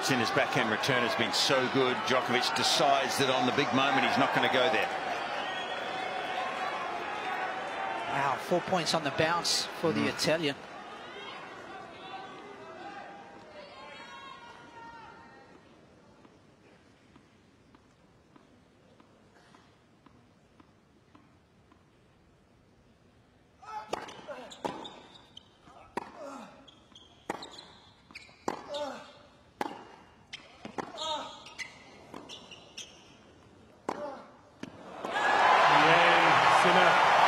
Sinner's backhand return has been so good. Djokovic decides that on the big moment he's not going to go there. Wow, 4 points on the bounce for the Italian.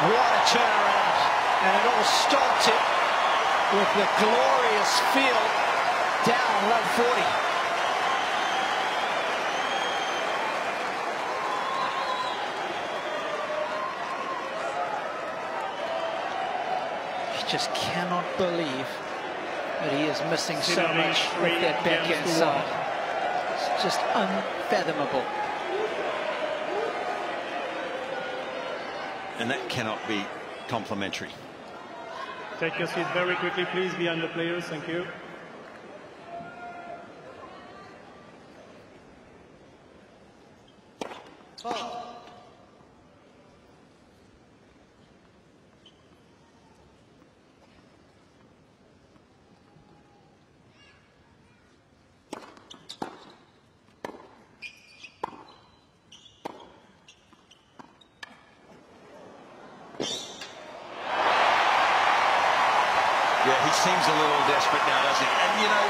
What a turnaround, and it all started with the glorious field down love 40. He just cannot believe that he is missing so much with that backhand side. It's just unfathomable. And that cannot be complimentary. Take your seat very quickly, please, behind the players. Thank you. Yeah, he seems a little desperate now, doesn't he? And, you know,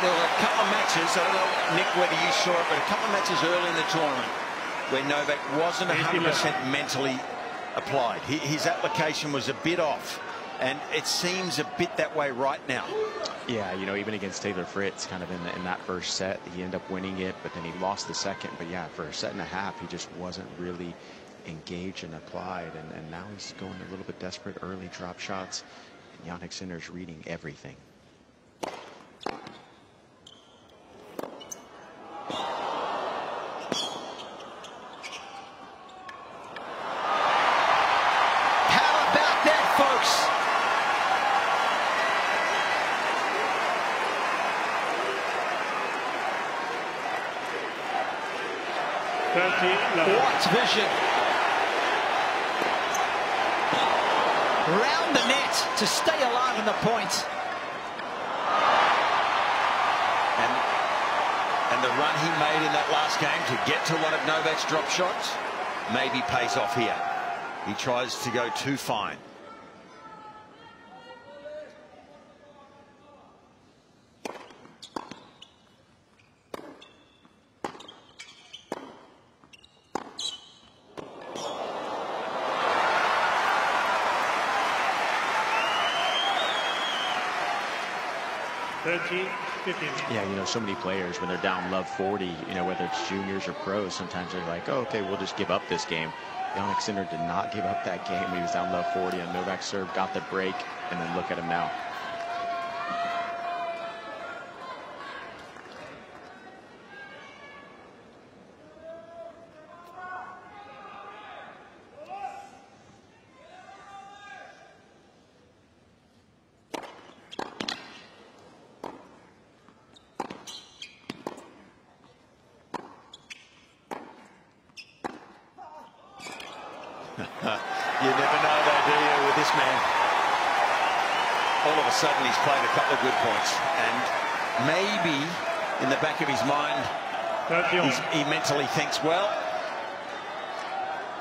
there were a couple of matches, I don't know, Nick, whether you saw it, but a couple of matches early in the tournament where Novak wasn't 100% mentally applied. His application was a bit off, and it seems a bit that way right now. Yeah, you know, even against Taylor Fritz, kind of in that first set, he ended up winning it, but then he lost the second. But yeah, for a set and a half, he just wasn't really engaged and applied, and now he's going a little bit desperate, early drop shots. Jannik Sinner's reading everything. How about that, folks? What vision! Round the net to stay alive in the point. And the run he made in that last game to get to one of Novak's drop shots maybe pays off here. He tries to go too fine. Yeah, you know, so many players, when they're down love 40, you know, whether it's juniors or pros, sometimes they're like, oh, okay, we'll just give up this game. Jannik Sinner did not give up that game. He was down love 40, and Novak serve, got the break, and then look at him now. You never know, though, do you, with this man? All of a sudden, he's played a couple of good points, and maybe in the back of his mind, he mentally thinks, well,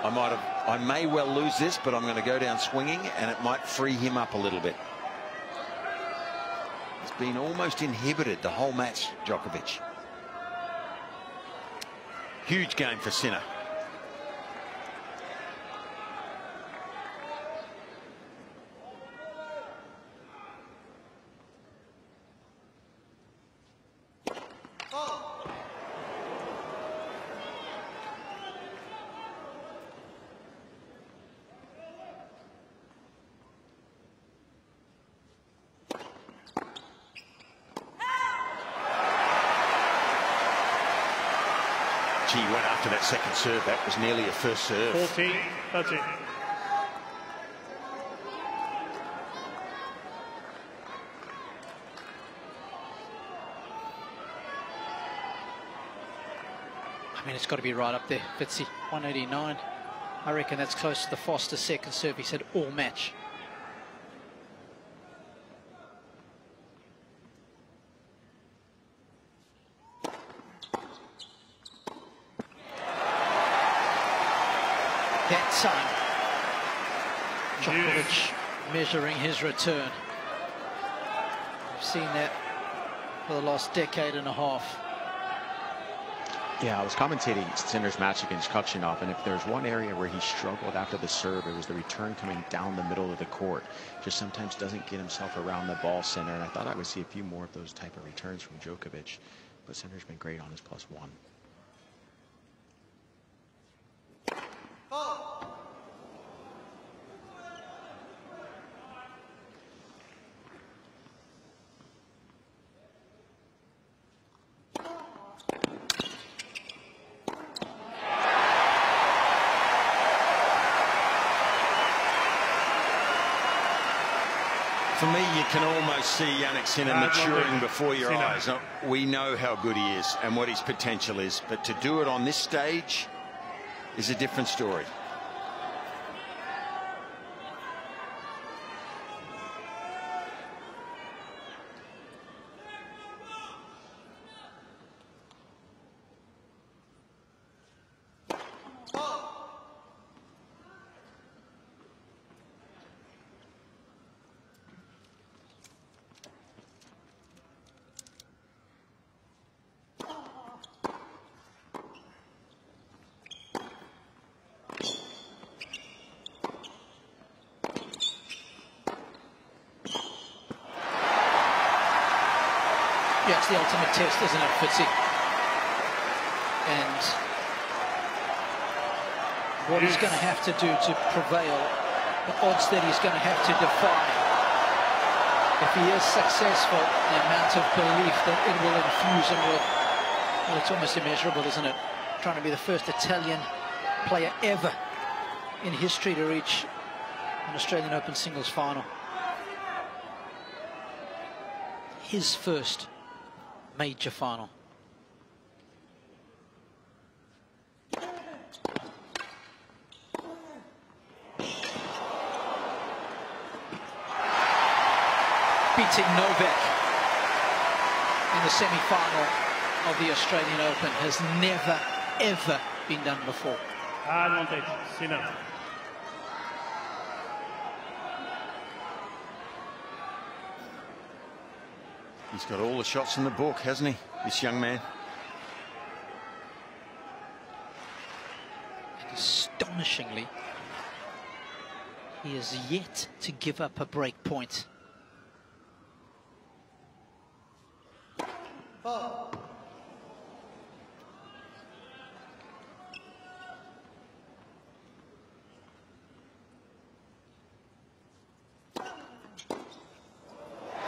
I may well lose this, but I'm going to go down swinging, and it might free him up a little bit. He's been almost inhibited the whole match, Djokovic. Huge game for Sinner. He went after that second serve. That was nearly a first serve. 14-13. I mean, it's got to be right up there, Fitzy. 189. I reckon that's close to the Foster second serve. He said all match. That time, Djokovic measuring his return. We've seen that for the last decade and a half. Yeah, I was commentating Sinner's match against Kuchinov, and if there's one area where he struggled after the serve, it was the return coming down the middle of the court. Just sometimes doesn't get himself around the ball center, and I thought I would see a few more of those type of returns from Djokovic, but Sinner's been great on his +1. For me, you can almost see Jannik Sinner maturing before your eyes. Now, we know how good he is and what his potential is, but to do it on this stage is a different story. Yeah, it's the ultimate test, isn't it, Fitzy? And what he's going to have to do to prevail, the odds that he's going to have to defy. If he is successful, the amount of belief that it will infuse him with, well, it's almost immeasurable, isn't it? Trying to be the first Italian player ever in history to reach an Australian Open singles final. His first major final. beating Novak in the semi-final of the Australian Open has never, ever been done before. Advantage, Sinner. He's got all the shots in the book, hasn't he, this young man? And astonishingly, he has yet to give up a break point.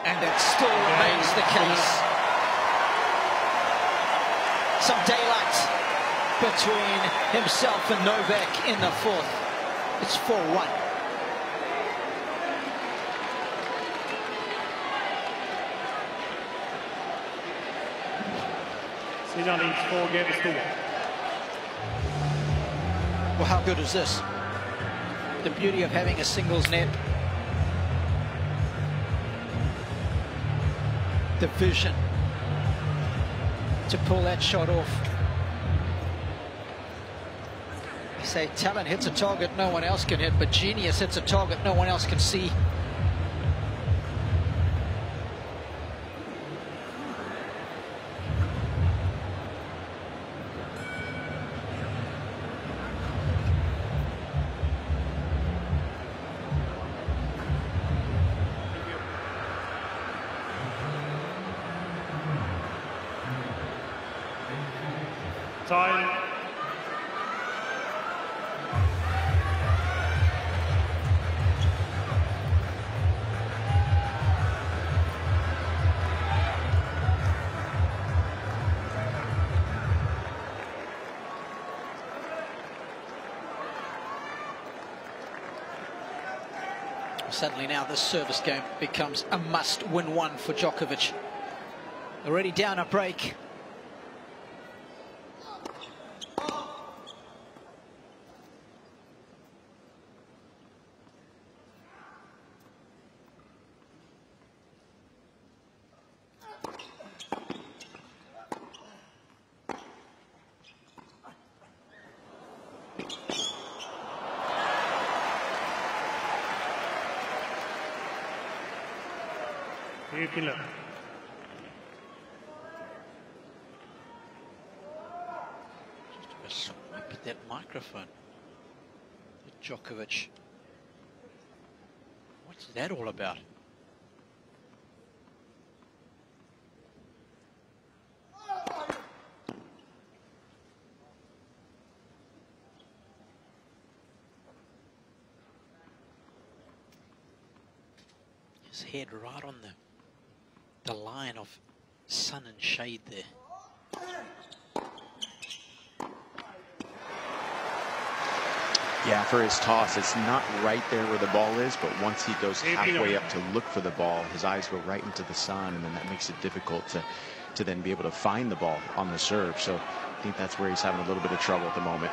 And it still remains the case. Some daylight between himself and Novak in the fourth. It's 4-1. Sinner leads 4 games to 1. Well, how good is this? The beauty of having a singles net. The vision to pull that shot off. I say talent hits a target no one else can hit, but genius hits a target no one else can see. Time. Suddenly now this service game becomes a must-win one for Djokovic. Already down a break. Killer. Just swipe at that microphone. Djokovic. What's that all about? His head right on the line of sun and shade there. Yeah, for his toss, it's not right there where the ball is, but once he goes halfway up to look for the ball, his eyes go right into the sun, and then that makes it difficult to then be able to find the ball on the serve. So I think that's where he's having a little bit of trouble at the moment.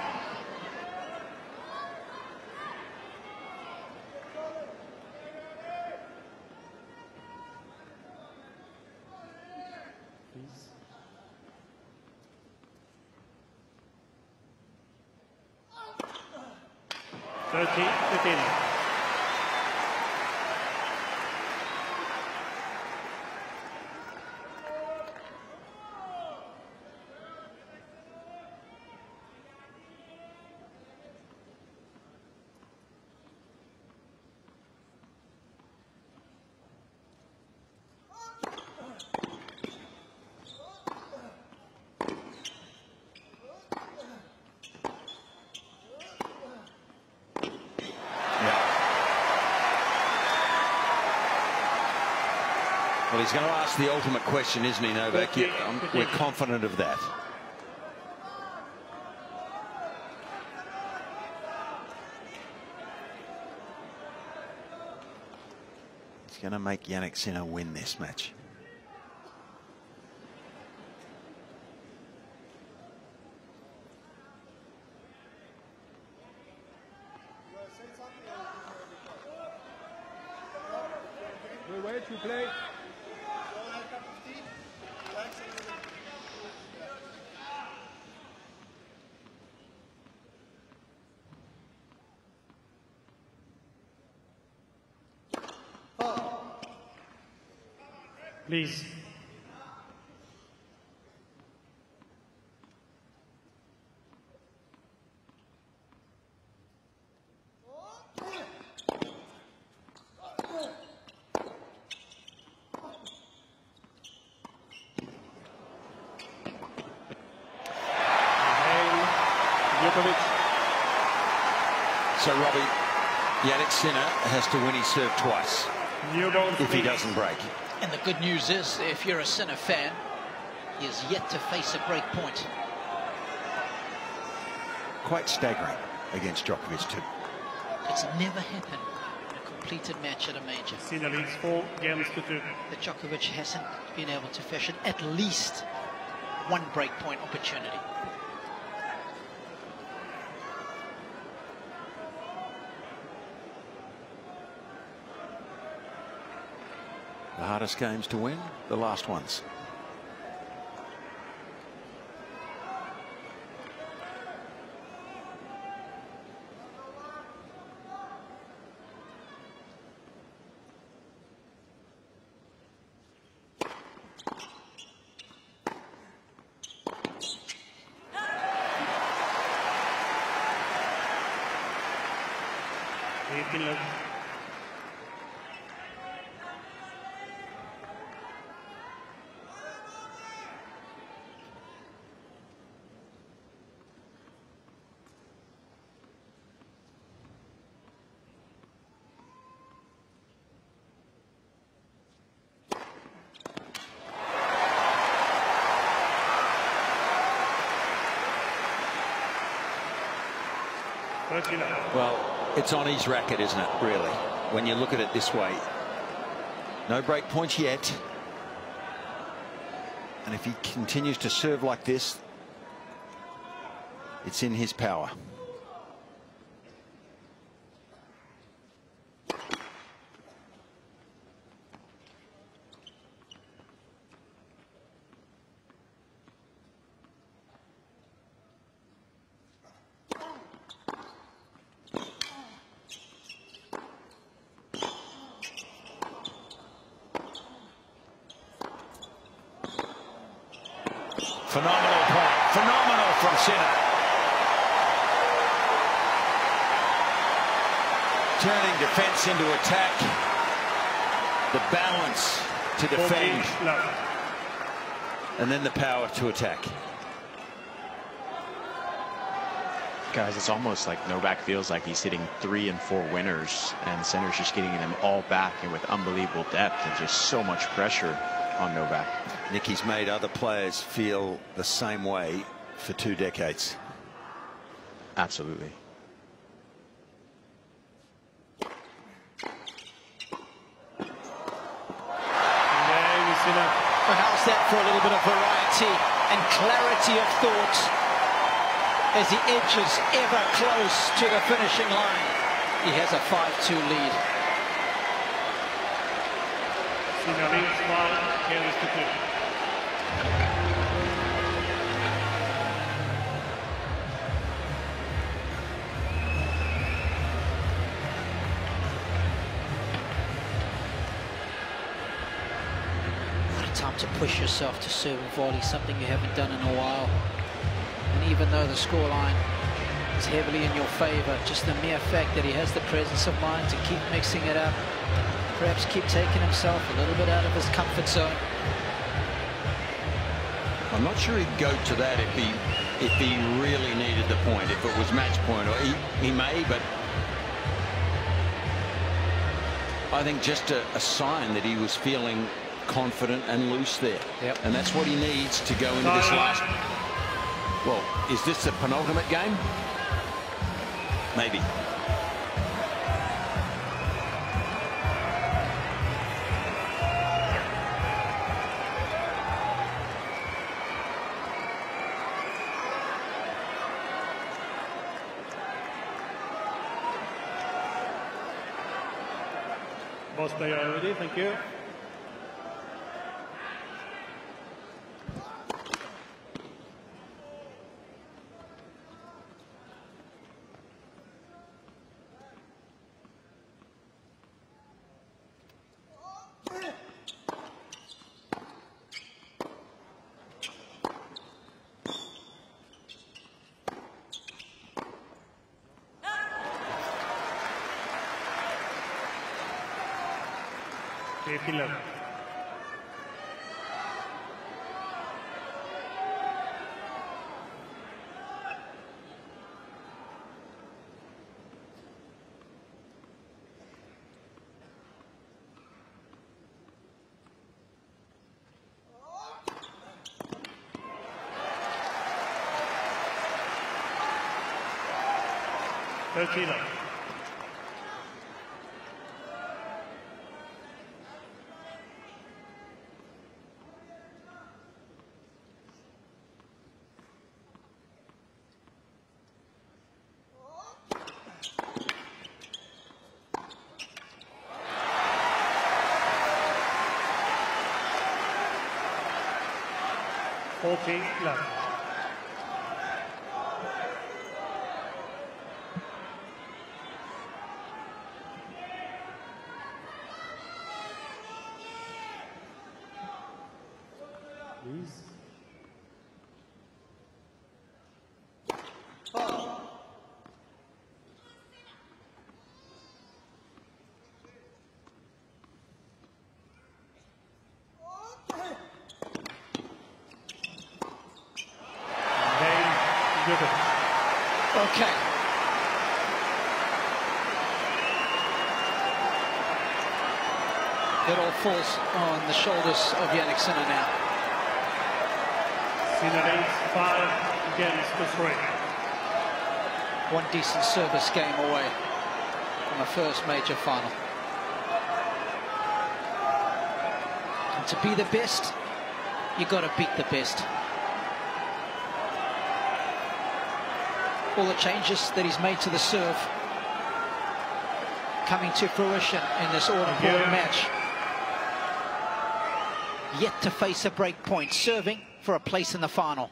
Well, he's going to ask the ultimate question, isn't he, Novak? We're confident of that. He's going to make Jannik Sinner win this match. wait, you play. Please. Djokovic. So, Robbie, Jannik Sinner has to win his serve twice if he doesn't break. And the good news is, if you're a Sinner fan, he is yet to face a break point. Quite staggering against Djokovic too. It's never happened in a completed match at a major. Sinner leads 4 games to 2. That Djokovic hasn't been able to fashion at least one break point opportunity. The hardest games to win, the last ones. Well, it's on his racket, isn't it, really, when you look at it this way. No break points yet. And if he continues to serve like this, it's in his power. Phenomenal point. Phenomenal from Sinner. Turning defence into attack. The balance to defend. And then the power to attack. Guys, it's almost like Novak feels like he's hitting 3 and 4 winners, and Sinner's just getting them all back and with unbelievable depth and just so much pressure on Novak. Nicky's made other players feel the same way for 2 decades. Absolutely. But how's that for a little bit of variety and clarity of thought as he edges ever close to the finishing line? He has a 5-2 lead. Sinner leads 5 games to 2. Time to push yourself to serve and volley, something you haven't done in a while. And even though the scoreline is heavily in your favour, just the mere fact that he has the presence of mind to keep mixing it up, perhaps keep taking himself a little bit out of his comfort zone. I'm not sure he'd go to that if he really needed the point, if it was match point, or he may, but I think just a sign that he was feeling confident and loose there. Yep. And that's what he needs to go into this last. Well, is this the penultimate game? Maybe. Both players are ready, thank you. Finland. Left. Please. Okay. It all falls on the shoulders of Jannik Sinner now. Sinner 8-5 against the 3. One decent service game away from a first major final. And to be the best, you got to beat the best. All the changes that he's made to the serve coming to fruition in this all-important match. Yet to face a break point, serving for a place in the final.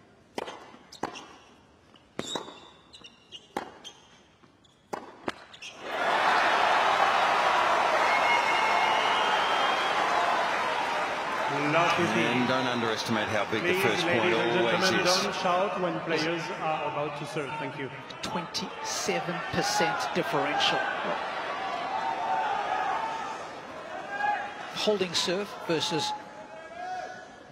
And don't underestimate how big the first point always is. Don't shout when players are about to serve. Thank you. 27% differential. Holding serve versus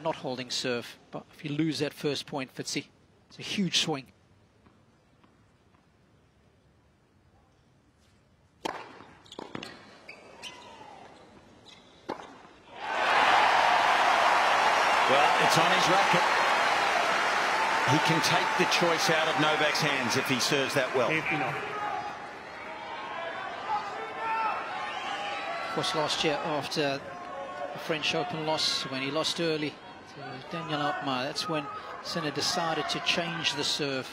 not holding serve. But if you lose that first point, Fitzy, it's a huge swing. It's on his racket. He can take the choice out of Novak's hands if he serves that well. Of course, last year after the French Open loss, when he lost early to Daniel Altmaier, that's when Sinner decided to change the serve.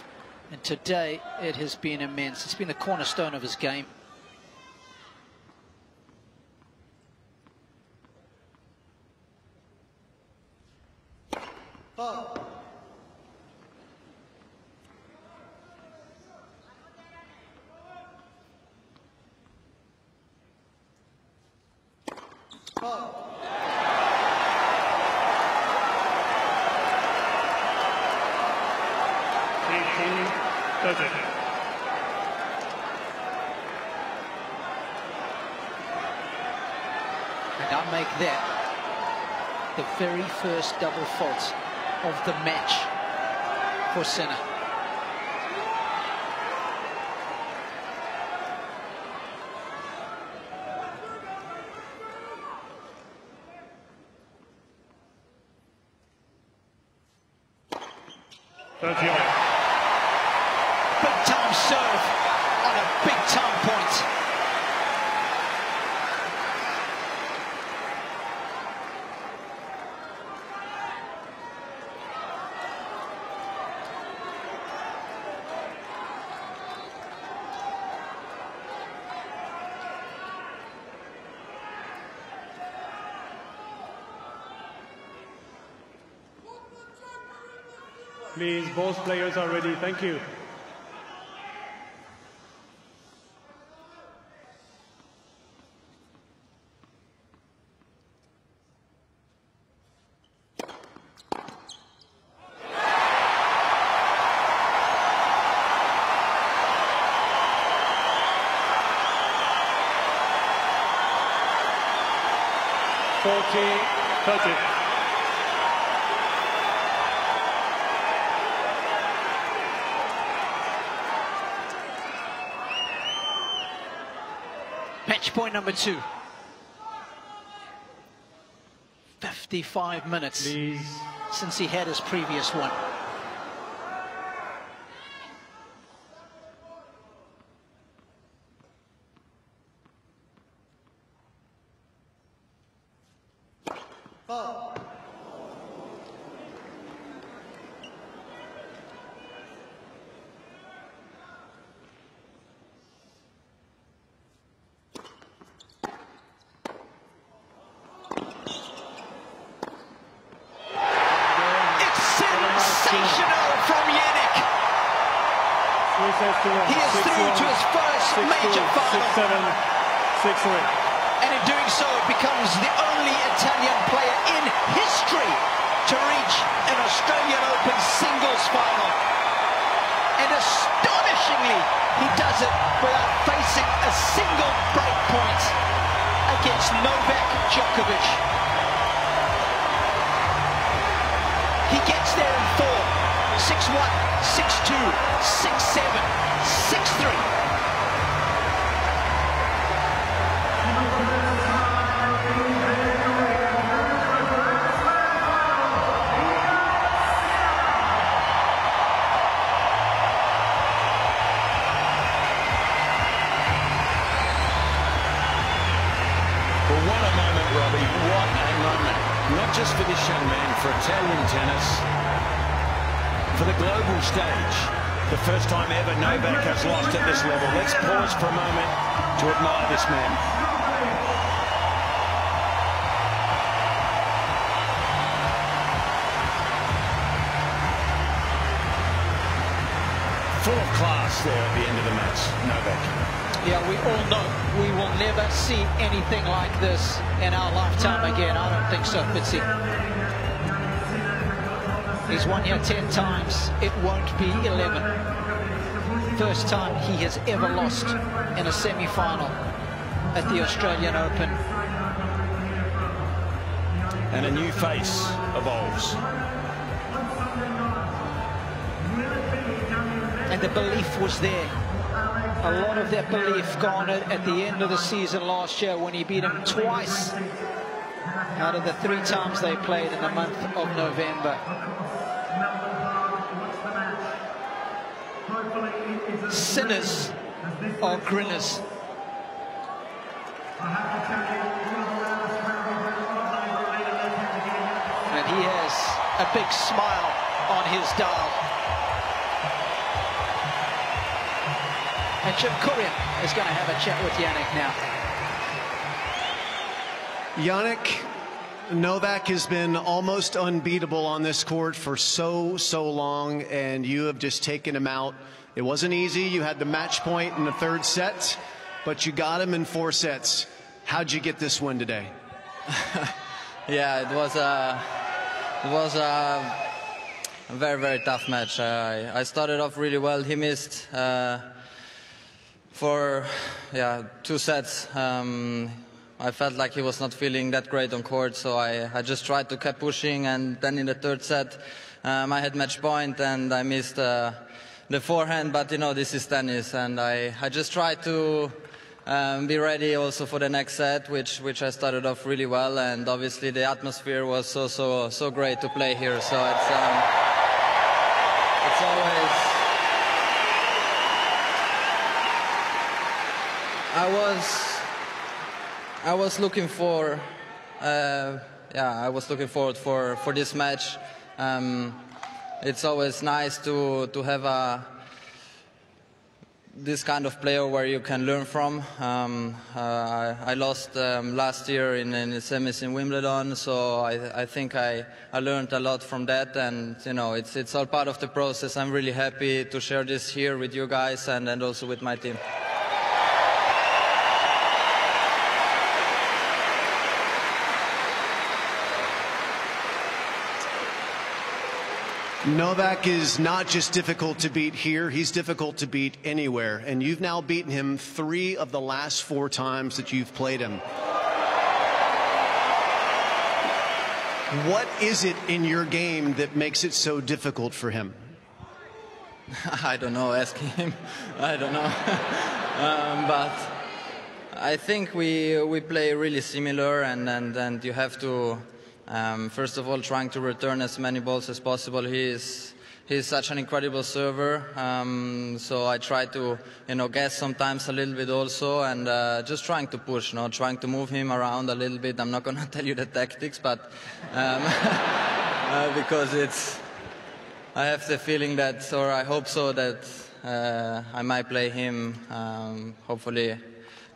And today it has been immense. It's been the cornerstone of his game. And I make that the very first double fault of the match for Sinner. Big time serve on a big time point. Please, both players are ready. Thank you. Match point number 2. 55 minutes since he had his previous one. He is through to his first major final. 6-7, 6-3. And in doing so, becomes the only Italian player in history to reach an Australian Open singles final. And astonishingly, he does it without facing a single break point against Novak Djokovic. He gets there in 4. 6-1, 6-2, 6-7, 6-3. Well, what a moment, Robbie. What a moment. Not just for this young man, for Italian tennis. For the global stage, the first time ever Novak has lost at this level. Let's pause for a moment to admire this man. Full of class there at the end of the match, Novak. Yeah, we all know we will never see anything like this in our lifetime again. I don't think so, Fitzy. He's won here 10 times. It won't be 11. First time he has ever lost in a semi-final at the Australian Open. And a new face evolves. And the belief was there. A lot of that belief gone at the end of the season last year when he beat him twice out of the 3 times they played in the month of November. Sinners or grinners. And he has a big smile on his dial. And Jim Kurian is going to have a chat with Jannik now. Jannik, Novak has been almost unbeatable on this court for so long, and you have just taken him out. It wasn't easy. You had the match point in the 3rd set, but you got him in 4 sets. How'd you get this win today? Yeah, it was a very tough match. I started off really well. He missed for 2 sets. I felt like he was not feeling that great on court, so I just tried to keep pushing, and then in the 3rd set I had match point and I missed the forehand, but you know, this is tennis, and I just tried to be ready also for the next set, which I started off really well, and obviously the atmosphere was so great to play here. So it's always, I was looking for I was looking forward for this match. It's always nice to have this kind of player where you can learn from. I lost last year in the semis in Wimbledon, so I think I learned a lot from that, and you know, it's all part of the process. I'm really happy to share this here with you guys and also with my team. Novak is not just difficult to beat here, he's difficult to beat anywhere. And you've now beaten him 3 of the last 4 times that you've played him. What is it in your game that makes it so difficult for him? I don't know, asking him. I don't know. But I think we play really similar, and you have to first of all trying to return as many balls as possible. He's such an incredible server, so I try to guess sometimes a little bit also, and just trying to push, trying to move him around a little bit. I'm not going to tell you the tactics, but because I have the feeling that, or I hope so, that I might play him hopefully a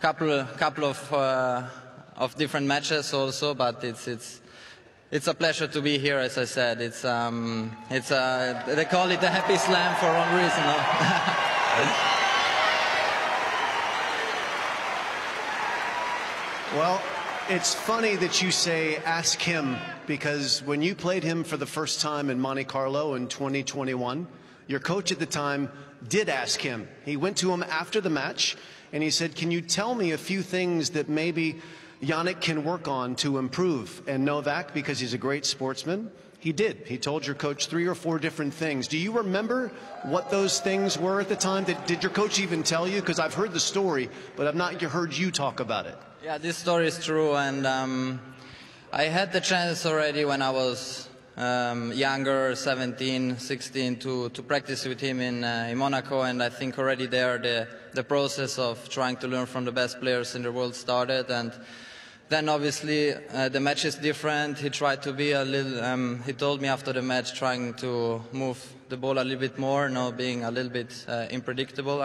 couple of different matches also, but it's a pleasure to be here. As I said, they call it a happy slam for one reason. Well, it's funny that you say ask him, because when you played him for the first time in Monte Carlo in 2021, your coach at the time did ask him. He went to him after the match and he said, can you tell me a few things that maybe Jannik can work on to improve? And Novak, because he's a great sportsman, he did. He told your coach 3 or 4 different things. Do you remember what those things were at the time? Did your coach even tell you? Because I've heard the story, but I've not heard you talk about it. Yeah, this story is true, and I had the chance already when I was younger, 17, 16, to practice with him in Monaco, and I think already there the process of trying to learn from the best players in the world started. And then obviously the match is different. He tried to be a little, he told me after the match, trying to move the ball a little bit more, being a little bit unpredictable.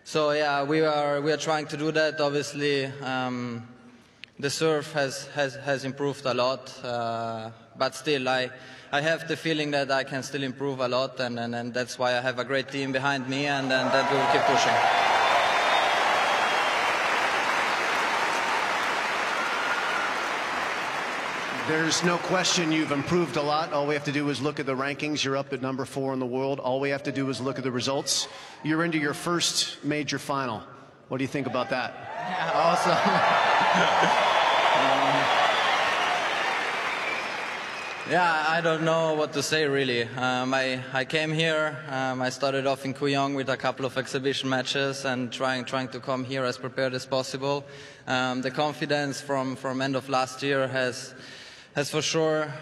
So yeah, we are trying to do that. Obviously, the serve has improved a lot, but still I have the feeling that I can still improve a lot, and that's why I have a great team behind me, and that we will keep pushing. There's no question you've improved a lot. All we have to do is look at the rankings. You're up at number 4 in the world. All we have to do is look at the results. You're into your first major final. What do you think about that? Yeah, awesome. Yeah, I don't know what to say really. I came here, I started off in Kooyong with a couple of exhibition matches and trying to come here as prepared as possible. The confidence from end of last year has for sure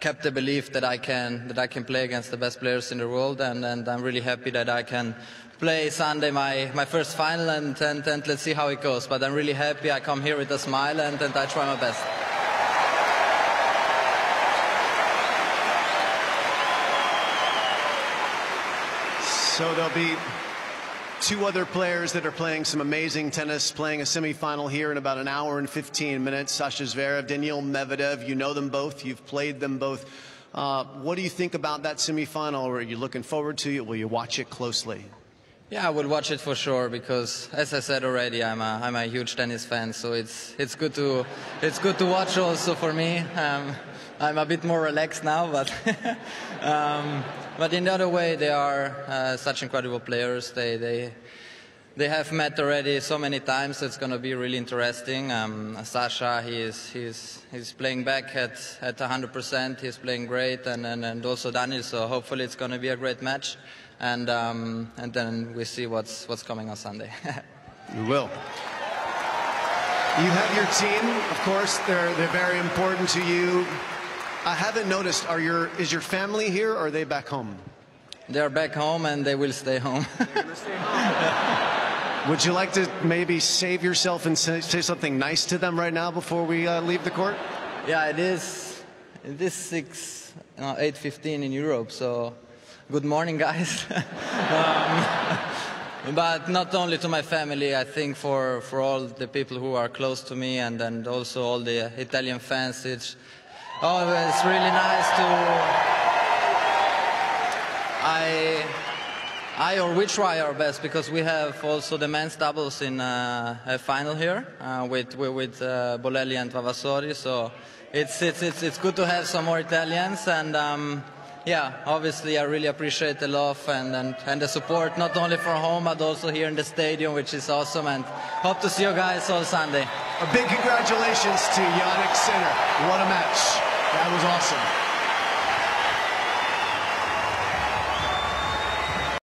kept the belief that I can play against the best players in the world, and I'm really happy that I can play Sunday my first final, and let's see how it goes. But I'm really happy. I come here with a smile, and I try my best. So there'll be 2 other players that are playing some amazing tennis, playing a semifinal here in about 1 hour and 15 minutes. Sasha Zverev, Daniil Medvedev, you know them both, you've played them both. What do you think about that semifinal? Are you looking forward to it? Will you watch it closely? Yeah, I will watch it for sure, because as I said already, I'm a huge tennis fan, so it's good to watch also for me. I'm a bit more relaxed now, but but in the other way, they are such incredible players. They have met already so many times. It's going to be really interesting. Sasha, he's playing back at 100%. He's playing great, and also Daniil. So hopefully it's going to be a great match, and then we see what's coming on Sunday. You will. You have your team, of course. They're very important to you. I haven't noticed. Is your family here, or are they back home? They're back home, and they will stay home. They're going to stay home. Would you like to maybe save yourself and say something nice to them right now before we leave the court? Yeah, it is 8:15 in Europe, so good morning, guys. But not only to my family, I think for all the people who are close to me, and also all the Italian fans. It's always really nice we try our best, because we have also the men's doubles in a final here with Bolelli and Vavasori. So it's good to have some more Italians, and yeah, obviously I really appreciate the love and the support, not only from home but also here in the stadium, which is awesome, and hope to see you guys all Sunday. A big congratulations to Jannik Sinner. What a match. That was awesome.